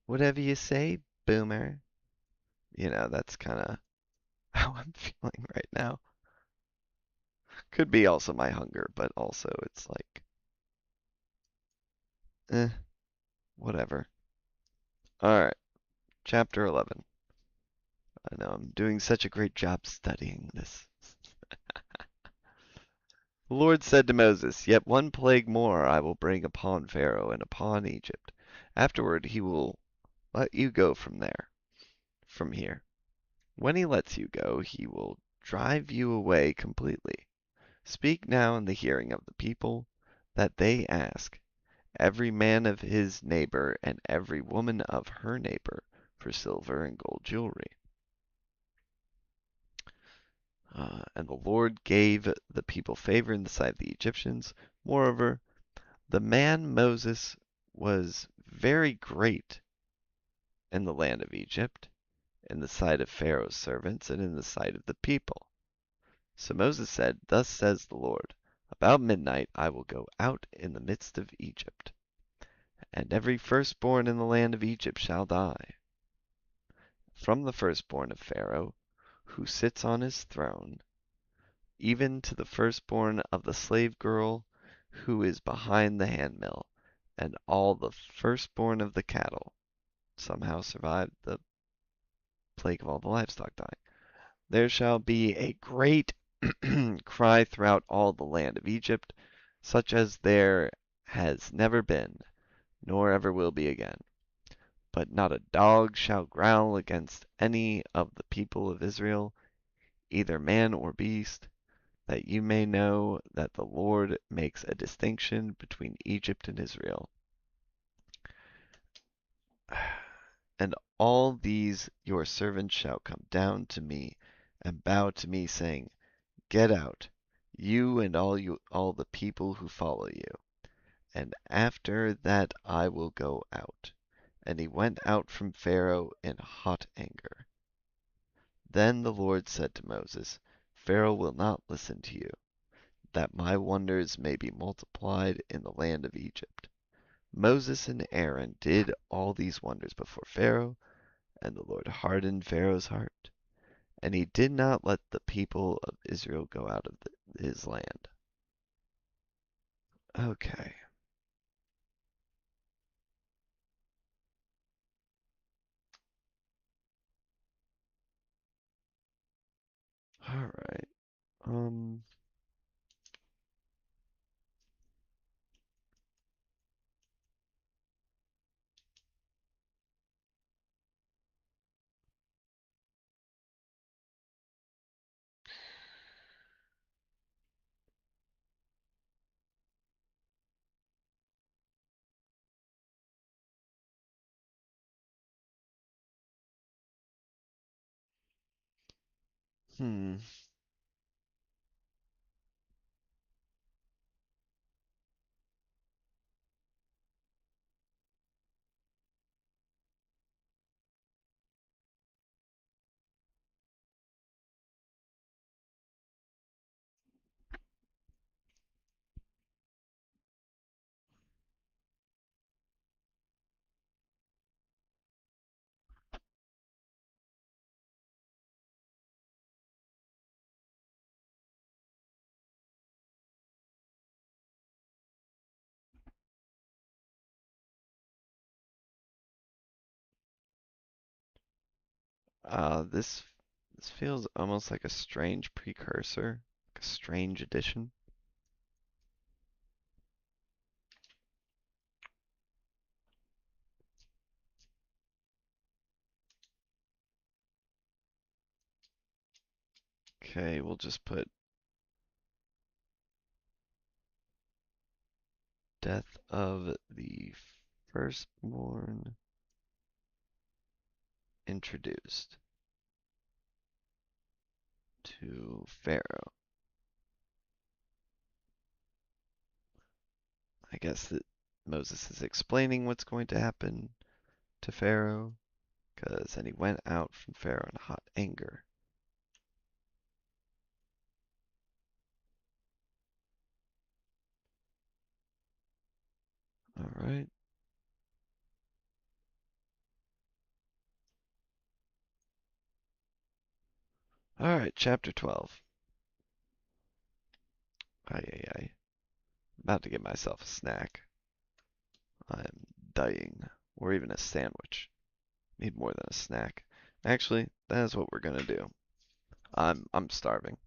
Speaker 1: Whatever you say, boomer. That's kind of how I'm feeling right now. Could be also my hunger, but also it's like, eh, whatever. All right, chapter 11. I know I'm doing such a great job studying this. The Lord said to Moses, "Yet one plague more I will bring upon Pharaoh and upon Egypt. Afterward he will let you go from here. When he lets you go, he will drive you away completely. Speak now in the hearing of the people, that they ask, every man of his neighbor and every woman of her neighbor, for silver and gold jewelry." And the Lord gave the people favor in the sight of the Egyptians. Moreover, the man Moses was very great in the land of Egypt, in the sight of Pharaoh's servants, and in the sight of the people. So Moses said, "Thus says the Lord, about midnight I will go out in the midst of Egypt, and every firstborn in the land of Egypt shall die, from the firstborn of Pharaoh, who sits on his throne, even to the firstborn of the slave girl who is behind the handmill, and all the firstborn of the cattle." Somehow survived the plague of all the livestock dying. "There shall be a great cry throughout all the land of Egypt, such as there has never been, nor ever will be again. But not a dog shall growl against any of the people of Israel, either man or beast, that you may know that the Lord makes a distinction between Egypt and Israel. And all these your servants shall come down to me and bow to me, saying, Get out, you and all the people who follow you. And after that I will go out." And he went out from Pharaoh in hot anger. Then the Lord said to Moses, "Pharaoh will not listen to you, that my wonders may be multiplied in the land of Egypt." Moses and Aaron did all these wonders before Pharaoh, and the Lord hardened Pharaoh's heart, and he did not let the people of Israel go out of his land. Okay. All right. Um, hmm. This feels almost like a strange precursor, like a strange addition. Okay, we'll just put death of the firstborn introduced to Pharaoh. I guess that Moses is explaining what's going to happen to Pharaoh, because and he went out from Pharaoh in hot anger. All right. All right, chapter 12. Ay, ay, ay. About to get myself a snack. I'm dying. Or even a sandwich. Need more than a snack. Actually, that's what we're gonna do. I'm starving.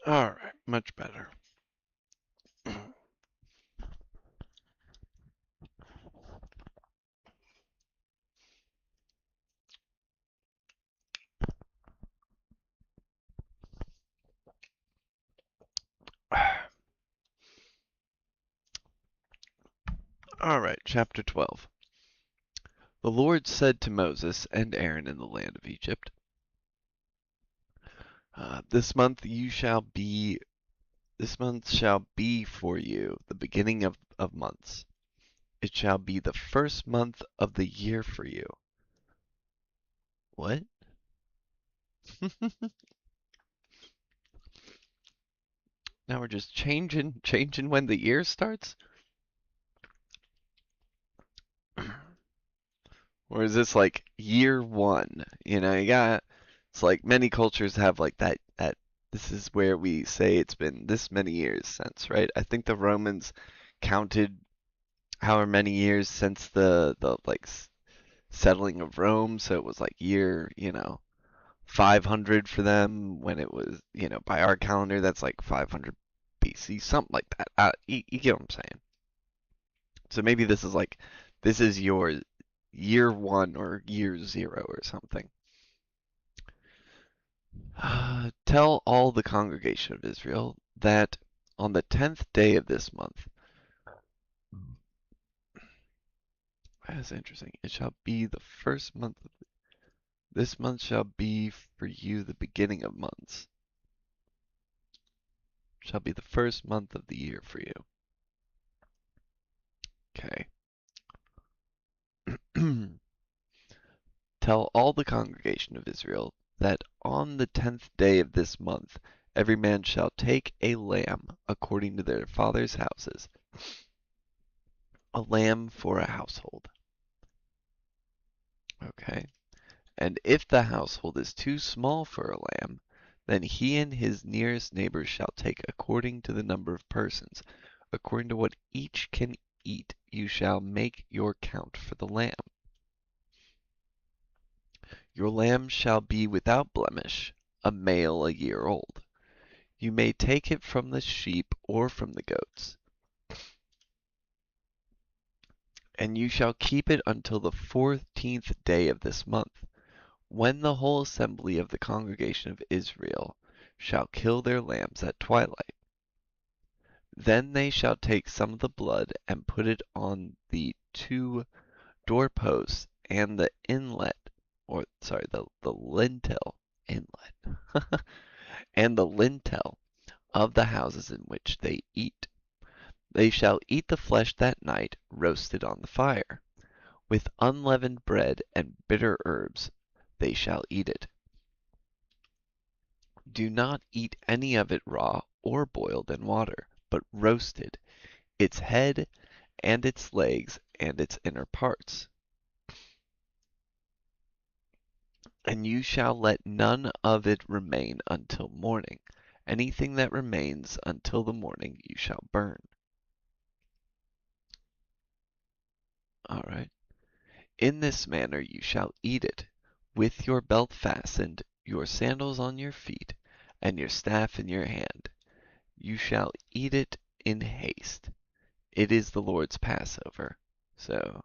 Speaker 1: All right, much better. All right, chapter 12. The Lord said to Moses and Aaron in the land of Egypt, This month shall be for you the beginning of months. It shall be the first month of the year for you. What? Now we're just changing when the year starts? Or is this like year one? It's like many cultures have like that this is where we say it's been this many years since, right? I think the Romans counted however many years since the settling of Rome, so it was like year, 500 for them when it was, by our calendar that's like 500 BC, something like that. You get what I'm saying? So maybe this is your year one or year zero or something. Tell all the congregation of Israel that on the 10th day of this month, that's interesting, it shall be the first month. This month shall be for you the beginning of months, shall be the first month of the year for you. Okay. Tell all the congregation of Israel that on the 10th day of this month every man shall take a lamb according to their fathers' houses, a lamb for a household. Okay. And if the household is too small for a lamb, then he and his nearest neighbor shall take according to the number of persons. According to what each can eat, you shall make your count for the lamb. Your lamb shall be without blemish, a male a year old. You may take it from the sheep or from the goats, and you shall keep it until the 14th day of this month, when the whole assembly of the congregation of Israel shall kill their lambs at twilight. Then they shall take some of the blood and put it on the two doorposts and the lintel inlet, and the lintel of the houses in which they eat. They shall eat the flesh that night, roasted on the fire. With unleavened bread and bitter herbs they shall eat it. Do not eat any of it raw or boiled in water, but roasted, its head and its legs and its inner parts. And you shall let none of it remain until morning. Anything that remains until the morning you shall burn. All right. In this manner you shall eat it, with your belt fastened, your sandals on your feet, and your staff in your hand. You shall eat it in haste. It is the Lord's Passover. So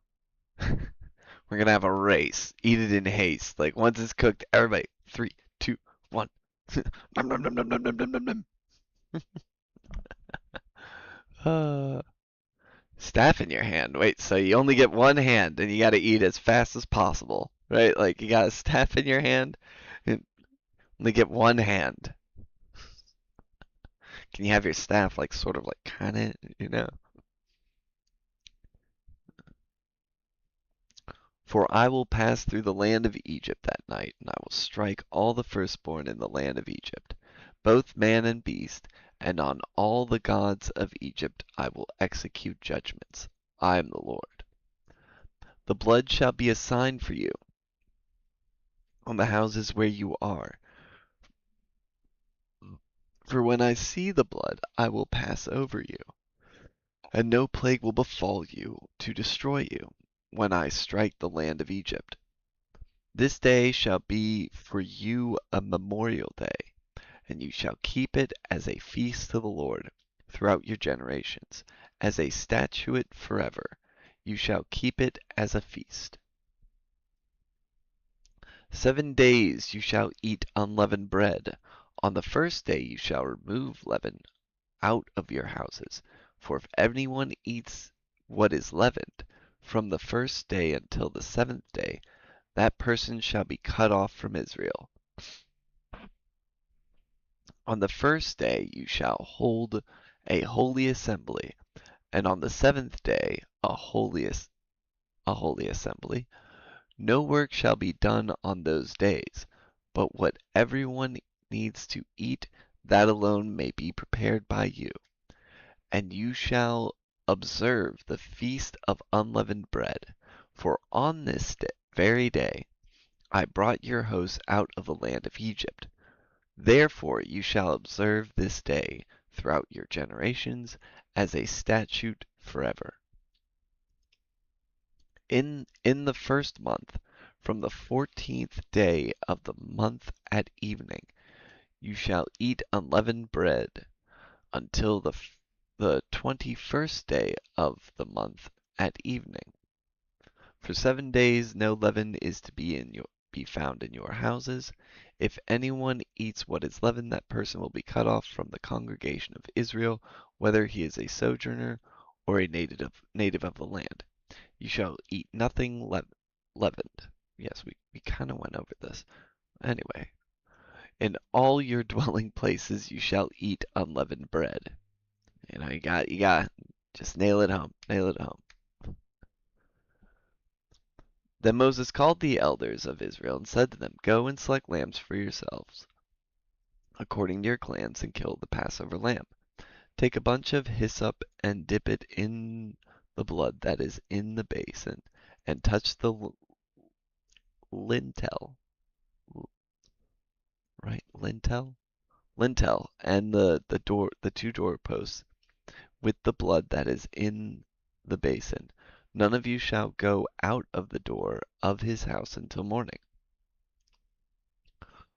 Speaker 1: we're gonna have a race. Eat it in haste. Like once it's cooked, everybody, 3, 2, 1. Nom, nom, nom, nom, nom, nom, nom, nom. Uh, Staff in your hand. Wait, so you only get one hand and you gotta eat as fast as possible, right? Like you got a staff in your hand and only get one hand. Can you have your staff like sort of like kinda? For I will pass through the land of Egypt that night, and I will strike all the firstborn in the land of Egypt, both man and beast, and on all the gods of Egypt I will execute judgments. I am the Lord. The blood shall be a sign for you on the houses where you are. For when I see the blood, I will pass over you, and no plague will befall you to destroy you when I strike the land of Egypt. This day shall be for you a memorial day, And you shall keep it as a feast to the Lord throughout your generations, as a statute forever. You shall keep it as a feast. 7 days you shall eat unleavened bread. On the first day you shall remove leaven out of your houses. For if anyone eats what is leavened from the first day until the 7th day, that person shall be cut off from Israel. On the first day you shall hold a holy assembly, and on the 7th day a holy assembly. No work shall be done on those days, but what everyone needs to eat, that alone may be prepared by you. And you shall observe the feast of unleavened bread, for on this very day I brought your hosts out of the land of Egypt. Therefore you shall observe this day throughout your generations as a statute forever. In the first month, from the 14th day of the month at evening, you shall eat unleavened bread until the 21st day of the month at evening. For 7 days no leaven is to be found in your houses. If anyone eats what is leavened, that person will be cut off from the congregation of Israel, whether he is a sojourner or a native of the land. You shall eat nothing leavened. Yes, we kind of went over this. Anyway, in all your dwelling places you shall eat unleavened bread. You got, just nail it home, nail it home. Then Moses called the elders of Israel and said to them, Go and select lambs for yourselves, according to your clans, and kill the Passover lamb. Take a bunch of hyssop and dip it in the blood that is in the basin, and touch the lintel, right? Lintel, and the two doorposts with the blood that is in the basin. None of you shall go out of the door of his house until morning.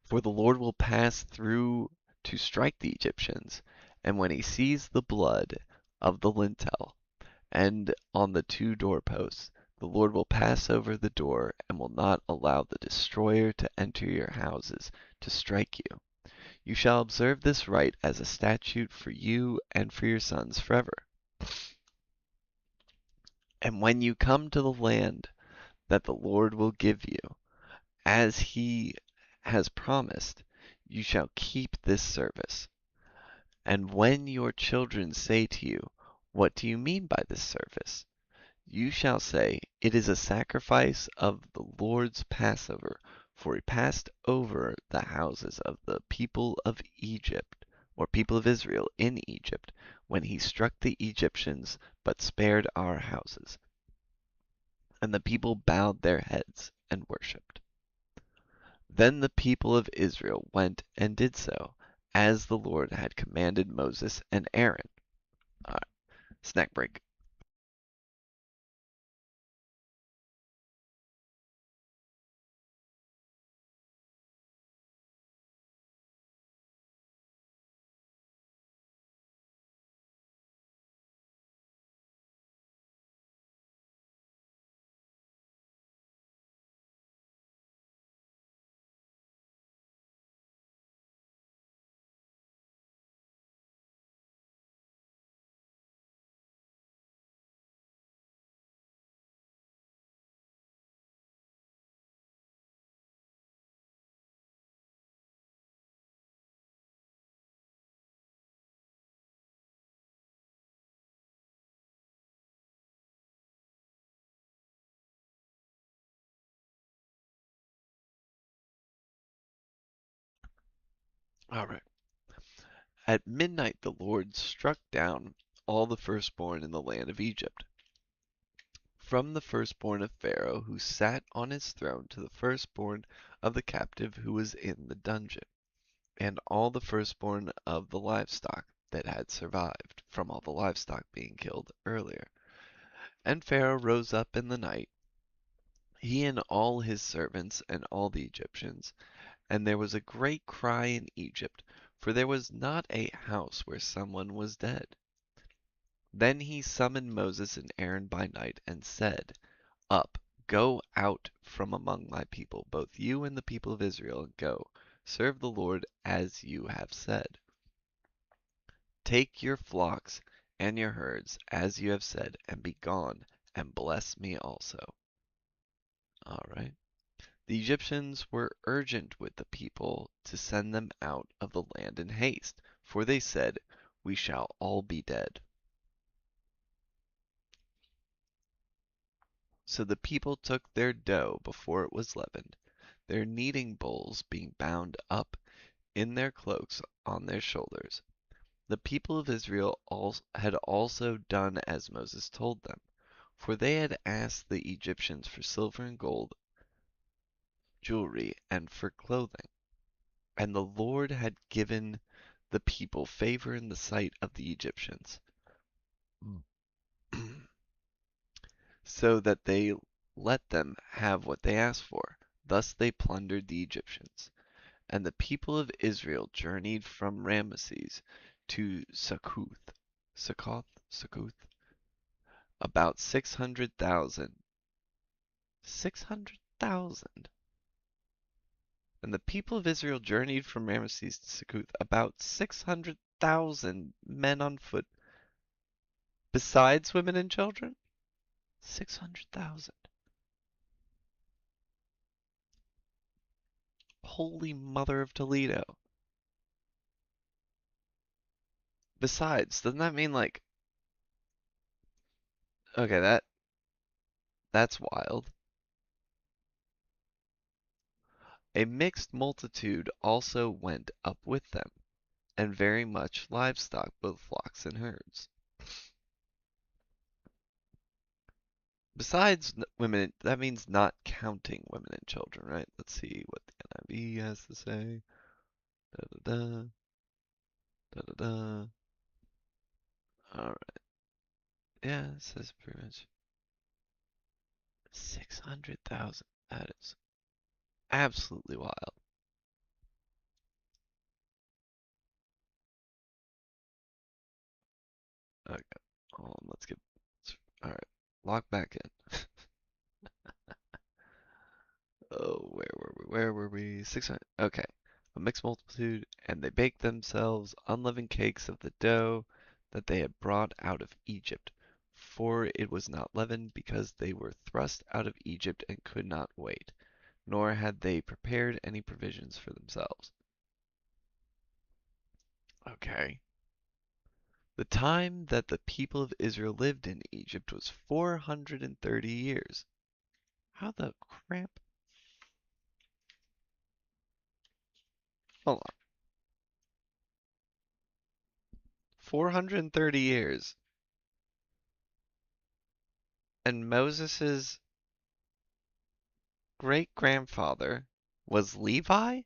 Speaker 1: For the Lord will pass through to strike the Egyptians, and when he sees the blood of the lintel and on the two doorposts, the Lord will pass over the door and will not allow the destroyer to enter your houses to strike you. You shall observe this rite as a statute for you and for your sons forever. And when you come to the land that the Lord will give you, as he has promised, you shall keep this service. And when your children say to you, What do you mean by this service? You shall say, It is a sacrifice of the Lord's Passover, for he passed over the houses of the people of Egypt, or people of Israel in Egypt, when he struck the Egyptians, but spared our houses. And the people bowed their heads and worshipped. Then the people of Israel went and did so, as the Lord had commanded Moses and Aaron. All right, snack break. All right. At midnight the Lord struck down all the firstborn in the land of Egypt, from the firstborn of Pharaoh who sat on his throne to the firstborn of the captive who was in the dungeon, and all the firstborn of the livestock that had survived from all the livestock being killed earlier. And Pharaoh rose up in the night, he and all his servants and all the Egyptians, and there was a great cry in Egypt, for there was not a house where someone was dead. Then he summoned Moses and Aaron by night and said, Up, go out from among my people, both you and the people of Israel, and go, serve the Lord as you have said. Take your flocks and your herds, as you have said, and be gone, and bless me also. All right. The Egyptians were urgent with the people to send them out of the land in haste, for they said, We shall all be dead. So the people took their dough before it was leavened, their kneading bowls being bound up in their cloaks on their shoulders. The people of Israel had also done as Moses told them, for they had asked the Egyptians for silver and gold, jewelry, and for clothing. And the Lord had given the people favor in the sight of the Egyptians, so that they let them have what they asked for. Thus they plundered the Egyptians. And the people of Israel journeyed from Ramesses to Succoth, about 600,000. 600,000. And the people of Israel journeyed from Ramesses to Succoth, about 600,000 men on foot, besides women and children. 600,000. Holy Mother of Toledo. Besides, doesn't that mean like, okay, that's wild. A mixed multitude also went up with them, and very much livestock, both flocks and herds. Besides women, that means not counting women and children, right? Let's see what the NIV has to say. Da da da, da da da. Alright. Yeah, it says pretty much 600,000. That is absolutely wild. Okay, hold on, let's get. Alright, log back in. Oh, where were we? Where were we? 600. Okay. A mixed multitude, and they baked themselves unleavened cakes of the dough that they had brought out of Egypt. For it was not leavened, because they were thrust out of Egypt and could not wait, nor had they prepared any provisions for themselves. Okay. The time that the people of Israel lived in Egypt was 430 years. How the crap? Hold on. 430 years. And Moses's great grandfather was Levi?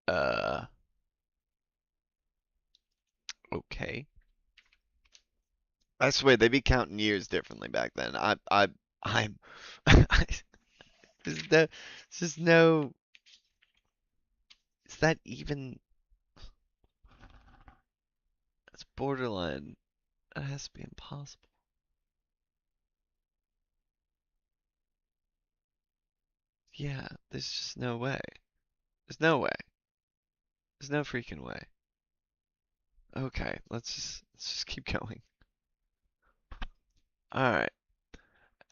Speaker 1: Uh, okay. I swear they be counting years differently back then. I'm, there's no, there's just no, is that even, it's borderline. That has to be impossible. Yeah, there's just no way. There's no way. There's no freaking way. Okay, let's just keep going. All right.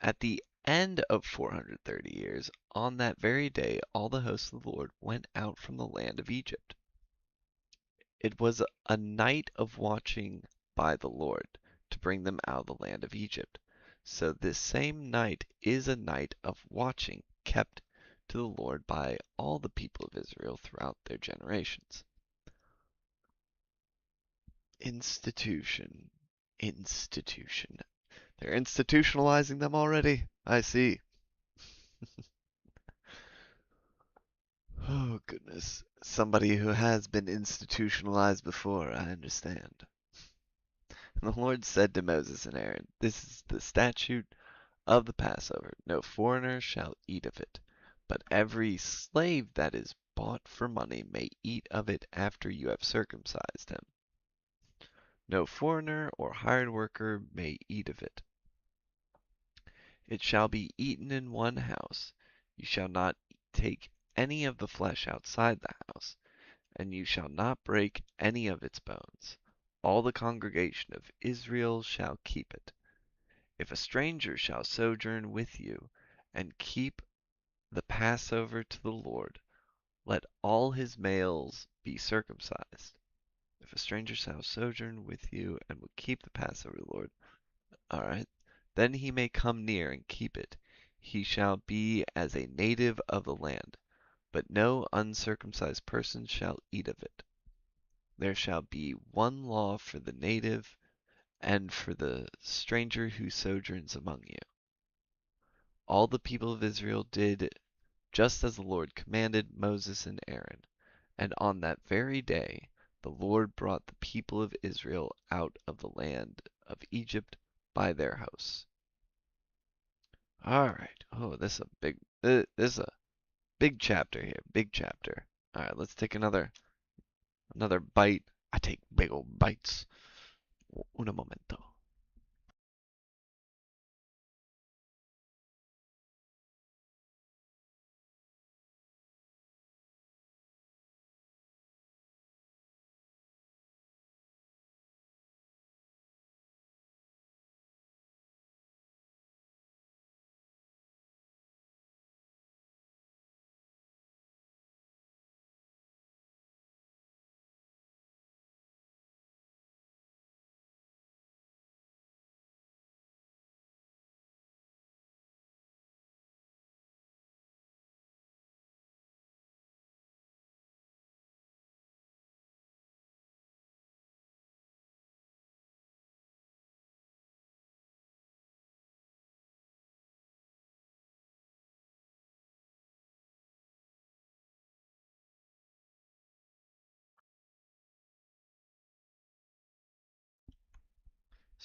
Speaker 1: At the end of 430 years, on that very day, all the hosts of the Lord went out from the land of Egypt. It was a night of watching by the Lord to bring them out of the land of Egypt. So this same night is a night of watching kept to the Lord by all the people of Israel throughout their generations. Institution. Institution. They're institutionalizing them already. I see. Oh, goodness. Somebody who has been institutionalized before, I understand. And the Lord said to Moses and Aaron, This is the statute of the Passover. No foreigner shall eat of it, but every slave that is bought for money may eat of it after you have circumcised him. No foreigner or hired worker may eat of it. It shall be eaten in one house. You shall not take any of the flesh outside the house, and you shall not break any of its bones. All the congregation of Israel shall keep it. If a stranger shall sojourn with you, and keep the Passover to the Lord, let all his males be circumcised. If a stranger shall sojourn with you, and will keep the Passover, Lord, all right, then he may come near and keep it. He shall be as a native of the land, but no uncircumcised person shall eat of it. There shall be one law for the native and for the stranger who sojourns among you. All the people of Israel did just as the Lord commanded Moses and Aaron, and on that very day the Lord brought the people of Israel out of the land of Egypt by their hosts. All right. Oh, this is a big chapter here. Big chapter. All right, let's take another bite. I take big old bites. Un momento.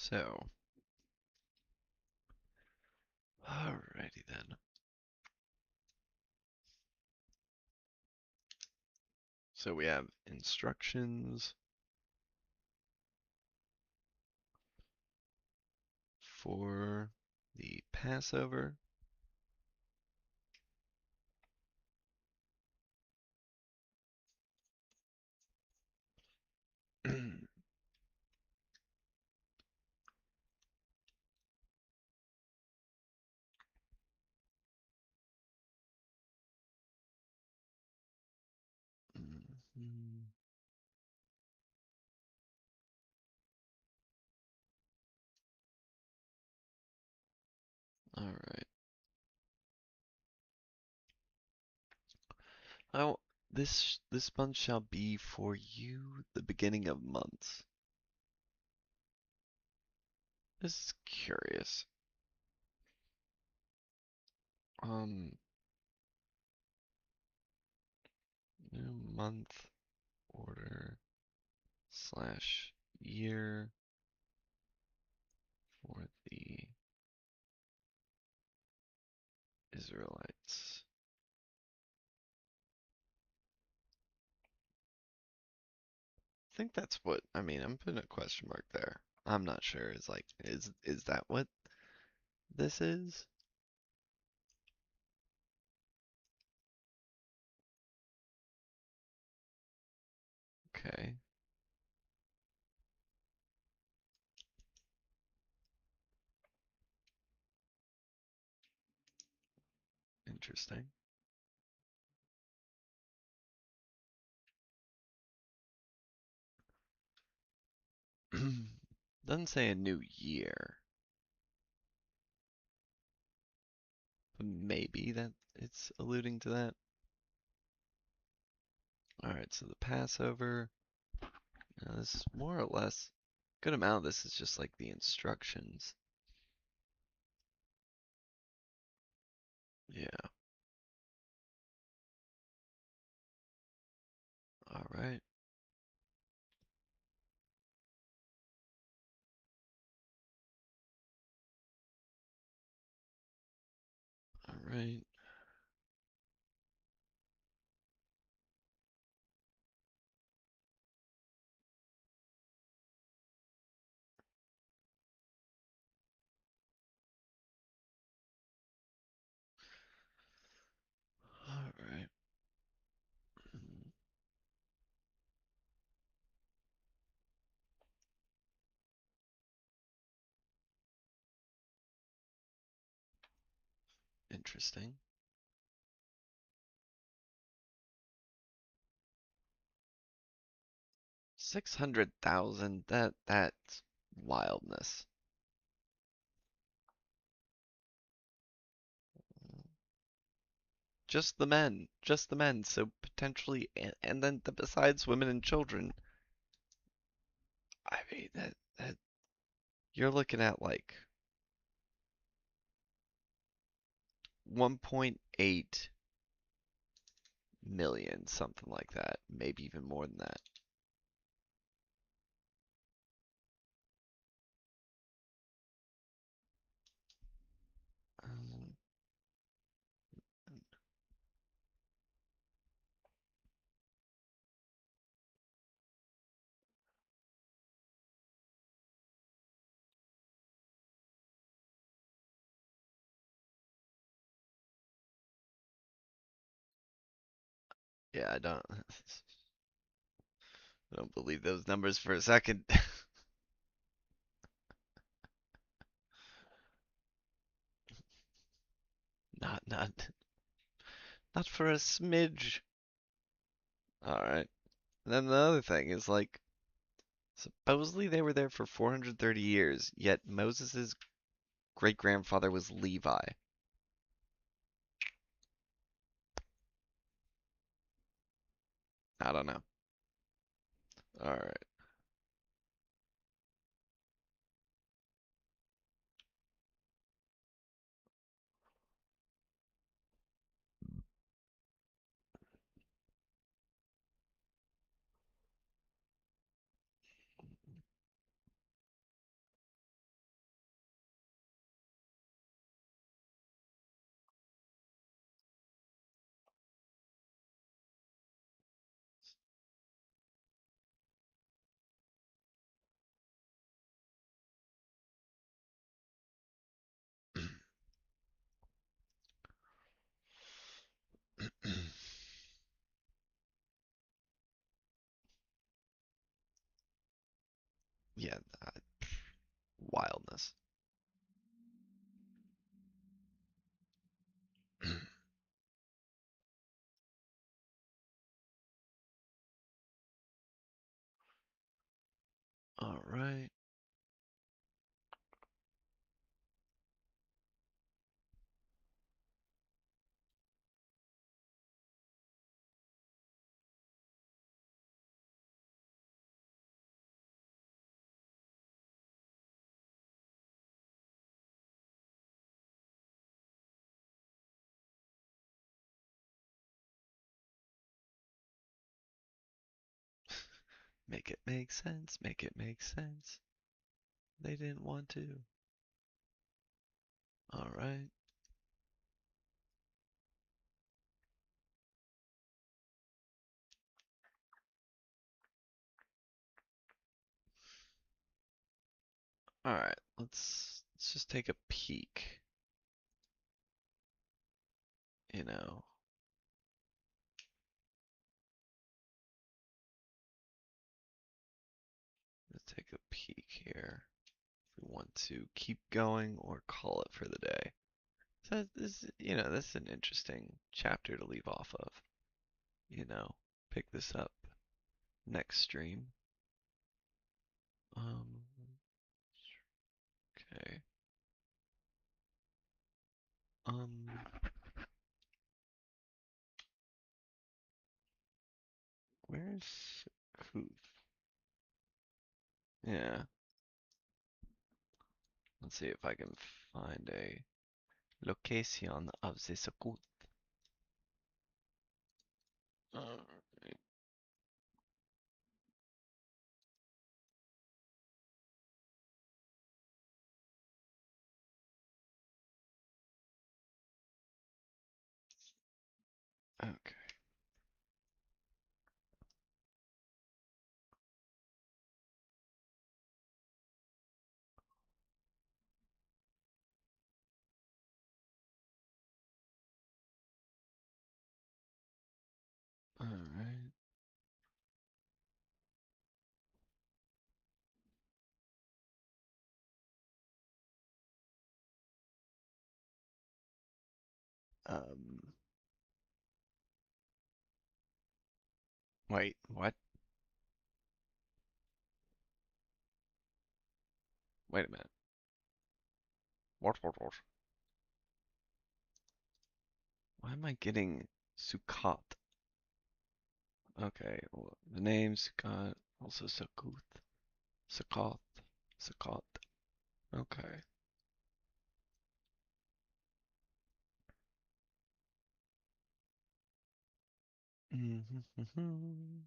Speaker 1: So, alrighty then. So we have instructions for the Passover. Mhm. All right. Oh, this month shall be for you the beginning of months. This is curious. Um, New month order slash year for the Israelites. I think that's what I mean. I'm putting a question mark there. I'm not sure. Is that what this is? Okay, interesting. Doesn't say a new year, but maybe that it's alluding to that. All right, so the Passover. This is more or less good amount of this is just like the instructions. Yeah. All right. right. All right. Interesting. 600,000. That's wildness. Just the men. So potentially, and then besides women and children, I mean that you're looking at like 1.8 million, something like that, maybe even more than that. Um, yeah, I don't believe those numbers for a second. Not, not, not for a smidge. All right. And then the other thing is like, supposedly they were there for 430 years, yet Moses' great grandfather was Levi. I don't know. All right. Yeah, wildness. All right. Make it make sense. Make it make sense. They didn't want to. All right. All right. Let's just take a peek. You know, let's take a peek here. If we want to keep going or call it for the day. So this is an interesting chapter to leave off of. You know, pick this up next stream. Um, okay. Um, where's Kuth? Yeah, let's see if I can find a location of the Kuth. Alright. Okay. All right. Um, Wait, what? Wait a minute. What? Why am I getting Sukkot? Okay, well, the name Sukkot, also Sukkot, Sukkot, Sukkot. Okay. Mm-hmm.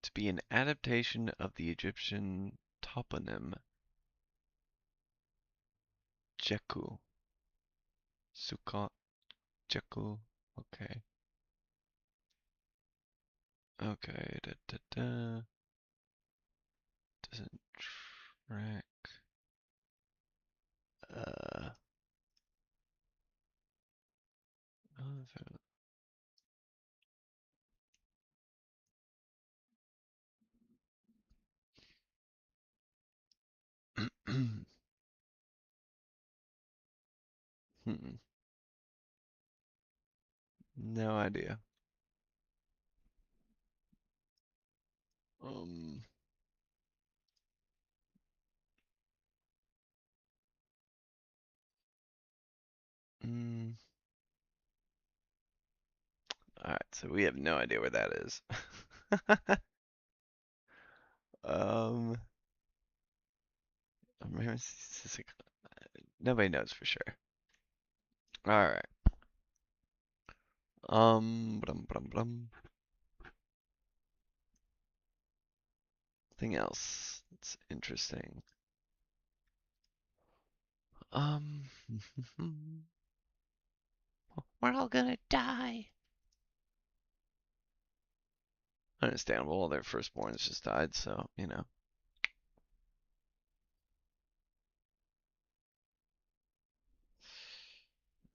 Speaker 1: To be an adaptation of the Egyptian toponym Jeku, Sukkot, Jeku. Okay. Okay. Da, da, da. Doesn't track. Uh. Hmm. No idea. Um. Mm, all right. So we have no idea where that is. um. Nobody knows for sure. All right. Blum, blum, blum. Thing else that's interesting. Um, we're all gonna die. Understandable. All their firstborns just died, so you know.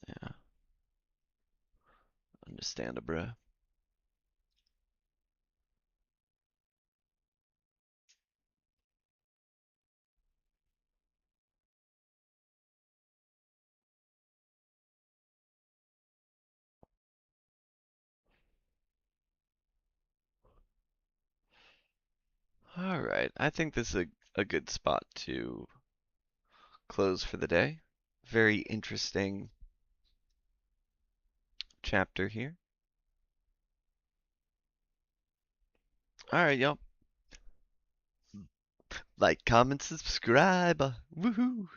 Speaker 1: Yeah, understandable. All right. I think this is a good spot to close for the day. Very interesting chapter here. All right, y'all. Like, comment, subscribe. Woohoo!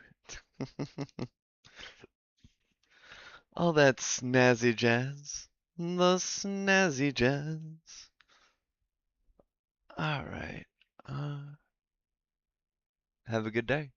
Speaker 1: All that snazzy jazz. The snazzy jazz. All right. Uh, have a good day.